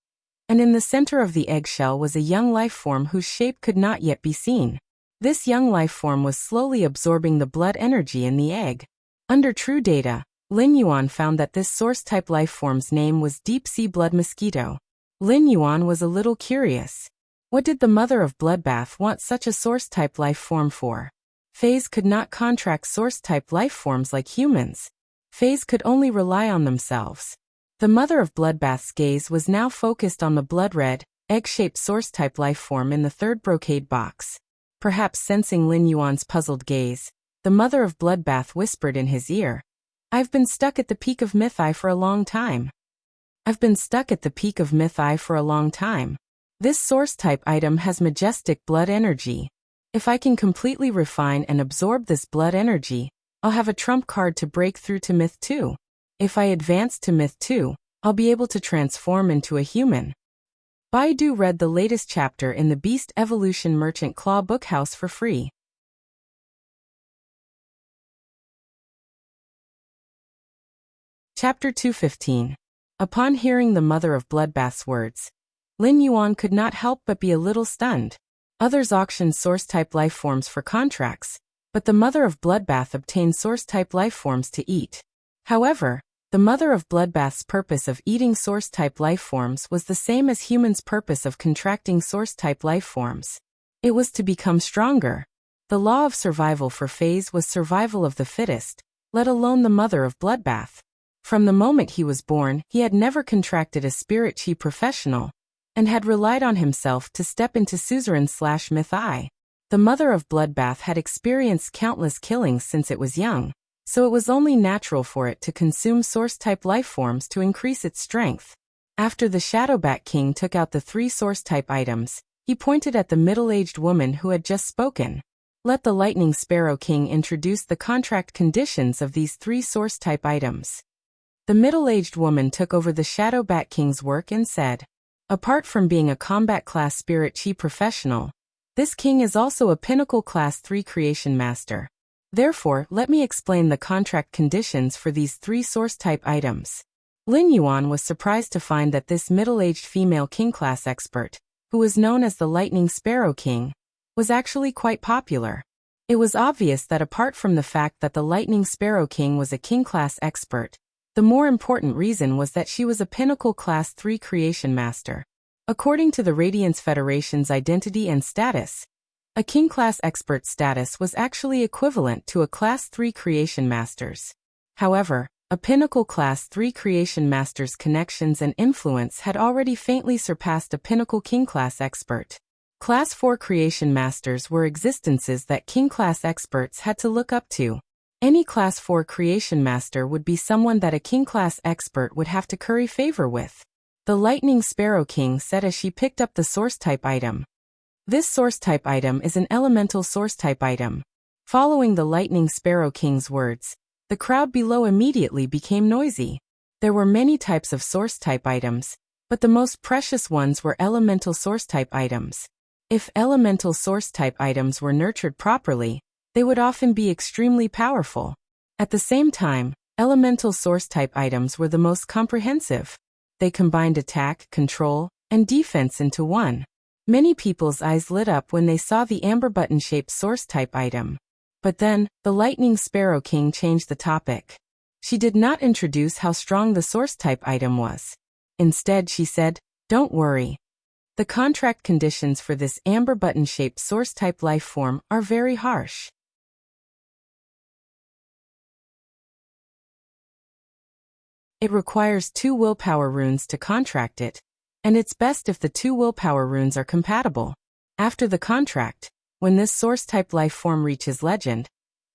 and in the center of the eggshell was a young life-form whose shape could not yet be seen. This young life-form was slowly absorbing the blood energy in the egg. Under true data, Lin Yuan found that this source-type life-form's name was Deep-Sea Blood Mosquito. Lin Yuan was a little curious. What did the mother of Bloodbath want such a source-type life form for? Fays could not contract source-type life forms like humans. Fays could only rely on themselves. The mother of Bloodbath's gaze was now focused on the blood-red, egg-shaped source-type life form in the 3rd brocade box. Perhaps sensing Lin Yuan's puzzled gaze, the mother of Bloodbath whispered in his ear, I've been stuck at the peak of Mythi for a long time. I've been stuck at the peak of Mythi for a long time. This source-type item has majestic blood energy. If I can completely refine and absorb this blood energy, I'll have a trump card to break through to Myth 2. If I advance to Myth 2, I'll be able to transform into a human. Baidu read the latest chapter in the Beast Evolution Merchant Claw Bookhouse for free. Chapter 215. Upon hearing the Mother of Bloodbath's words, Lin Yuan could not help but be a little stunned. Others auctioned source-type lifeforms for contracts, but the Mother of Bloodbath obtained source-type lifeforms to eat. However, the Mother of Bloodbath's purpose of eating source-type lifeforms was the same as humans' purpose of contracting source-type lifeforms. It was to become stronger. The law of survival for Phase was survival of the fittest, let alone the Mother of Bloodbath. From the moment he was born, he had never contracted a spirit chi professional, and had relied on himself to step into suzerain/Mythi. The Mother of Bloodbath had experienced countless killings since it was young, so it was only natural for it to consume source-type lifeforms to increase its strength. After the Shadowbat King took out the 3 source-type items, he pointed at the middle-aged woman who had just spoken. Let the Lightning Sparrow King introduce the contract conditions of these 3 source-type items. The middle-aged woman took over the Shadowbat King's work and said, apart from being a combat-class spirit chi professional, this king is also a pinnacle class 3 creation master. Therefore, let me explain the contract conditions for these 3 source-type items. Lin Yuan was surprised to find that this middle-aged female king-class expert, who was known as the Lightning Sparrow King, was actually quite popular. It was obvious that apart from the fact that the Lightning Sparrow King was a king-class expert, the more important reason was that she was a pinnacle class 3 creation master. According to the Radiance Federation's identity and status, a king class expert status was actually equivalent to a class 3 creation master's. However, a pinnacle class 3 creation master's connections and influence had already faintly surpassed a pinnacle king class expert. Class 4 creation masters were existences that king class experts had to look up to. Any class 4 creation master would be someone that a king class expert would have to curry favor with. The Lightning Sparrow King said as she picked up the source type item. This source type item is an elemental source type item. Following the Lightning Sparrow King's words, the crowd below immediately became noisy. There were many types of source type items, but the most precious ones were elemental source type items. If elemental source type items were nurtured properly, they would often be extremely powerful. At the same time, elemental source-type items were the most comprehensive. They combined attack, control, and defense into one. Many people's eyes lit up when they saw the amber button-shaped source-type item. But then, the Lightning Sparrow King changed the topic. She did not introduce how strong the source-type item was. Instead, she said, "Don't worry. The contract conditions for this amber button-shaped source-type life form are very harsh. It requires 2 willpower runes to contract it, and it's best if the 2 willpower runes are compatible. After the contract, when this source-type life form reaches legend,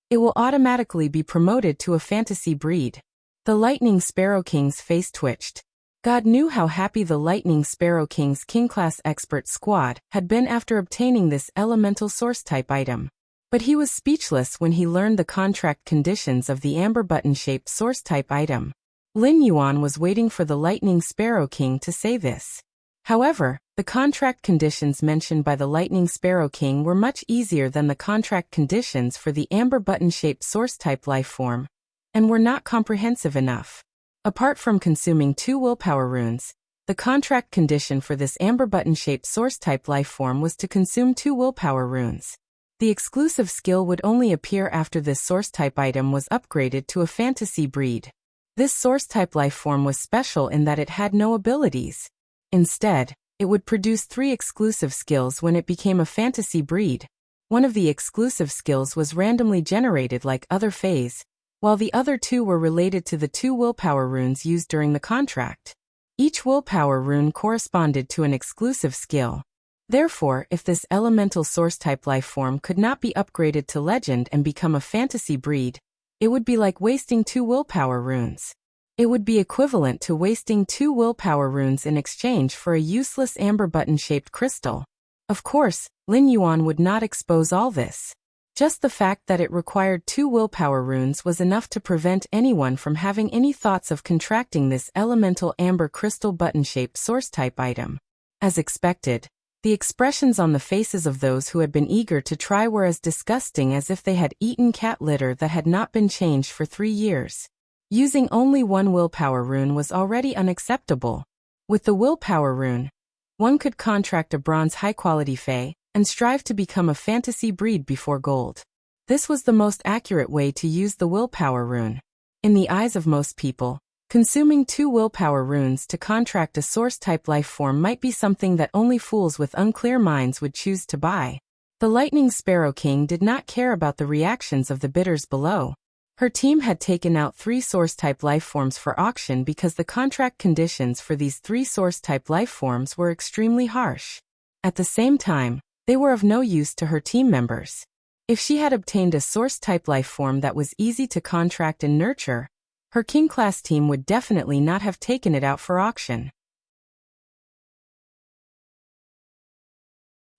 it will automatically be promoted to a fantasy breed." The Lightning Sparrow King's face twitched. God knew how happy the Lightning Sparrow King's king-class expert squad had been after obtaining this elemental source-type item. But he was speechless when he learned the contract conditions of the amber button-shaped source-type item. Lin Yuan was waiting for the Lightning Sparrow King to say this. However, the contract conditions mentioned by the Lightning Sparrow King were much easier than the contract conditions for the amber button-shaped source-type life form, and were not comprehensive enough. Apart from consuming 2 willpower runes, the contract condition for this amber button-shaped source-type life form was to consume 2 willpower runes. The exclusive skill would only appear after this source-type item was upgraded to a fantasy breed. This source-type life form was special in that it had no abilities. Instead, it would produce 3 exclusive skills when it became a fantasy breed. One of the exclusive skills was randomly generated like other phase, while the other 2 were related to the 2 willpower runes used during the contract. Each willpower rune corresponded to an exclusive skill. Therefore, if this elemental source-type life form could not be upgraded to legend and become a fantasy breed, It would be like wasting 2 willpower runes. It would be equivalent to wasting 2 willpower runes in exchange for a useless amber button-shaped crystal. Of course, Lin Yuan would not expose all this. Just the fact that it required 2 willpower runes was enough to prevent anyone from having any thoughts of contracting this elemental amber crystal button-shaped source-type item. As expected, the expressions on the faces of those who had been eager to try were as disgusting as if they had eaten cat litter that had not been changed for 3 years. Using only 1 willpower rune was already unacceptable. With the willpower rune, one could contract a bronze high-quality fae and strive to become a fantasy breed before gold. This was the most accurate way to use the willpower rune. In the eyes of most people, consuming 2 willpower runes to contract a source-type life form might be something that only fools with unclear minds would choose to buy. The Lightning Sparrow King did not care about the reactions of the bidders below. Her team had taken out 3 source-type life forms for auction because the contract conditions for these 3 source-type life forms were extremely harsh. At the same time, they were of no use to her team members. If she had obtained a source-type life form that was easy to contract and nurture, her King-class team would definitely not have taken it out for auction.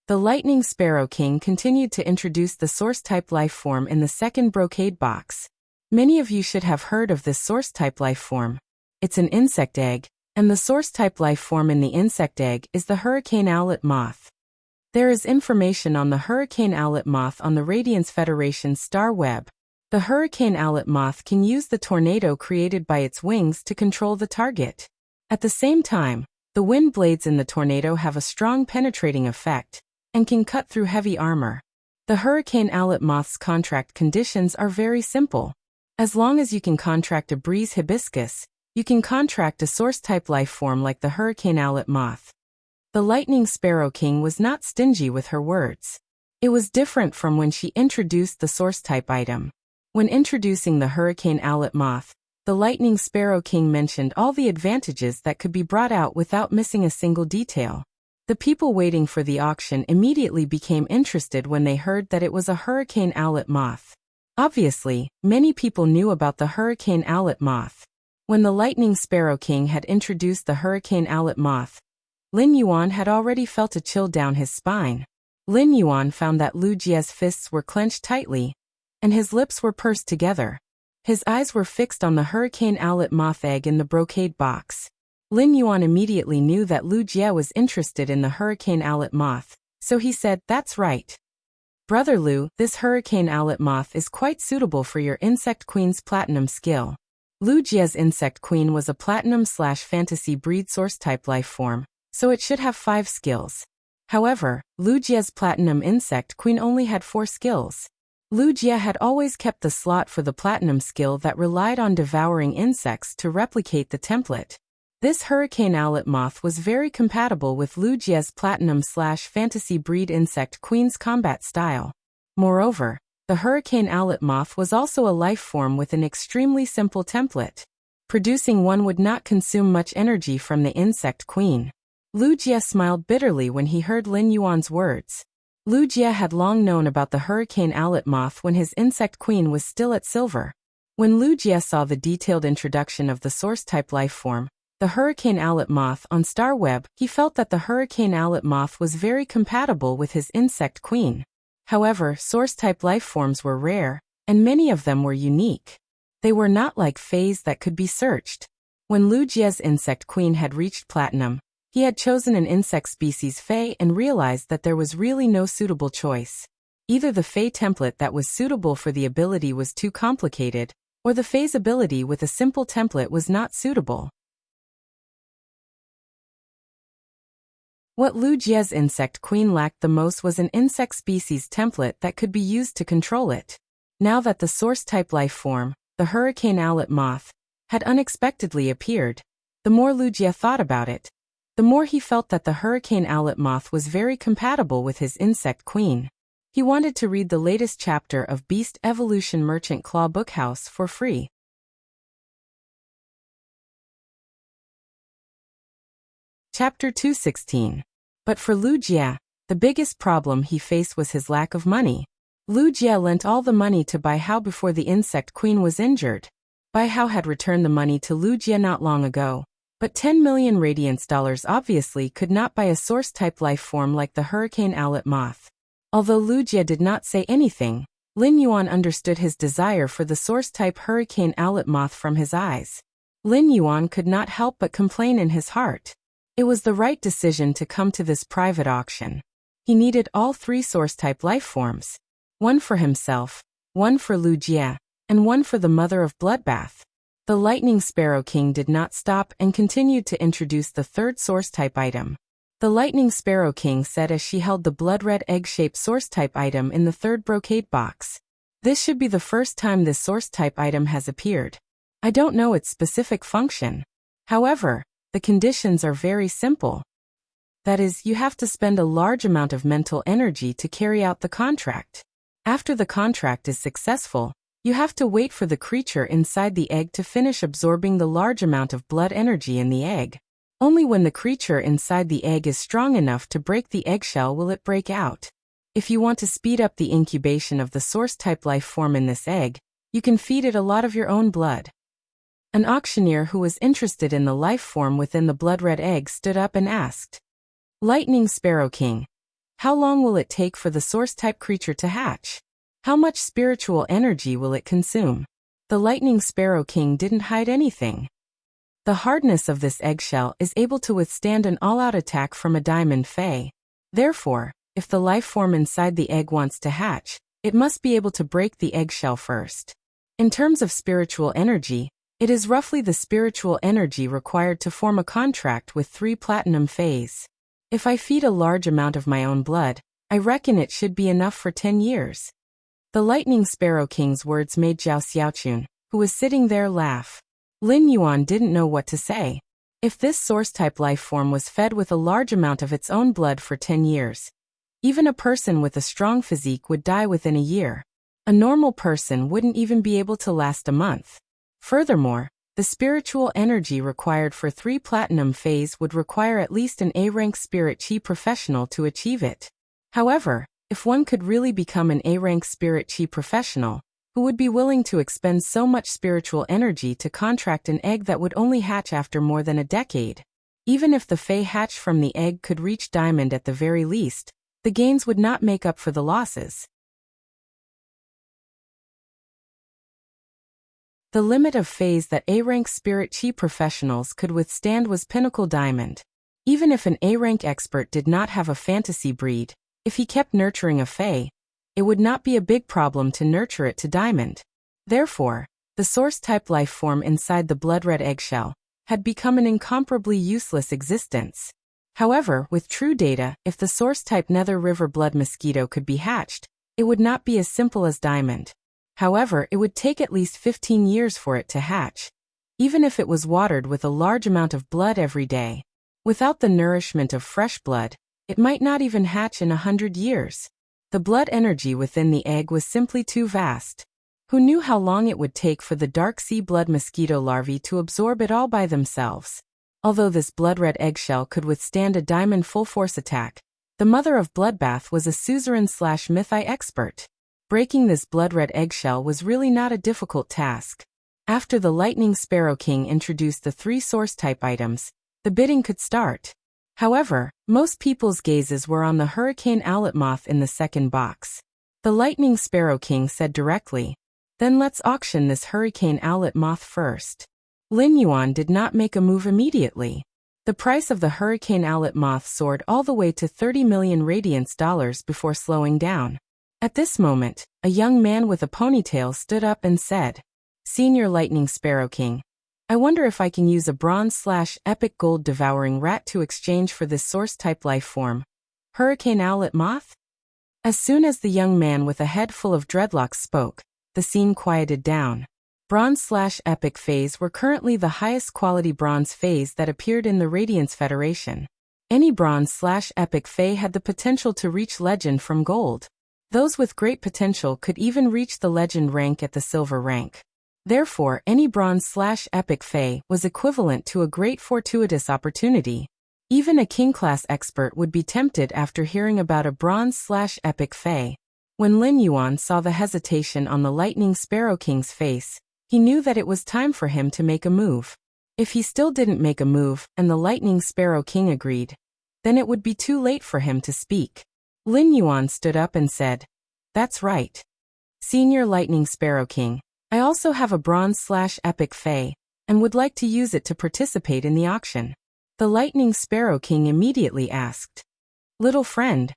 The Lightning Sparrow King continued to introduce the source-type life form in the second brocade box. Many of you should have heard of this source-type life form. It's an insect egg, and the source-type life form in the insect egg is the hurricane owlet moth. There is information on the hurricane owlet moth on the Radiance Federation's star web. The hurricane owlet moth can use the tornado created by its wings to control the target. At the same time, the wind blades in the tornado have a strong penetrating effect and can cut through heavy armor. The hurricane owlet moth's contract conditions are very simple. As long as you can contract a breeze hibiscus, you can contract a source-type life form like the hurricane owlet moth. The Lightning Sparrow King was not stingy with her words. It was different from when she introduced the source-type item. When introducing the hurricane owlet moth, the Lightning Sparrow King mentioned all the advantages that could be brought out without missing a single detail. The people waiting for the auction immediately became interested when they heard that it was a hurricane owlet moth. Obviously, many people knew about the hurricane owlet moth. When the Lightning Sparrow King had introduced the hurricane owlet moth, Lin Yuan had already felt a chill down his spine. Lin Yuan found that Lu Jie's fists were clenched tightly, and his lips were pursed together. His eyes were fixed on the hurricane owlet moth egg in the brocade box. Lin Yuan immediately knew that Lu Jie was interested in the hurricane owlet moth, so he said, "That's right. Brother Lu, this hurricane owlet moth is quite suitable for your Insect Queen's platinum skill." Lu Jie's Insect Queen was a platinum/fantasy breed source-type life form, so it should have 5 skills. However, Lu Jie's platinum Insect Queen only had 4 skills. Lu Jie had always kept the slot for the platinum skill that relied on devouring insects to replicate the template. This hurricane owlet moth was very compatible with Lu Jie's platinum/fantasy breed Insect Queen's combat style. Moreover, the hurricane owlet moth was also a life form with an extremely simple template. Producing one would not consume much energy from the Insect Queen. Lu Jie smiled bitterly when he heard Lin Yuan's words. Lu Jie had long known about the hurricane owlet moth when his Insect Queen was still at silver. When Lu Jie saw the detailed introduction of the source-type life form, the hurricane owlet moth on Star Web, he felt that the hurricane owlet moth was very compatible with his Insect Queen. However, source-type life forms were rare, and many of them were unique. They were not like fays that could be searched. When Lu Jie's Insect Queen had reached platinum, he had chosen an insect species fae and realized that there was really no suitable choice. Either the fae template that was suitable for the ability was too complicated, or the fae's ability with a simple template was not suitable. What Lu Jie's Insect Queen lacked the most was an insect species template that could be used to control it. Now that the source-type life form, the hurricane owlet moth, had unexpectedly appeared, the more Lu Jie thought about it, the more he felt that the hurricane owlet moth was very compatible with his Insect Queen. He wanted to read the latest chapter of Beast Evolution Merchant Claw Bookhouse for free. Chapter 216. But for Lu Jie, the biggest problem he faced was his lack of money. Lu Jie lent all the money to Bai Hao before the insect queen was injured. Bai Hao had returned the money to Lu Jie not long ago, but 10 million radiance dollars obviously could not buy a source-type life form like the hurricane owlet moth. Although Lu Jie did not say anything, Lin Yuan understood his desire for the source-type hurricane owlet moth from his eyes. Lin Yuan could not help but complain in his heart. It was the right decision to come to this private auction. He needed all 3 source-type life forms. One for himself, one for Lu Jie, and one for the mother of Bloodbath. The Lightning Sparrow King did not stop and continued to introduce the 3rd source-type item. The Lightning Sparrow King said as she held the blood-red egg-shaped source-type item in the 3rd brocade box. This should be the first time this source-type item has appeared. I don't know its specific function. However, the conditions are very simple. That is, you have to spend a large amount of mental energy to carry out the contract. After the contract is successful, you have to wait for the creature inside the egg to finish absorbing the large amount of blood energy in the egg. Only when the creature inside the egg is strong enough to break the eggshell will it break out. If you want to speed up the incubation of the source-type life form in this egg, you can feed it a lot of your own blood. An auctioneer who was interested in the life form within the blood-red egg stood up and asked, "Lightning Sparrow King, how long will it take for the source-type creature to hatch? How much spiritual energy will it consume?" The Lightning Sparrow King didn't hide anything. The hardness of this eggshell is able to withstand an all-out attack from a diamond fae. Therefore, if the life form inside the egg wants to hatch, it must be able to break the eggshell first. In terms of spiritual energy, it is roughly the spiritual energy required to form a contract with 3 platinum fays. If I feed a large amount of my own blood, I reckon it should be enough for 10 years. The Lightning Sparrow King's words made Zhao Xiaochun, who was sitting there, laugh. Lin Yuan didn't know what to say. If this source-type life form was fed with a large amount of its own blood for 10 years, even a person with a strong physique would die within a year. A normal person wouldn't even be able to last a month. Furthermore, the spiritual energy required for 3 platinum fays would require at least an A-rank spirit chi professional to achieve it. However, if one could really become an A-rank spirit chi professional, who would be willing to expend so much spiritual energy to contract an egg that would only hatch after more than a decade? Even if the fae hatched from the egg could reach diamond at the very least, the gains would not make up for the losses. The limit of fays that A-rank spirit chi professionals could withstand was pinnacle diamond. Even if an A-rank expert did not have a fantasy breed, if he kept nurturing a fae, it would not be a big problem to nurture it to diamond. Therefore, the source-type life form inside the blood-red eggshell had become an incomparably useless existence. However, with true data, if the source-type Nether River blood mosquito could be hatched, it would not be as simple as diamond. However, it would take at least 15 years for it to hatch, even if it was watered with a large amount of blood every day. Without the nourishment of fresh blood, it might not even hatch in 100 years. The blood energy within the egg was simply too vast. Who knew how long it would take for the dark sea blood mosquito larvae to absorb it all by themselves? Although this blood-red eggshell could withstand a diamond full-force attack, the mother of Bloodbath was a suzerain/mythi expert. Breaking this blood-red eggshell was really not a difficult task. After the Lightning Sparrow King introduced the 3 source-type items, the bidding could start. However, most people's gazes were on the hurricane owlet moth in the 2nd box. The Lightning Sparrow King said directly, "Then let's auction this hurricane owlet moth first." Lin Yuan did not make a move immediately. The price of the hurricane owlet moth soared all the way to 30 million radiance dollars before slowing down. At this moment, a young man with a ponytail stood up and said, "Senior Lightning Sparrow King, I wonder if I can use a bronze/epic gold devouring rat to exchange for this source-type life form, hurricane owlet moth?" As soon as the young man with a head full of dreadlocks spoke, the scene quieted down. Bronze/epic fays were currently the highest quality bronze fays that appeared in the Radiance Federation. Any bronze/epic fae had the potential to reach legend from gold. Those with great potential could even reach the legend rank at the silver rank. Therefore, any bronze/epic fae was equivalent to a great fortuitous opportunity. Even a king-class expert would be tempted after hearing about a bronze/epic fae. When Lin Yuan saw the hesitation on the Lightning Sparrow King's face, he knew that it was time for him to make a move. If he still didn't make a move and the Lightning Sparrow King agreed, then it would be too late for him to speak. Lin Yuan stood up and said, "That's right. Senior Lightning Sparrow King, I also have a bronze/epic Fey, and would like to use it to participate in the auction." The Lightning Sparrow King immediately asked, "Little friend,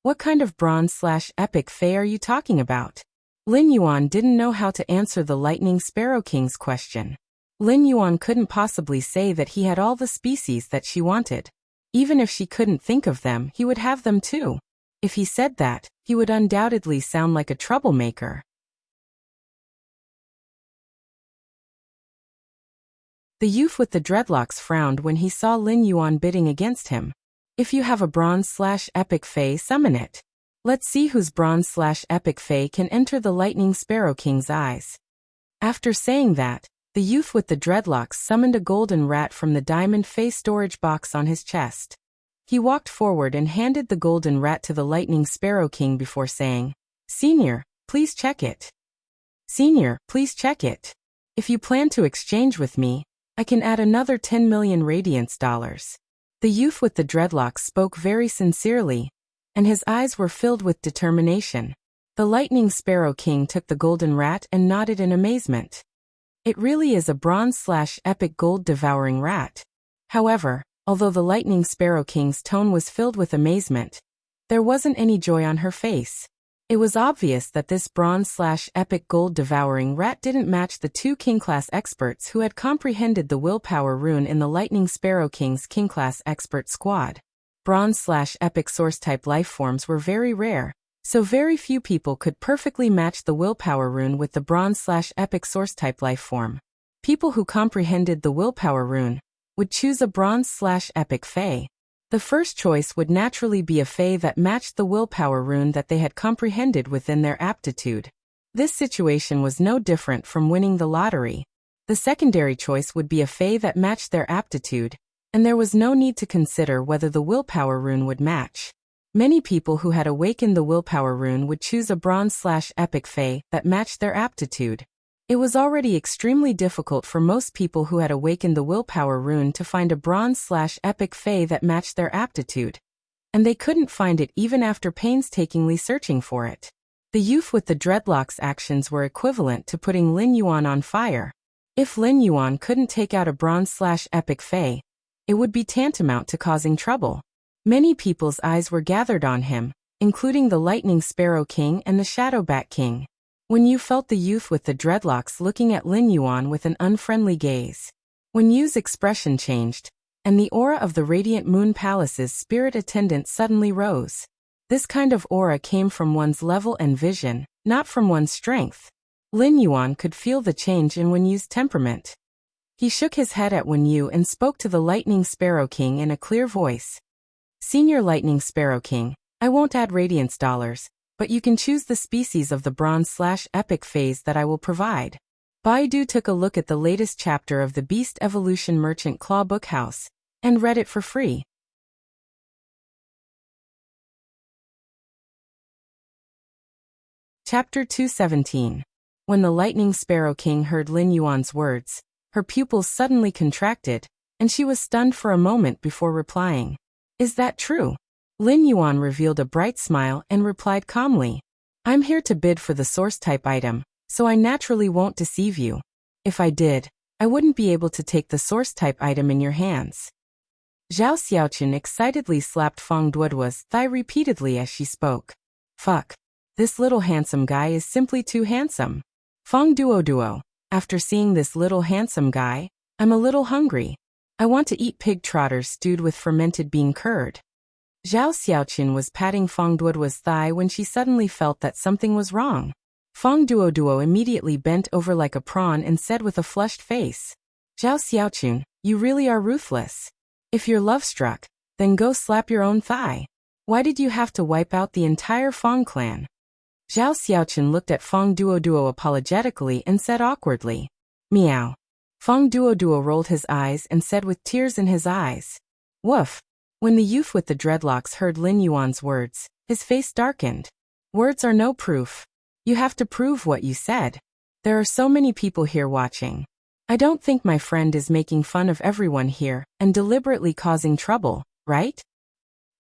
what kind of bronze/epic Fey are you talking about?" Lin Yuan didn't know how to answer the Lightning Sparrow King's question. Lin Yuan couldn't possibly say that he had all the species that she wanted. Even if she couldn't think of them, he would have them too. If he said that, he would undoubtedly sound like a troublemaker. The youth with the dreadlocks frowned when he saw Lin Yuan bidding against him. "If you have a bronze/epic Fey, summon it. Let's see whose bronze/epic Fey can enter the Lightning Sparrow King's eyes." After saying that, the youth with the dreadlocks summoned a golden rat from the diamond Fey storage box on his chest. He walked forward and handed the golden rat to the Lightning Sparrow King before saying, "Senior, please check it. Senior, please check it. If you plan to exchange with me, I can add another 10 million radiance dollars." The youth with the dreadlocks spoke very sincerely, and his eyes were filled with determination. The Lightning Sparrow King took the golden rat and nodded in amazement. It really is a bronze/epic gold-devouring rat. However, although the Lightning Sparrow King's tone was filled with amazement, there wasn't any joy on her face. It was obvious that this bronze/epic gold-devouring rat didn't match the two King-class experts who had comprehended the willpower rune in the Lightning Sparrow King's King-class expert squad. Bronze/epic source-type lifeforms were very rare, so very few people could perfectly match the willpower rune with the bronze/epic source-type lifeform. People who comprehended the willpower rune would choose a bronze/epic Fey. The first choice would naturally be a Fey that matched the willpower rune that they had comprehended within their aptitude. This situation was no different from winning the lottery. The secondary choice would be a Fey that matched their aptitude, and there was no need to consider whether the willpower rune would match. Many people who had awakened the willpower rune would choose a bronze/epic Fey that matched their aptitude. It was already extremely difficult for most people who had awakened the willpower rune to find a bronze/epic Fey that matched their aptitude, and they couldn't find it even after painstakingly searching for it. The youth with the dreadlocks' actions were equivalent to putting Lin Yuan on fire. If Lin Yuan couldn't take out a bronze/epic Fey, it would be tantamount to causing trouble. Many people's eyes were gathered on him, including the Lightning Sparrow King and the Shadow Bat King. When Yu felt the youth with the dreadlocks looking at Lin Yuan with an unfriendly gaze. When Yu's expression changed, and the aura of the Radiant Moon Palace's spirit attendant suddenly rose. This kind of aura came from one's level and vision, not from one's strength. Lin Yuan could feel the change in Wen Yu's temperament. He shook his head at Wen Yu and spoke to the Lightning Sparrow King in a clear voice. "Senior Lightning Sparrow King, I won't add radiance dollars, but you can choose the species of the bronze/epic phase that I will provide." Baidu took a look at the latest chapter of the Beast Evolution Merchant Claw Bookhouse, and read it for free. Chapter 217. When the Lightning Sparrow King heard Lin Yuan's words, her pupils suddenly contracted, and she was stunned for a moment before replying. "Is that true?" Lin Yuan revealed a bright smile and replied calmly. "I'm here to bid for the source-type item, so I naturally won't deceive you. If I did, I wouldn't be able to take the source-type item in your hands." Zhao Xiaoqun excitedly slapped Feng Duoduo's thigh repeatedly as she spoke. "Fuck. This little handsome guy is simply too handsome. Feng Duoduo, after seeing this little handsome guy, I'm a little hungry. I want to eat pig trotters stewed with fermented bean curd." Zhao Xiaoqun was patting Feng Duoduo's thigh when she suddenly felt that something was wrong. Feng Duoduo immediately bent over like a prawn and said with a flushed face, "Zhao Xiaoqun, you really are ruthless. If you're love-struck, then go slap your own thigh. Why did you have to wipe out the entire Feng clan?" Zhao Xiaoqun looked at Feng Duoduo apologetically and said awkwardly, "Meow." Feng Duoduo rolled his eyes and said with tears in his eyes, "Woof." When the youth with the dreadlocks heard Lin Yuan's words, his face darkened. Words are no proof. You have to prove what you said. There are so many people here watching. I don't think my friend is making fun of everyone here and deliberately causing trouble, right?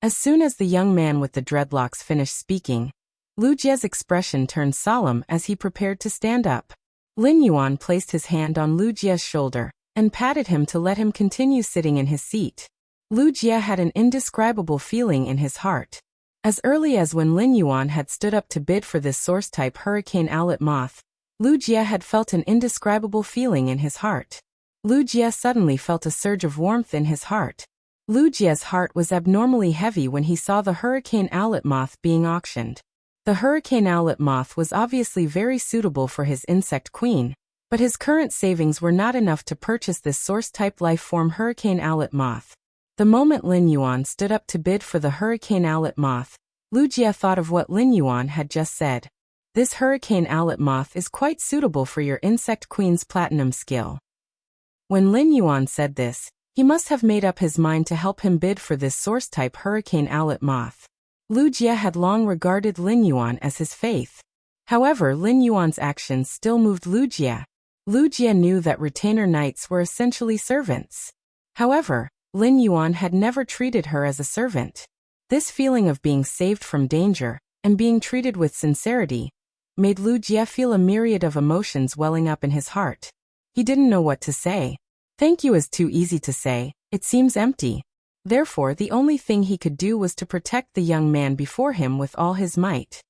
As soon as the young man with the dreadlocks finished speaking, Lu Jie's expression turned solemn as he prepared to stand up. Lin Yuan placed his hand on Lu Jie's shoulder and patted him to let him continue sitting in his seat. Lu Jie had an indescribable feeling in his heart. As early as when Lin Yuan had stood up to bid for this source-type hurricane owlet moth, Lu Jie had felt an indescribable feeling in his heart. Lu Jie suddenly felt a surge of warmth in his heart. Lu Jie's heart was abnormally heavy when he saw the hurricane owlet moth being auctioned. The hurricane owlet moth was obviously very suitable for his insect queen, but his current savings were not enough to purchase this source-type life-form hurricane owlet moth. The moment Lin Yuan stood up to bid for the hurricane owlet moth, Lu Jie thought of what Lin Yuan had just said. This hurricane owlet moth is quite suitable for your insect queen's platinum skill. When Lin Yuan said this, he must have made up his mind to help him bid for this source-type hurricane owlet moth. Lu Jie had long regarded Lin Yuan as his faith. However, Lin Yuan's actions still moved Lu Jie. Lu Jie knew that retainer knights were essentially servants. However, Lin Yuan had never treated her as a servant. This feeling of being saved from danger and being treated with sincerity made Lu Jie feel a myriad of emotions welling up in his heart. He didn't know what to say. Thank you is too easy to say, it seems empty. Therefore, the only thing he could do was to protect the young man before him with all his might.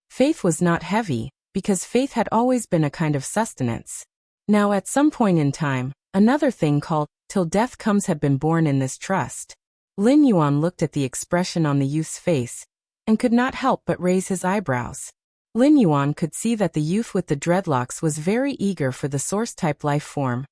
Faith was not heavy, because faith had always been a kind of sustenance. Now at some point in time, another thing called, till death comes had been born in this trust. Lin Yuan looked at the expression on the youth's face, and could not help but raise his eyebrows. Lin Yuan could see that the youth with the dreadlocks was very eager for the source-type life form,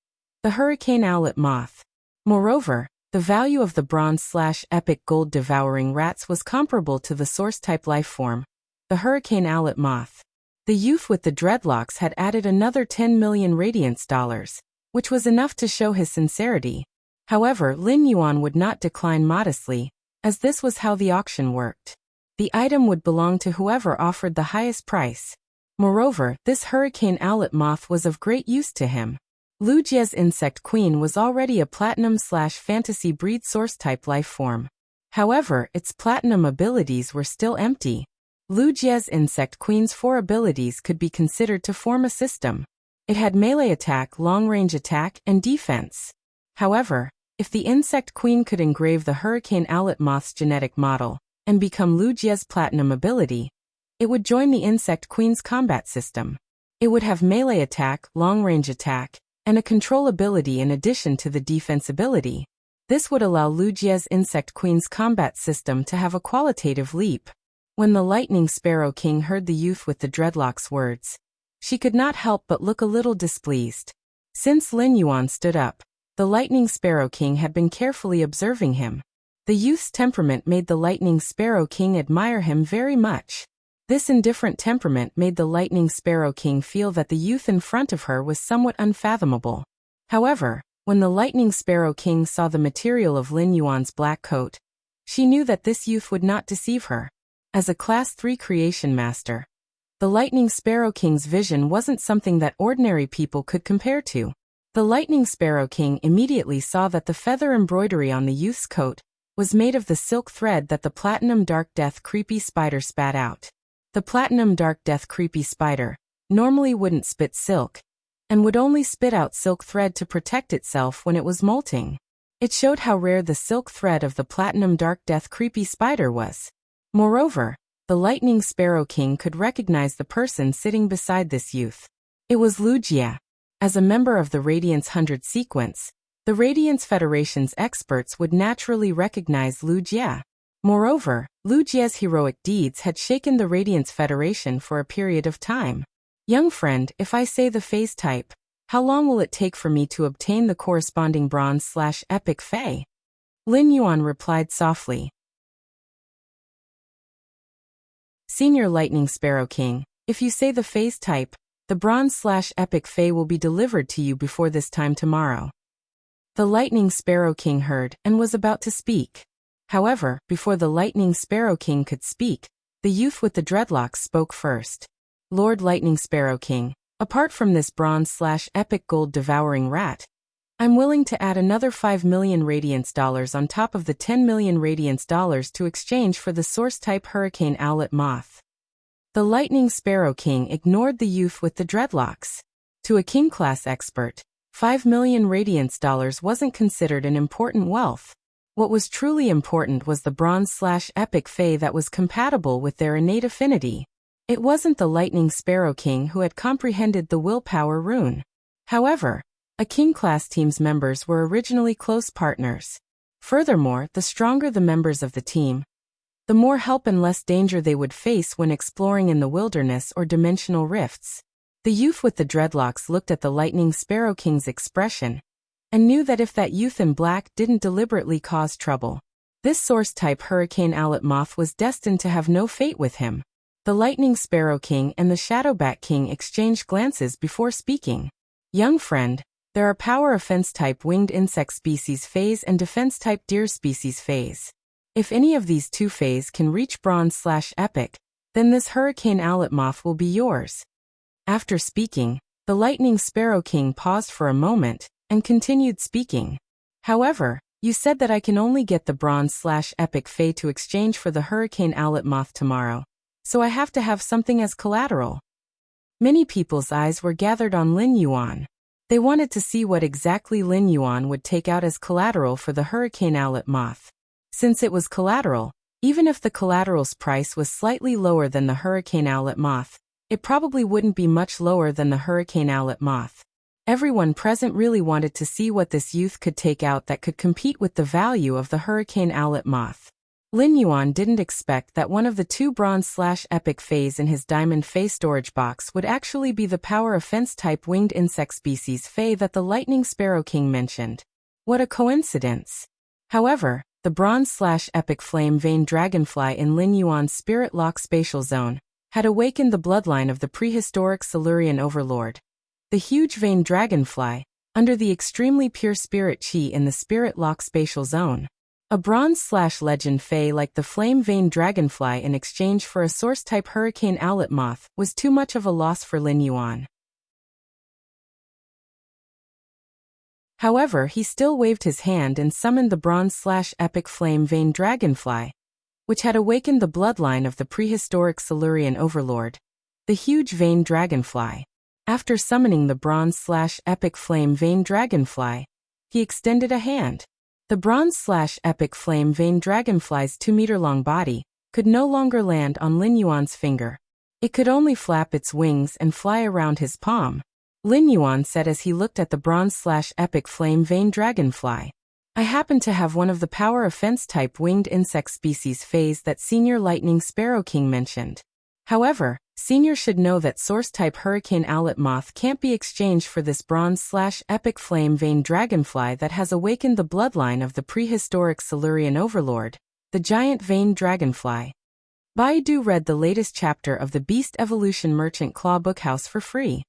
the hurricane owlet moth. Moreover, the value of the bronze/epic gold-devouring rats was comparable to the source-type life form, the hurricane owlet moth. The youth with the dreadlocks had added another 10 million radiance dollars, which was enough to show his sincerity. However, Lin Yuan would not decline modestly, as this was how the auction worked. The item would belong to whoever offered the highest price. Moreover, this hurricane owlet moth was of great use to him. Lu Jie's insect queen was already a platinum/fantasy breed source-type life form. However, its platinum abilities were still empty. Lu Jie's insect queen's 4 abilities could be considered to form a system. It had melee attack, long-range attack, and defense. However, if the insect queen could engrave the hurricane owlet moth's genetic model and become Lu Jie's platinum ability, it would join the insect queen's combat system. It would have melee attack, long-range attack, and a control ability in addition to the defense ability. This would allow Lu Jie's insect queen's combat system to have a qualitative leap. When the lightning sparrow king heard the youth with the dreadlocks' words, she could not help but look a little displeased. Since Lin Yuan stood up, the lightning sparrow king had been carefully observing him. The youth's temperament made the lightning sparrow king admire him very much. This indifferent temperament made the lightning sparrow king feel that the youth in front of her was somewhat unfathomable. However, when the lightning sparrow king saw the material of Lin Yuan's black coat, she knew that this youth would not deceive her. As a Class 3 creation master, the lightning sparrow king's vision wasn't something that ordinary people could compare to. The lightning sparrow king immediately saw that the feather embroidery on the youth's coat was made of the silk thread that the platinum dark death creepy spider spat out. The platinum dark death creepy spider normally wouldn't spit silk, and would only spit out silk thread to protect itself when it was molting. It showed how rare the silk thread of the platinum dark death creepy spider was. Moreover, the lightning sparrow king could recognize the person sitting beside this youth. It was Lu Jie. As a member of the Radiance 100 sequence, the Radiance Federation's experts would naturally recognize Lu Jie. Moreover, Lu Jie's heroic deeds had shaken the Radiance Federation for a period of time. Young friend, if I say the phase type, how long will it take for me to obtain the corresponding bronze/epic Fey? Lin Yuan replied softly. Senior Lightning Sparrow King, if you say the phase type, the bronze/epic Fey will be delivered to you before this time tomorrow. The Lightning Sparrow King heard and was about to speak. However, before the Lightning Sparrow King could speak, the youth with the dreadlocks spoke first. Lord Lightning Sparrow King, apart from this bronze/epic gold-devouring rat, I'm willing to add another 5 million radiance dollars on top of the 10 million radiance dollars to exchange for the source-type hurricane owlet moth. The Lightning Sparrow King ignored the youth with the dreadlocks. To a king-class expert, 5 million radiance dollars wasn't considered an important wealth. What was truly important was the bronze/epic fae that was compatible with their innate affinity. It wasn't the Lightning Sparrow King who had comprehended the willpower rune. However, a king-class team's members were originally close partners. Furthermore, the stronger the members of the team, the more help and less danger they would face when exploring in the wilderness or dimensional rifts. The youth with the dreadlocks looked at the Lightning Sparrow King's expression and knew that if that youth in black didn't deliberately cause trouble, this source-type hurricane owlet moth was destined to have no fate with him. The Lightning Sparrow King and the Shadowbat King exchanged glances before speaking. Young friend, there are power offense-type winged insect species phase and defense-type deer species phase. If any of these two phase can reach bronze/epic, then this hurricane owlet moth will be yours. After speaking, the Lightning Sparrow King paused for a moment and continued speaking. However, you said that I can only get the bronze/epic fae to exchange for the hurricane owlet moth tomorrow, so I have to have something as collateral. Many people's eyes were gathered on Lin Yuan. They wanted to see what exactly Lin Yuan would take out as collateral for the hurricane owlet moth. Since it was collateral, even if the collateral's price was slightly lower than the hurricane owlet moth, it probably wouldn't be much lower than the hurricane owlet moth. Everyone present really wanted to see what this youth could take out that could compete with the value of the hurricane owlet moth. Lin Yuan didn't expect that one of the two bronze/epic phase in his diamond fae storage box would actually be the power offense-type winged insect species fae that the Lightning Sparrow King mentioned. What a coincidence! However, the bronze/epic flame vein dragonfly in Lin Yuan's spirit lock spatial zone had awakened the bloodline of the prehistoric Silurian overlord. The huge vein dragonfly, under the extremely pure spirit chi in the spirit lock spatial zone. A bronze/legend fae like the flame vein dragonfly in exchange for a source-type hurricane owlet moth was too much of a loss for Lin Yuan. However, he still waved his hand and summoned the bronze/epic flame vein dragonfly, which had awakened the bloodline of the prehistoric Silurian overlord, the huge vein dragonfly. After summoning the bronze/epic flame vein dragonfly, he extended a hand. The bronze/epic flame vein dragonfly's 2-meter-long body could no longer land on Lin Yuan's finger. It could only flap its wings and fly around his palm. Lin Yuan said as he looked at the bronze/epic flame vein dragonfly. I happen to have one of the power offense-type winged insect species phase that Senior Lightning Sparrow King mentioned. However, Senior should know that source-type hurricane owlet moth can't be exchanged for this bronze/epic flame vein dragonfly that has awakened the bloodline of the prehistoric Silurian overlord, the giant vein dragonfly. Baidu read the latest chapter of the Beast Evolution Merchant Claw Bookhouse for free.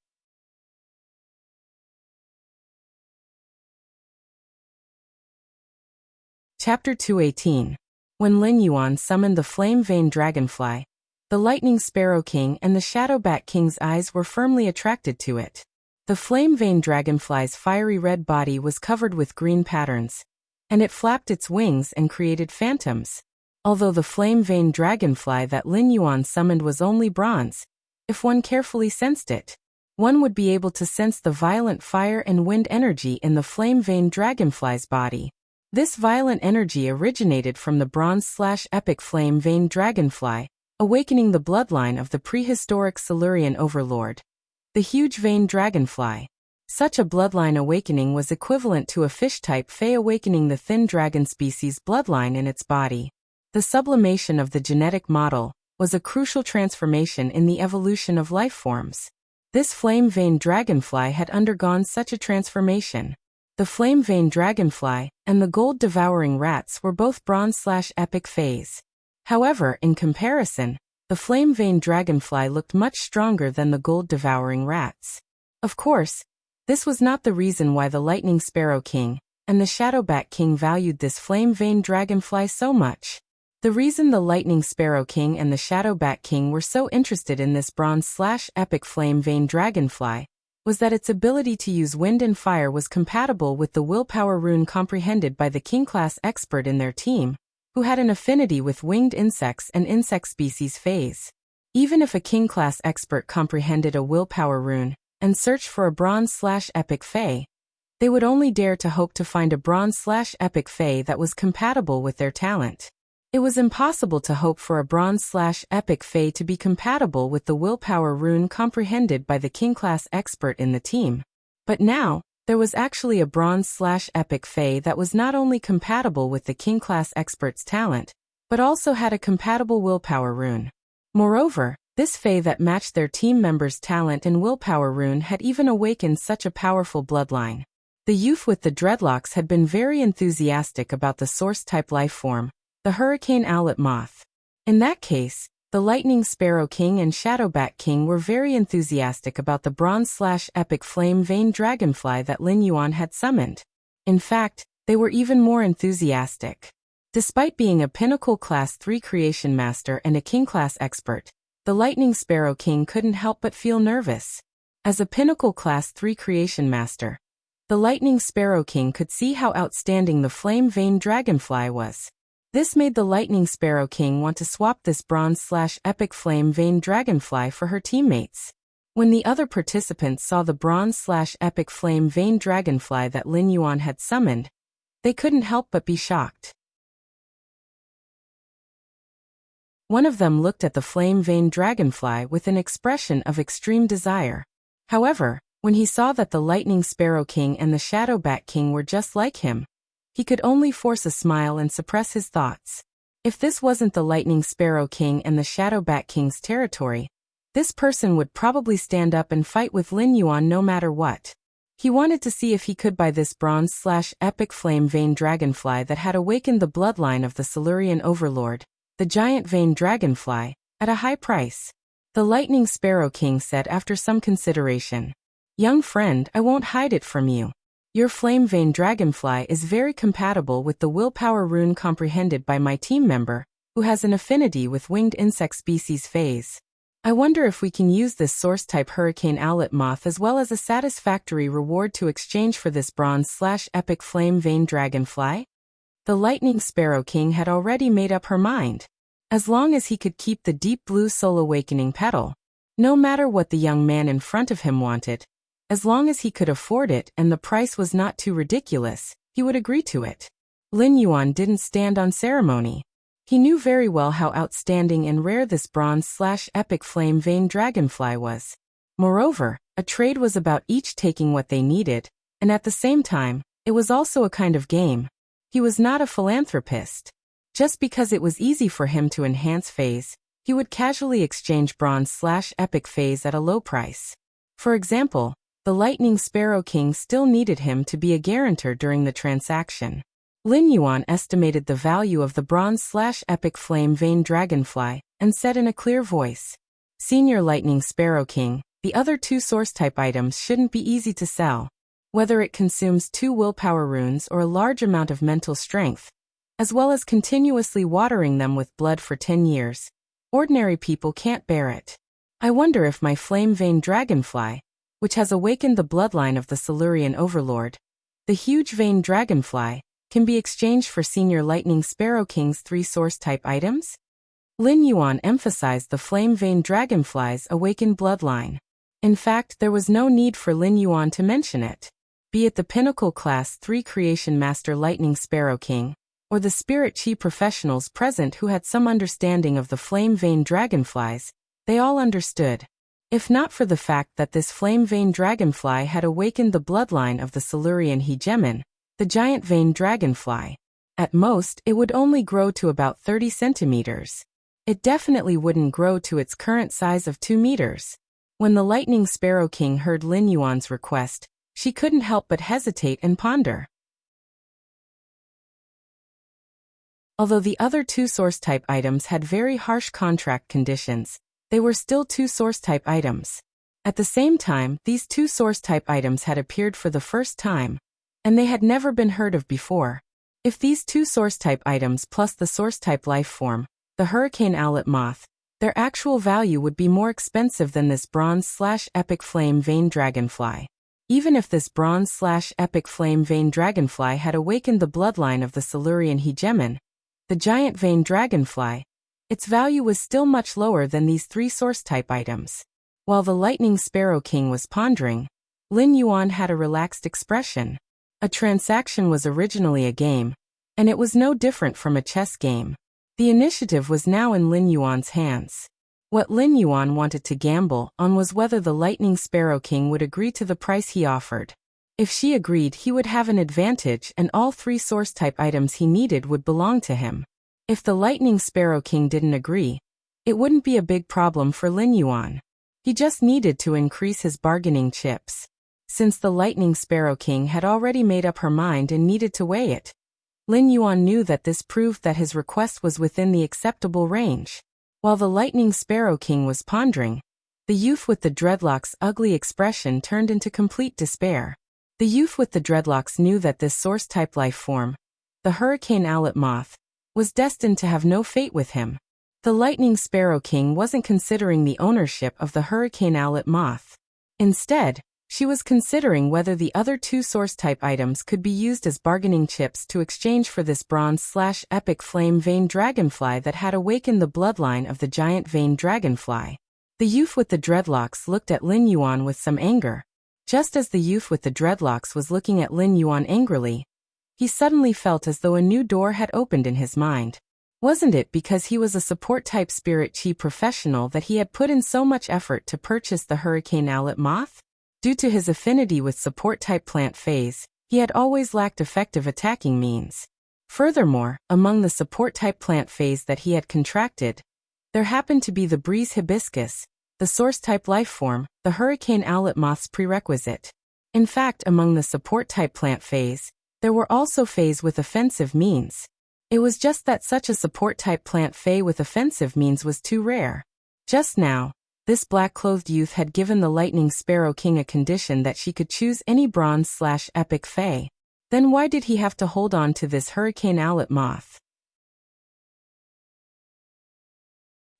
Chapter 218. When Lin Yuan summoned the flame vein dragonfly, the Lightning Sparrow King and the Shadowbat King's eyes were firmly attracted to it. The flame vein dragonfly's fiery red body was covered with green patterns, and it flapped its wings and created phantoms. Although the flame vein dragonfly that Lin Yuan summoned was only bronze, if one carefully sensed it, one would be able to sense the violent fire and wind energy in the flame vein dragonfly's body. This violent energy originated from the bronze/epic flame vein dragonfly, awakening the bloodline of the prehistoric Silurian overlord, the huge vein dragonfly. Such a bloodline awakening was equivalent to a fish-type fae awakening the thin dragon species bloodline in its body. The sublimation of the genetic model was a crucial transformation in the evolution of life forms. This flame vein dragonfly had undergone such a transformation. The flame vein dragonfly and the gold-devouring rats were both bronze/epic phase. However, in comparison, the flame vein dragonfly looked much stronger than the gold-devouring rats. Of course, this was not the reason why the Lightning Sparrow King and the Shadowback King valued this flame-veined dragonfly so much. The reason the Lightning Sparrow King and the Shadowback King were so interested in this bronze/epic flame-veined dragonfly was that its ability to use wind and fire was compatible with the willpower rune comprehended by the King-class expert in their team, who had an affinity with winged insects and insect species phase. Even if a King-class expert comprehended a willpower rune and searched for a bronze/epic fae, they would only dare to hope to find a bronze/epic fae that was compatible with their talent. It was impossible to hope for a bronze/epic fae to be compatible with the willpower rune comprehended by the King-class expert in the team. But now, there was actually a bronze/epic fae that was not only compatible with the King-class expert's talent, but also had a compatible willpower rune. Moreover, this fae that matched their team members' talent and willpower rune had even awakened such a powerful bloodline. The youth with the dreadlocks had been very enthusiastic about the source-type life form, the hurricane owlet moth. In that case, the Lightning Sparrow King and Shadowback King were very enthusiastic about the bronze/epic flame-veined dragonfly that Lin Yuan had summoned. In fact, they were even more enthusiastic. Despite being a Pinnacle Class 3 Creation Master and a King-class expert, the Lightning Sparrow King couldn't help but feel nervous. As a Pinnacle Class 3 Creation Master, the Lightning Sparrow King could see how outstanding the flame-veined dragonfly was. This made the Lightning Sparrow King want to swap this bronze/epic flame-veined dragonfly for her teammates. When the other participants saw the bronze/epic flame-veined dragonfly that Lin Yuan had summoned, they couldn't help but be shocked. One of them looked at the flame-veined dragonfly with an expression of extreme desire. However, when he saw that the Lightning Sparrow King and the Shadowback King were just like him, he could only force a smile and suppress his thoughts. If this wasn't the Lightning Sparrow King and the Shadowback King's territory, this person would probably stand up and fight with Lin Yuan no matter what. He wanted to see if he could buy this bronze/epic flame-veined dragonfly that had awakened the bloodline of the Silurian overlord, the giant-veined dragonfly, at a high price. The Lightning Sparrow King said after some consideration, "Young friend, I won't hide it from you. Your flame-veined dragonfly is very compatible with the willpower rune comprehended by my team member, who has an affinity with winged insect species phase. I wonder if we can use this source-type hurricane owlet moth as well as a satisfactory reward to exchange for this bronze/epic flame-veined dragonfly?" The Lightning Sparrow King had already made up her mind. As long as he could keep the deep blue soul awakening petal, no matter what the young man in front of him wanted, as long as he could afford it and the price was not too ridiculous, he would agree to it. Lin Yuan didn't stand on ceremony. He knew very well how outstanding and rare this bronze/epic flame-veined dragonfly was. Moreover, a trade was about each taking what they needed, and at the same time, it was also a kind of game. He was not a philanthropist. Just because it was easy for him to enhance phase, he would casually exchange bronze/epic phase at a low price. For example, the Lightning Sparrow King still needed him to be a guarantor during the transaction. Lin Yuan estimated the value of the bronze/epic flame-veined dragonfly and said in a clear voice, "Senior Lightning Sparrow King, the other two source-type items shouldn't be easy to sell. Whether it consumes 2 willpower runes or a large amount of mental strength, as well as continuously watering them with blood for 10 years, ordinary people can't bear it. I wonder if my flame-veined dragonfly, which has awakened the bloodline of the Silurian overlord, the huge-veined dragonfly, can be exchanged for Senior Lightning Sparrow King's 3 source-type items?" Lin Yuan emphasized the flame-veined dragonfly's awakened bloodline. In fact, there was no need for Lin Yuan to mention it. Be it the Pinnacle Class 3 Creation Master Lightning Sparrow King, or the Spirit Chi professionals present who had some understanding of the flame-veined dragonflies, they all understood. If not for the fact that this flame-veined dragonfly had awakened the bloodline of the Silurian hegemon, the giant-veined dragonfly, at most it would only grow to about 30 centimeters. It definitely wouldn't grow to its current size of 2 meters. When the Lightning Sparrow King heard Lin Yuan's request, she couldn't help but hesitate and ponder. Although the other 2 source-type items had very harsh contract conditions, they were still 2 source-type items. At the same time, these 2 source-type items had appeared for the first time, and they had never been heard of before. If these two source-type items plus the source-type life form, the hurricane owlet moth, their actual value would be more expensive than this bronze/epic flame vein dragonfly. Even if this bronze/epic flame vein dragonfly had awakened the bloodline of the Silurian hegemon, the giant vein dragonfly, its value was still much lower than these three source-type items. While the lightning sparrow king was pondering, Lin Yuan had a relaxed expression. A transaction was originally a game, and it was no different from a chess game. The initiative was now in Lin Yuan's hands. What Lin Yuan wanted to gamble on was whether the lightning sparrow king would agree to the price he offered. If she agreed, he would have an advantage and all three source-type items he needed would belong to him. If the lightning sparrow king didn't agree, it wouldn't be a big problem for Lin Yuan. He just needed to increase his bargaining chips. Since the lightning sparrow king had already made up her mind and needed to weigh it, Lin Yuan knew that this proved that his request was within the acceptable range. While the lightning sparrow king was pondering, the youth with the dreadlocks' ugly expression turned into complete despair. The youth with the dreadlocks knew that this source-type life form, the hurricane owlet moth, was destined to have no fate with him. The lightning sparrow king wasn't considering the ownership of the hurricane owlet moth. Instead, she was considering whether the other two source-type items could be used as bargaining chips to exchange for this bronze/epic flame vein dragonfly that had awakened the bloodline of the giant vein dragonfly. The youth with the dreadlocks looked at Lin Yuan with some anger. Just as the youth with the dreadlocks was looking at Lin Yuan angrily, he suddenly felt as though a new door had opened in his mind. Wasn't it because he was a support-type spirit chi professional that he had put in so much effort to purchase the hurricane owlet moth? Due to his affinity with support-type plant phase, he had always lacked effective attacking means. Furthermore, among the support-type plant phase that he had contracted, there happened to be the breeze hibiscus, the source-type life form, the hurricane owlet moth's prerequisite. In fact, among the support-type plant phase, there were also phase with offensive means. It was just that such a support-type plant phase with offensive means was too rare. Just now, this black-clothed youth had given the lightning sparrow king a condition that she could choose any bronze/epic fae. Then why did he have to hold on to this hurricane owlet moth?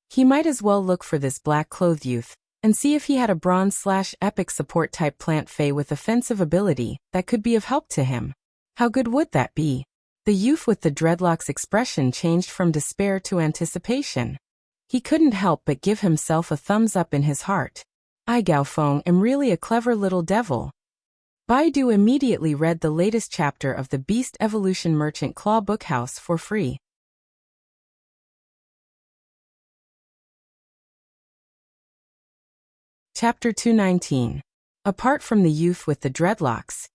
He might as well look for this black-clothed youth and see if he had a bronze/epic support-type plant fae with offensive ability that could be of help to him. How good would that be? The youth with the dreadlocks' expression changed from despair to anticipation. He couldn't help but give himself a thumbs up in his heart. I Gaofeng am really a clever little devil. Baidu immediately read the latest chapter of the Beast Evolution Merchant Claw Bookhouse for free. Chapter 219. Apart from the youth with the dreadlocks,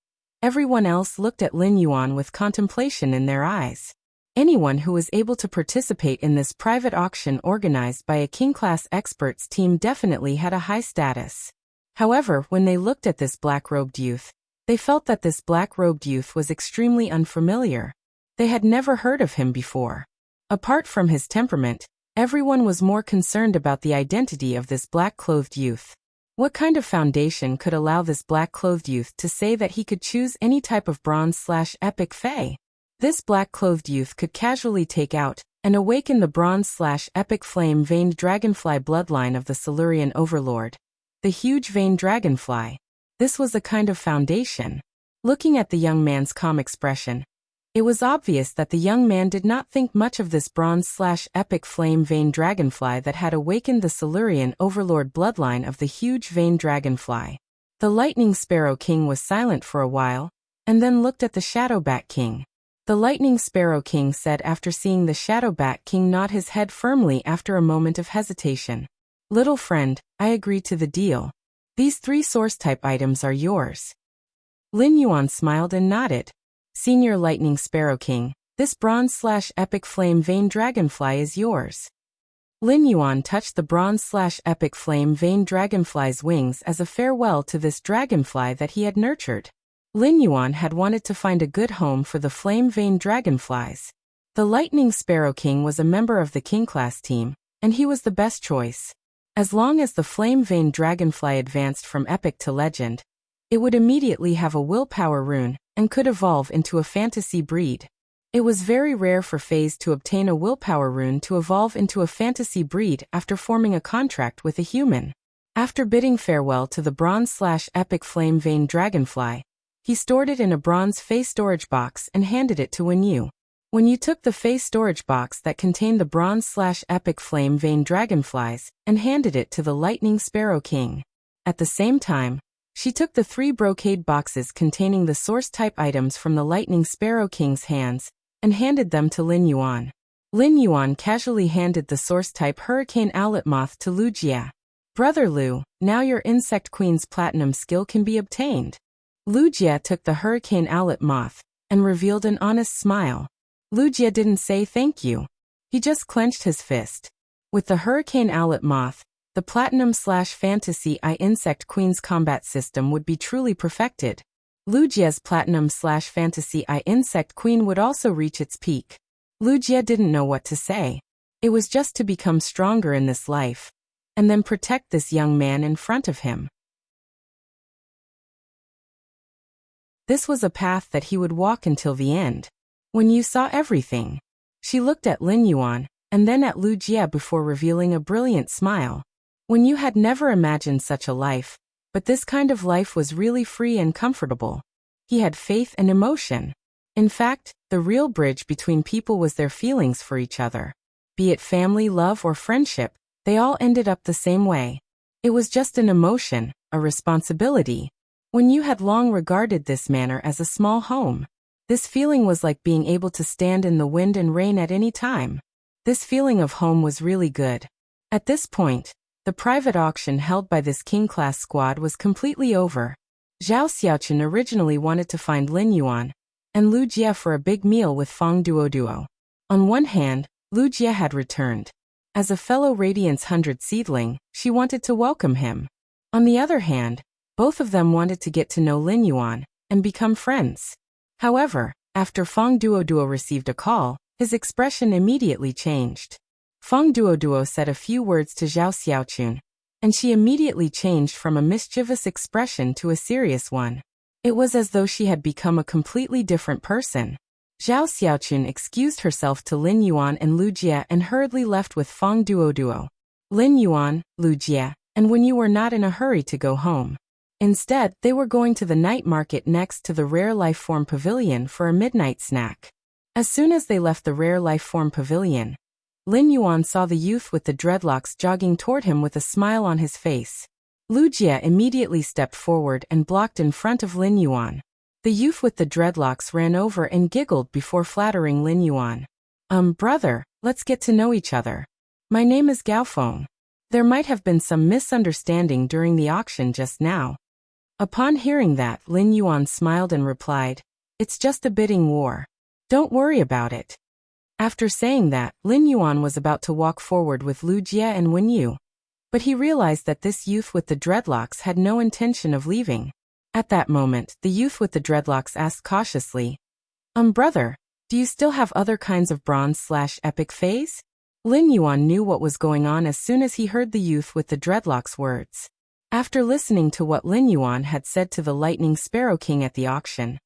everyone else looked at Lin Yuan with contemplation in their eyes. Anyone who was able to participate in this private auction organized by a king-class experts team definitely had a high status. However, when they looked at this black-robed youth, they felt that this black-robed youth was extremely unfamiliar. They had never heard of him before. Apart from his temperament, everyone was more concerned about the identity of this black-clothed youth. What kind of foundation could allow this black-clothed youth to say that he could choose any type of bronze/epic fae? This black-clothed youth could casually take out and awaken the bronze/epic flame-veined dragonfly bloodline of the Silurian overlord, the huge veined dragonfly. This was a kind of foundation. Looking at the young man's calm expression, it was obvious that the young man did not think much of this bronze/epic flame-veined dragonfly that had awakened the Silurian overlord bloodline of the huge veined dragonfly. The lightning sparrow king was silent for a while, and then looked at the shadow bat king. The lightning sparrow king said after seeing the shadow bat king nod his head firmly after a moment of hesitation. Little friend, I agree to the deal. These three source-type items are yours. Lin Yuan smiled and nodded. Senior lightning sparrow king, this bronze/epic flame vein dragonfly is yours. Lin Yuan touched the bronze/epic flame vein dragonfly's wings as a farewell to this dragonfly that he had nurtured. Lin Yuan had wanted to find a good home for the flame-veined dragonflies. The lightning sparrow king was a member of the king-class team, and he was the best choice. As long as the flame-veined dragonfly advanced from epic to legend, It would immediately have a willpower rune, and could evolve into a fantasy breed. It was very rare for Fays to obtain a willpower rune to evolve into a fantasy breed after forming a contract with a human. After bidding farewell to the bronze/epic flame vein dragonfly, he stored it in a bronze Fey storage box and handed it to Wenyu. Wenyu took the Fey storage box that contained the bronze/epic flame vein dragonflies and handed it to the lightning sparrow king. At the same time, she took the 3 brocade boxes containing the source-type items from the lightning sparrow king's hands and handed them to Lin Yuan. Lin Yuan casually handed the source-type hurricane owlet moth to Lu Jia. "Brother Lu, now your insect queen's platinum skill can be obtained." Lu Jia took the hurricane owlet moth and revealed an honest smile. Lu Jia didn't say thank you. He just clenched his fist. With the hurricane owlet moth, the platinum/fantasy eye insect queen's combat system would be truly perfected. Lu Jia's platinum/fantasy eye insect queen would also reach its peak. Lu Jia didn't know what to say. It was just to become stronger in this life, and then protect this young man in front of him. This was a path that he would walk until the end. When you saw everything, she looked at Lin Yuan, and then at Lu Jia before revealing a brilliant smile. When you had never imagined such a life, but this kind of life was really free and comfortable. He had faith and emotion. In fact, the real bridge between people was their feelings for each other. Be it family, love, or friendship, they all ended up the same way. It was just an emotion, a responsibility. When you had long regarded this manor as a small home, this feeling was like being able to stand in the wind and rain at any time. This feeling of home was really good. At this point, the private auction held by this king-class squad was completely over. Zhao Xiaochun originally wanted to find Lin Yuan and Lu Jia for a big meal with Feng Duo. On one hand, Lu Jia had returned. As a fellow Radiance 100 seedling, she wanted to welcome him. On the other hand, both of them wanted to get to know Lin Yuan and become friends. However, after Feng Duo received a call, his expression immediately changed. Feng Duo said a few words to Zhao Xiaochun, and she immediately changed from a mischievous expression to a serious one. It was as though she had become a completely different person. Zhao Xiaochun excused herself to Lin Yuan and Lu Jia and hurriedly left with Feng Duo. Lin Yuan, Lu Jia, and Wenyu were not in a hurry to go home. Instead, they were going to the night market next to the Rare Life Form Pavilion for a midnight snack. As soon as they left the Rare Life Form Pavilion, Lin Yuan saw the youth with the dreadlocks jogging toward him with a smile on his face. Lu Jia immediately stepped forward and blocked in front of Lin Yuan. The youth with the dreadlocks ran over and giggled before flattering Lin Yuan. Brother, let's get to know each other. My name is Gao Feng. There might have been some misunderstanding during the auction just now." Upon hearing that, Lin Yuan smiled and replied, "It's just a bidding war. Don't worry about it." After saying that, Lin Yuan was about to walk forward with Lu Jia and Wenyu. But he realized that this youth with the dreadlocks had no intention of leaving. At that moment, the youth with the dreadlocks asked cautiously, Brother, do you still have other kinds of bronze/epic phase?" Lin Yuan knew what was going on as soon as he heard the youth with the dreadlocks words. After listening to what Lin Yuan had said to the Lightning Sparrow King at the auction,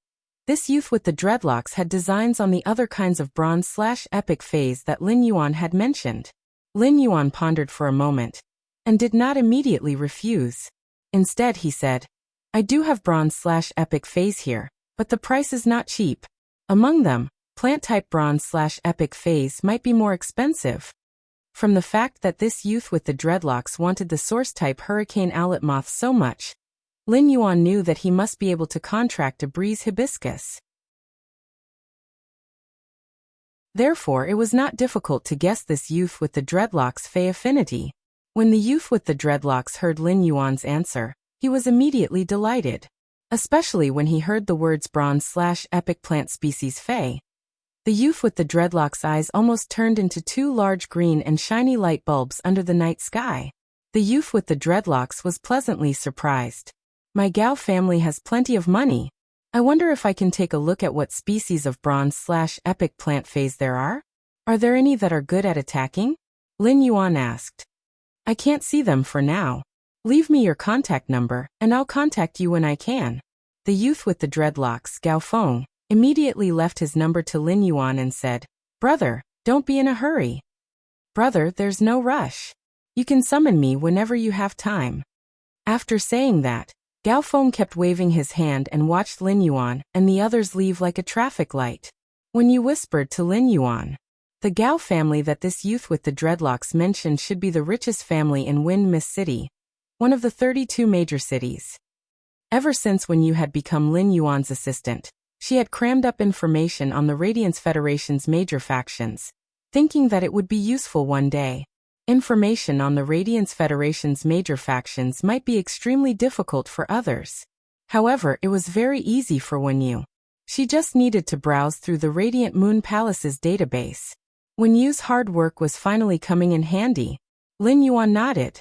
this youth with the dreadlocks had designs on the other kinds of bronze/epic phase that Lin Yuan had mentioned. Lin Yuan pondered for a moment, and did not immediately refuse. Instead he said, "I do have bronze/epic phase here, but the price is not cheap. Among them, plant-type bronze/epic phase might be more expensive." From the fact that this youth with the dreadlocks wanted the source-type hurricane owlet moth so much, Lin Yuan knew that he must be able to contract a breeze hibiscus. Therefore it was not difficult to guess this youth with the dreadlocks' Fey affinity. When the youth with the dreadlocks heard Lin Yuan's answer, he was immediately delighted. Especially when he heard the words bronze/epic plant species Fey. The youth with the dreadlocks' eyes almost turned into 2 large green and shiny light bulbs under the night sky. The youth with the dreadlocks was pleasantly surprised. "My Gao family has plenty of money. I wonder if I can take a look at what species of bronze/epic plant phase there are? Are there any that are good at attacking?" Lin Yuan asked. "I can't see them for now. Leave me your contact number, and I'll contact you when I can. The youth with the dreadlocks, Gao Feng, immediately left his number to Lin Yuan and said, "Brother, don't be in a hurry. Brother, there's no rush. You can summon me whenever you have time." After saying that, Gao Feng kept waving his hand and watched Lin Yuan and the others leave like a traffic light. When you whispered to Lin Yuan, the Gao family that this youth with the dreadlocks mentioned should be the richest family in Wind Mist City, one of the 32 major cities. Ever since when you had become Lin Yuan's assistant, she had crammed up information on the Radiance Federation's major factions, thinking that it would be useful one day. Information on the Radiance Federation's major factions might be extremely difficult for others. However, it was very easy for Wen Yu. She just needed to browse through the Radiant Moon Palace's database. Wen Yu's hard work was finally coming in handy. Lin Yuan nodded.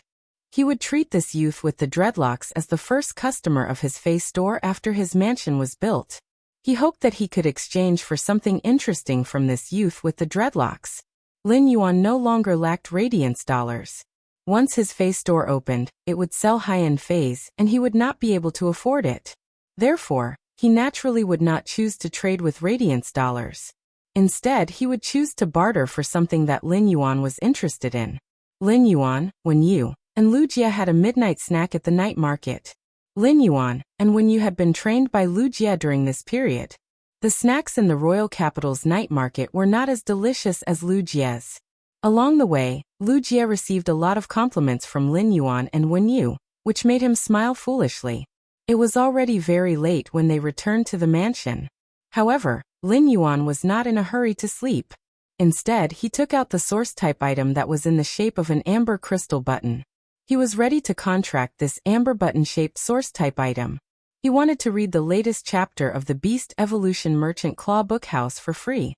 He would treat this youth with the dreadlocks as the first customer of his face store after his mansion was built. He hoped that he could exchange for something interesting from this youth with the dreadlocks. Lin Yuan no longer lacked radiance dollars. Once his face store opened, it would sell high-end phase and he would not be able to afford it. Therefore, he naturally would not choose to trade with radiance dollars. Instead, he would choose to barter for something that Lin Yuan was interested in. Lin Yuan, Wen Yu, and Wuxia had a midnight snack at the night market. Lin Yuan and Wen Yu had been trained by Wuxia during this period. The snacks in the royal capital's night market were not as delicious as Wuxia's. Along the way, Wuxia received a lot of compliments from Lin Yuan and Wen Yu, which made him smile foolishly. It was already very late when they returned to the mansion. However, Lin Yuan was not in a hurry to sleep. Instead, he took out the source-type item that was in the shape of an amber crystal button. He was ready to contract this amber button-shaped source-type item. He wanted to read the latest chapter of the Beast Evolution Merchant Claw Bookhouse for free.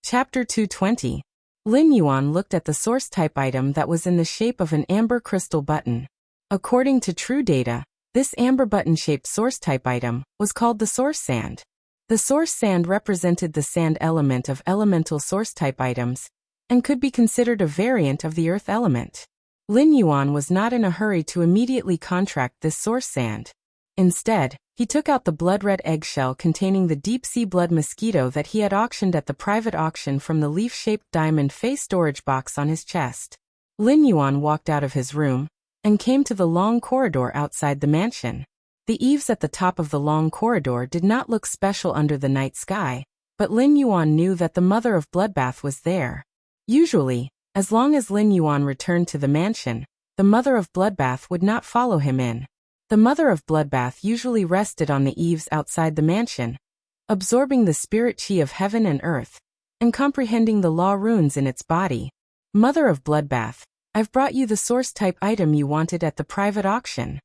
Chapter 220. Lin Yuan looked at the source-type item that was in the shape of an amber crystal button. According to true data, this amber button-shaped source-type item was called the Source Sand. The Source Sand represented the sand element of elemental source-type items, and could be considered a variant of the earth element. Lin Yuan was not in a hurry to immediately contract this source sand. Instead, he took out the blood-red eggshell containing the deep-sea blood mosquito that he had auctioned at the private auction from the leaf-shaped diamond face storage box on his chest. Lin Yuan walked out of his room and came to the long corridor outside the mansion. The eaves at the top of the long corridor did not look special under the night sky, but Lin Yuan knew that the mother of Bloodbath was there. Usually, as long as Lin Yuan returned to the mansion, the mother of Bloodbath would not follow him in. The mother of Bloodbath usually rested on the eaves outside the mansion, absorbing the spirit chi of heaven and earth, and comprehending the law runes in its body. Mother of Bloodbath, I've brought you the source-type item you wanted at the private auction.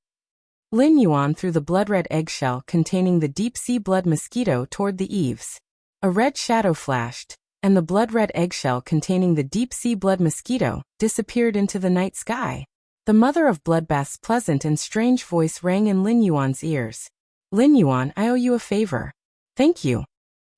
Lin Yuan threw the blood-red eggshell containing the deep-sea blood mosquito toward the eaves. A red shadow flashed, and the blood-red eggshell containing the deep-sea blood mosquito disappeared into the night sky. The mother of Bloodbath's pleasant and strange voice rang in Lin Yuan's ears. Lin Yuan, I owe you a favor. Thank you.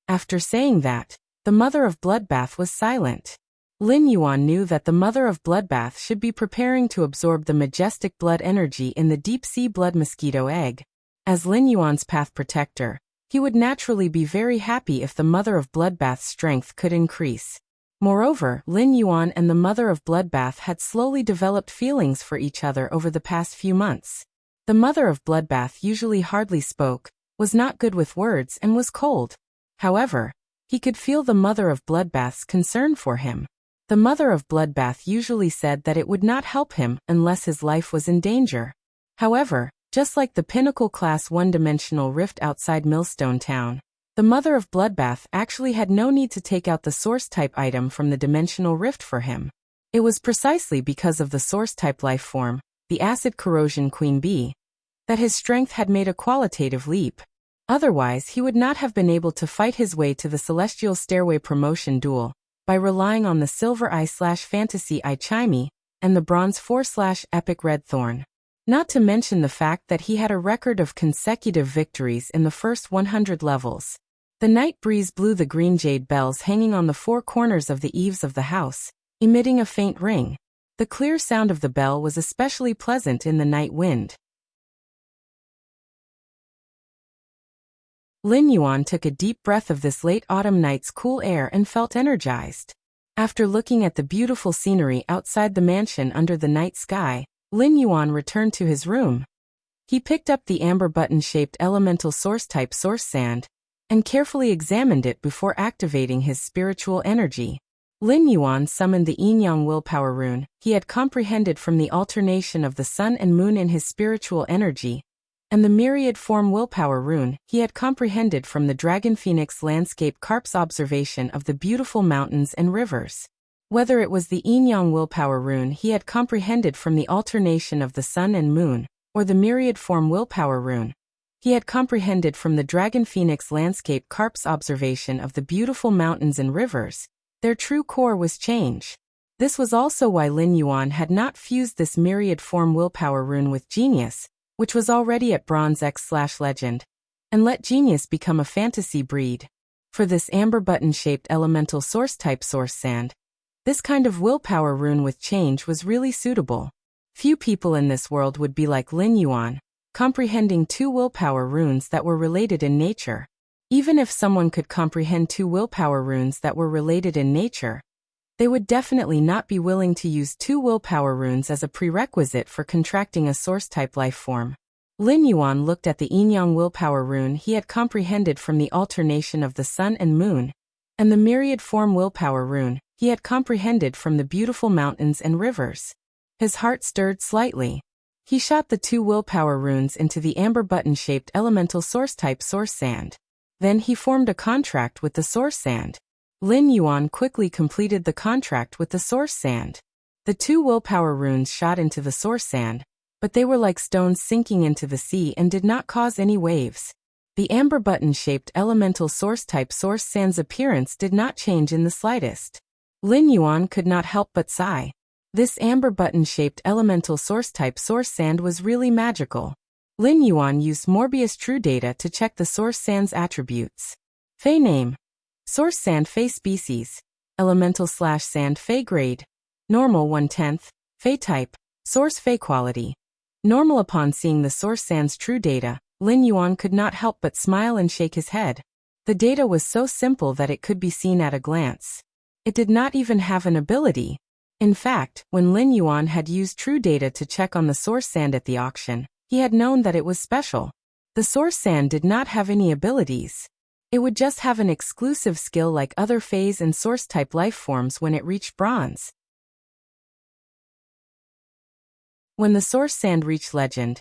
After saying that, the mother of Bloodbath was silent. Lin Yuan knew that the mother of Bloodbath should be preparing to absorb the majestic blood energy in the deep-sea blood mosquito egg. As Lin Yuan's path protector, he would naturally be very happy if the mother of Bloodbath's strength could increase. Moreover, Lin Yuan and the mother of Bloodbath had slowly developed feelings for each other over the past few months. The mother of Bloodbath usually hardly spoke, was not good with words and was cold. However, he could feel the mother of Bloodbath's concern for him. The mother of Bloodbath usually said that it would not help him unless his life was in danger. However, just like the pinnacle-class one-dimensional rift outside Millstone Town, the mother of Bloodbath actually had no need to take out the source-type item from the dimensional rift for him. It was precisely because of the source-type life form, the acid corrosion queen bee, that his strength had made a qualitative leap. Otherwise, he would not have been able to fight his way to the Celestial Stairway promotion duel by relying on the Silver Eye/Fantasy Eye Chimey and the Bronze 4/Epic Red Thorn. Not to mention the fact that he had a record of consecutive victories in the first 100 levels. The night breeze blew the green jade bells hanging on the four corners of the eaves of the house, emitting a faint ring. The clear sound of the bell was especially pleasant in the night wind. Lin Yuan took a deep breath of this late autumn night's cool air and felt energized. After looking at the beautiful scenery outside the mansion under the night sky, Lin Yuan returned to his room. He picked up the amber button-shaped elemental source-type source sand and carefully examined it before activating his spiritual energy. Lin Yuan summoned the yin-yang willpower rune he had comprehended from the alternation of the sun and moon in his spiritual energy, and the myriad form willpower rune he had comprehended from the dragon phoenix landscape carp's observation of the beautiful mountains and rivers. Whether it was the yin-yang willpower rune he had comprehended from the alternation of the sun and moon, or the myriad form willpower rune he had comprehended from the dragon phoenix landscape carp's observation of the beautiful mountains and rivers, their true core was change. This was also why Lin Yuan had not fused this myriad form willpower rune with genius, which was already at bronze X/legend, and let genius become a fantasy breed. For this amber button-shaped elemental source-type source sand, this kind of willpower rune with change was really suitable. Few people in this world would be like Lin Yuan, comprehending two willpower runes that were related in nature. Even if someone could comprehend two willpower runes that were related in nature, they would definitely not be willing to use two willpower runes as a prerequisite for contracting a source-type life form. Lin Yuan looked at the yin-yang willpower rune he had comprehended from the alternation of the sun and moon, and the myriad form willpower rune he had comprehended from the beautiful mountains and rivers. His heart stirred slightly. He shot the two willpower runes into the amber button-shaped elemental source-type source sand. Then he formed a contract with the source sand. Lin Yuan quickly completed the contract with the source sand. The two willpower runes shot into the source sand, but they were like stones sinking into the sea and did not cause any waves. The amber button-shaped elemental source-type source sand's appearance did not change in the slightest. Lin Yuan could not help but sigh. This amber button-shaped elemental source-type source sand was really magical. Lin Yuan used Morbius True Data to check the source sand's attributes. Fey name: source sand Fey species, elemental/sand Fey grade, normal 1/10, Fey type, source Fey quality. Normal. Upon seeing the source sand's true data, Lin Yuan could not help but smile and shake his head. The data was so simple that it could be seen at a glance. It did not even have an ability. In fact, when Lin Yuan had used True Data to check on the source sand at the auction, he had known that it was special. The source sand did not have any abilities. It would just have an exclusive skill like other phase and source-type life forms when it reached bronze. When the source sand reached legend,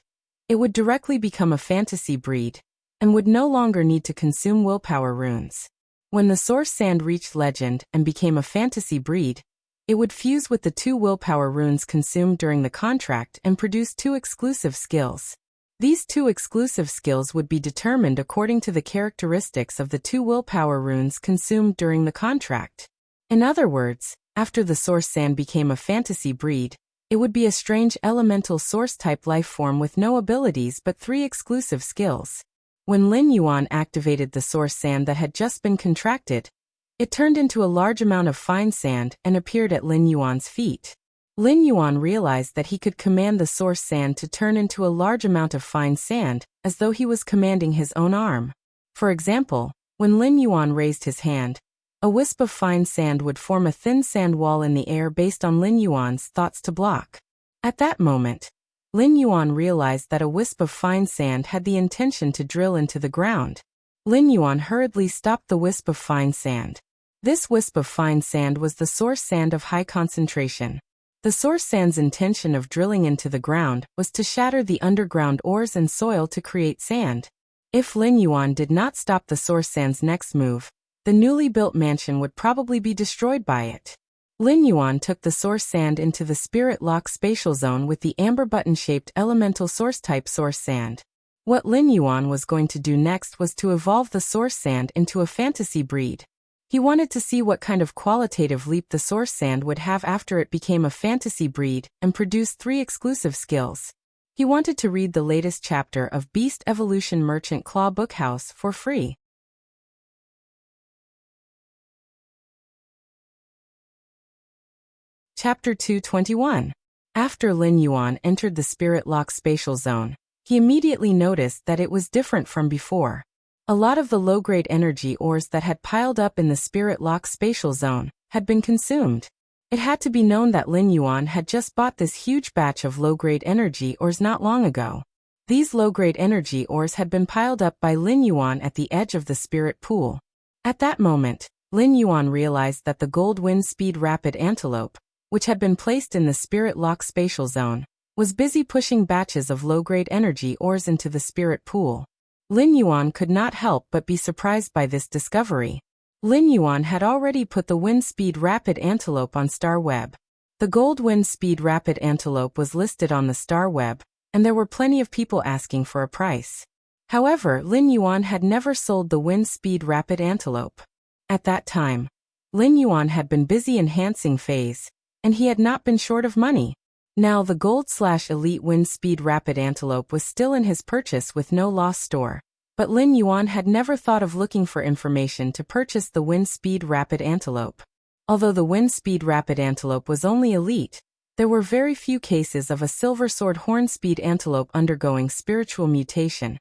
it would directly become a fantasy breed, and would no longer need to consume willpower runes. When the source sand reached legend and became a fantasy breed, it would fuse with the two willpower runes consumed during the contract and produce two exclusive skills. These two exclusive skills would be determined according to the characteristics of the two willpower runes consumed during the contract. In other words, after the source sand became a fantasy breed, it would be a strange elemental source-type life form with no abilities but three exclusive skills. When Lin Yuan activated the source sand that had just been contracted, it turned into a large amount of fine sand and appeared at Lin Yuan's feet. Lin Yuan realized that he could command the source sand to turn into a large amount of fine sand, as though he was commanding his own arm. For example, when Lin Yuan raised his hand, a wisp of fine sand would form a thin sand wall in the air based on Lin Yuan's thoughts to block. At that moment, Lin Yuan realized that a wisp of fine sand had the intention to drill into the ground. Lin Yuan hurriedly stopped the wisp of fine sand. This wisp of fine sand was the source sand of high concentration. The source sand's intention of drilling into the ground was to shatter the underground ores and soil to create sand. If Lin Yuan did not stop the source sand's next move, the newly built mansion would probably be destroyed by it. Lin Yuan took the source sand into the Spirit Lock spatial zone with the amber button-shaped elemental source-type source sand. What Lin Yuan was going to do next was to evolve the source sand into a fantasy breed. He wanted to see what kind of qualitative leap the source sand would have after it became a fantasy breed and produced three exclusive skills. He wanted to read the latest chapter of Beast Evolution Merchant Claw Bookhouse for free. Chapter 221. After Lin Yuan entered the Spirit Lock spatial zone, he immediately noticed that it was different from before. A lot of the low-grade energy ores that had piled up in the Spirit Lock spatial zone had been consumed. It had to be known that Lin Yuan had just bought this huge batch of low-grade energy ores not long ago. These low-grade energy ores had been piled up by Lin Yuan at the edge of the spirit pool. At that moment, Lin Yuan realized that the gold wind speed rapid antelope, which had been placed in the Spirit Lock spatial zone, was busy pushing batches of low-grade energy ores into the spirit pool. Lin Yuan could not help but be surprised by this discovery. Lin Yuan had already put the wind speed rapid antelope on Star Web. The gold wind speed rapid antelope was listed on the Star Web, and there were plenty of people asking for a price. However, Lin Yuan had never sold the wind speed rapid antelope. At that time, Lin Yuan had been busy enhancing phase, and he had not been short of money. Now the gold/elite wind speed rapid antelope was still in his purchase with no loss store, but Lin Yuan had never thought of looking for information to purchase the wind speed rapid antelope. Although the wind speed rapid antelope was only elite, there were very few cases of a silver sword horn speed antelope undergoing spiritual mutation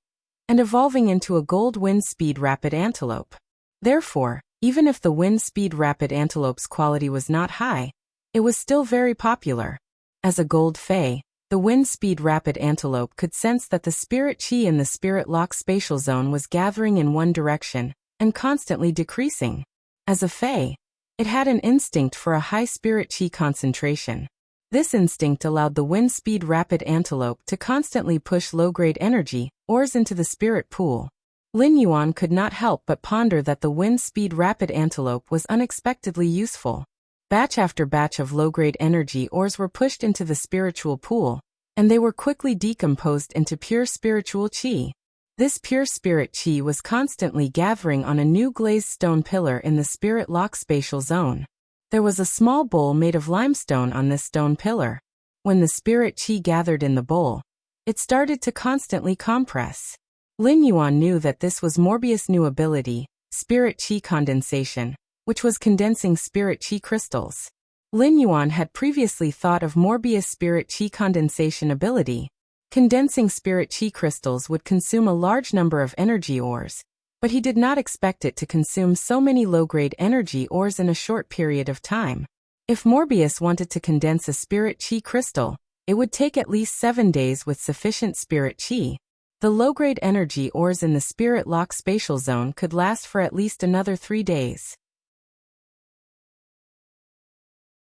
and evolving into a gold wind speed rapid antelope. Therefore, even if the wind speed rapid antelope's quality was not high, it was still very popular. As a gold fae, the wind speed rapid antelope could sense that the spirit chi in the Spirit Lock spatial zone was gathering in one direction and constantly decreasing. As a fae, it had an instinct for a high spirit chi concentration. This instinct allowed the wind speed rapid antelope to constantly push low-grade energy ores into the spirit pool. Lin Yuan could not help but ponder that the wind speed rapid antelope was unexpectedly useful. Batch after batch of low-grade energy ores were pushed into the spiritual pool, and they were quickly decomposed into pure spiritual chi. This pure spirit chi was constantly gathering on a new glazed stone pillar in the Spirit Lock spatial zone. There was a small bowl made of limestone on this stone pillar. When the spirit chi gathered in the bowl, it started to constantly compress. Lin Yuan knew that this was Morbius' new ability, spirit chi condensation, which was condensing spirit chi crystals. Lin Yuan had previously thought of Morbius' spirit chi condensation ability. Condensing spirit chi crystals would consume a large number of energy ores, but he did not expect it to consume so many low-grade energy ores in a short period of time. If Morbius wanted to condense a spirit chi crystal, it would take at least 7 days with sufficient spirit chi. The low-grade energy ores in the Spirit Lock spatial zone could last for at least another 3 days.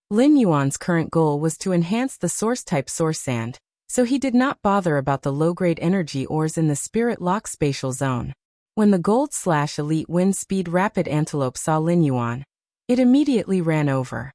Lin Yuan's current goal was to enhance the source-type source sand, so he did not bother about the low-grade energy ores in the Spirit Lock spatial zone. When the gold/elite wind speed rapid antelope saw Lin Yuan, it immediately ran over.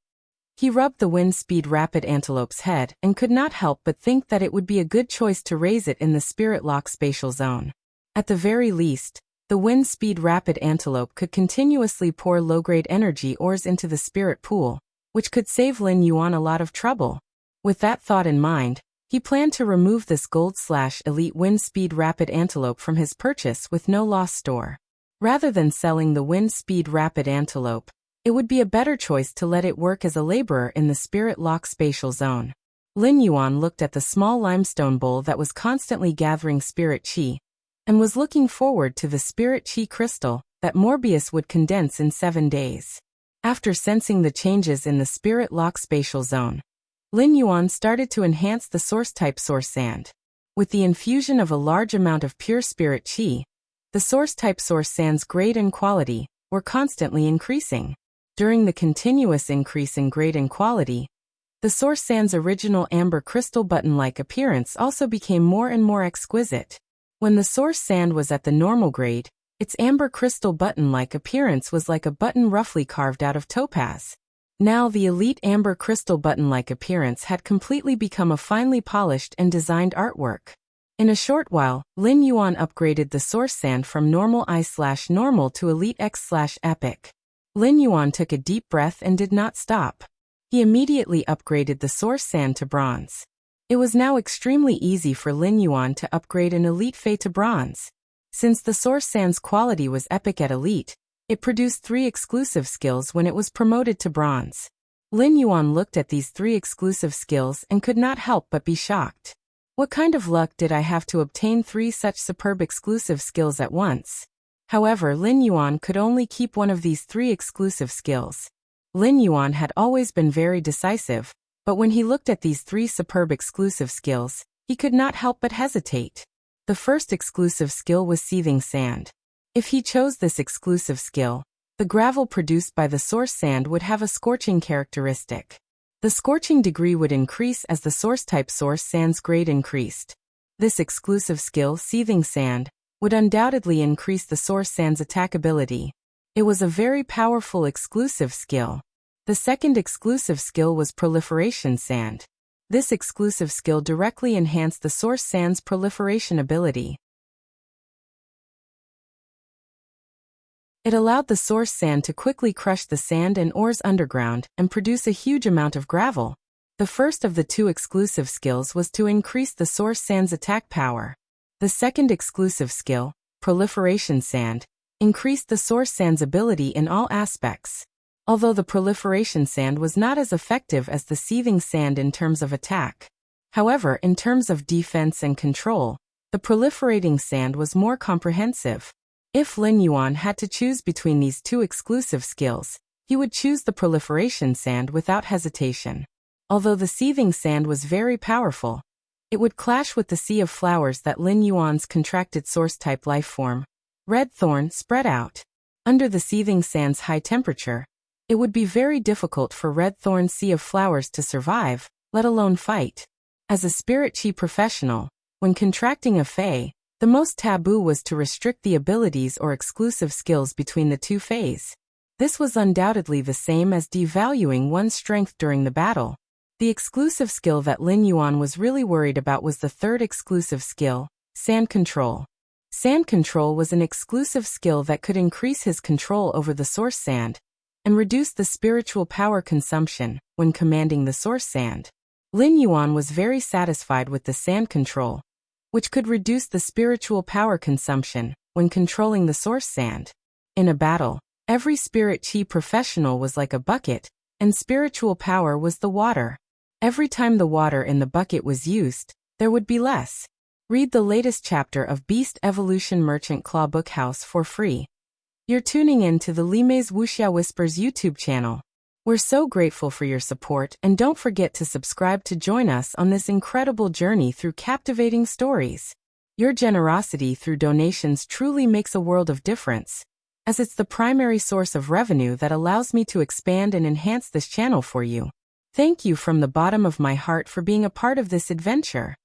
He rubbed the wind speed rapid antelope's head and could not help but think that it would be a good choice to raise it in the Spirit Lock spatial zone. At the very least, the wind speed rapid antelope could continuously pour low-grade energy ores into the spirit pool, which could save Lin Yuan a lot of trouble. With that thought in mind, he planned to remove this gold/elite wind speed rapid antelope from his purchase with no loss store. Rather than selling the wind speed rapid antelope, it would be a better choice to let it work as a laborer in the Spirit Lock spatial zone. Lin Yuan looked at the small limestone bowl that was constantly gathering spirit chi, and was looking forward to the spirit chi crystal that Morbius would condense in 7 days. After sensing the changes in the Spirit Lock spatial zone, Lin Yuan started to enhance the source-type source sand. With the infusion of a large amount of pure spirit chi, the source-type source sand's grade and quality were constantly increasing. During the continuous increase in grade and quality, the source sand's original amber crystal button-like appearance also became more and more exquisite. When the source sand was at the normal grade, its amber crystal button-like appearance was like a button roughly carved out of topaz. Now the elite amber crystal button-like appearance had completely become a finely polished and designed artwork. In a short while, Lin Yuan upgraded the source sand from normal I/normal to elite X/epic. Lin Yuan took a deep breath and did not stop. He immediately upgraded the source sand to bronze. It was now extremely easy for Lin Yuan to upgrade an elite fae to bronze. Since the source sand's quality was epic at elite, it produced 3 exclusive skills when it was promoted to bronze. Lin Yuan looked at these 3 exclusive skills and could not help but be shocked. What kind of luck did I have to obtain 3 such superb exclusive skills at once? However, Lin Yuan could only keep one of these 3 exclusive skills. Lin Yuan had always been very decisive, but when he looked at these 3 superb exclusive skills, he could not help but hesitate. The first exclusive skill was seething sand. If he chose this exclusive skill, the gravel produced by the source sand would have a scorching characteristic. The scorching degree would increase as the source-type source sand's grade increased. This exclusive skill, seething sand, would undoubtedly increase the source sand's attackability. It was a very powerful exclusive skill. The second exclusive skill was proliferation sand. This exclusive skill directly enhanced the source sand's proliferation ability. It allowed the source sand to quickly crush the sand and ores underground and produce a huge amount of gravel. The first of the 2 exclusive skills was to increase the source sand's attack power. The second exclusive skill, proliferation sand, increased the source sand's ability in all aspects. Although the proliferation sand was not as effective as the seething sand in terms of attack. However, in terms of defense and control, the proliferating sand was more comprehensive. If Lin Yuan had to choose between these 2 exclusive skills, he would choose the proliferation sand without hesitation. Although the seething sand was very powerful, it would clash with the sea of flowers that Lin Yuan's contracted source-type life form, red thorn, spread out. Under the seething sand's high temperature, it would be very difficult for red thorn's sea of flowers to survive, let alone fight. As a spirit chi professional, when contracting a fae, the most taboo was to restrict the abilities or exclusive skills between the 2 fays. This was undoubtedly the same as devaluing one's strength during the battle. The exclusive skill that Lin Yuan was really worried about was the third exclusive skill, sand control. Sand control was an exclusive skill that could increase his control over the source sand and reduce the spiritual power consumption when commanding the source sand. Lin Yuan was very satisfied with the sand control, which could reduce the spiritual power consumption when controlling the source sand. In a battle, every spirit chi professional was like a bucket, and spiritual power was the water. Every time the water in the bucket was used, there would be less. Read the latest chapter of Beast Evolution Merchant Claw Bookhouse for free. You're tuning in to the Limei's Wuxia Whispers YouTube channel. We're so grateful for your support, and don't forget to subscribe to join us on this incredible journey through captivating stories. Your generosity through donations truly makes a world of difference, as it's the primary source of revenue that allows me to expand and enhance this channel for you. Thank you from the bottom of my heart for being a part of this adventure.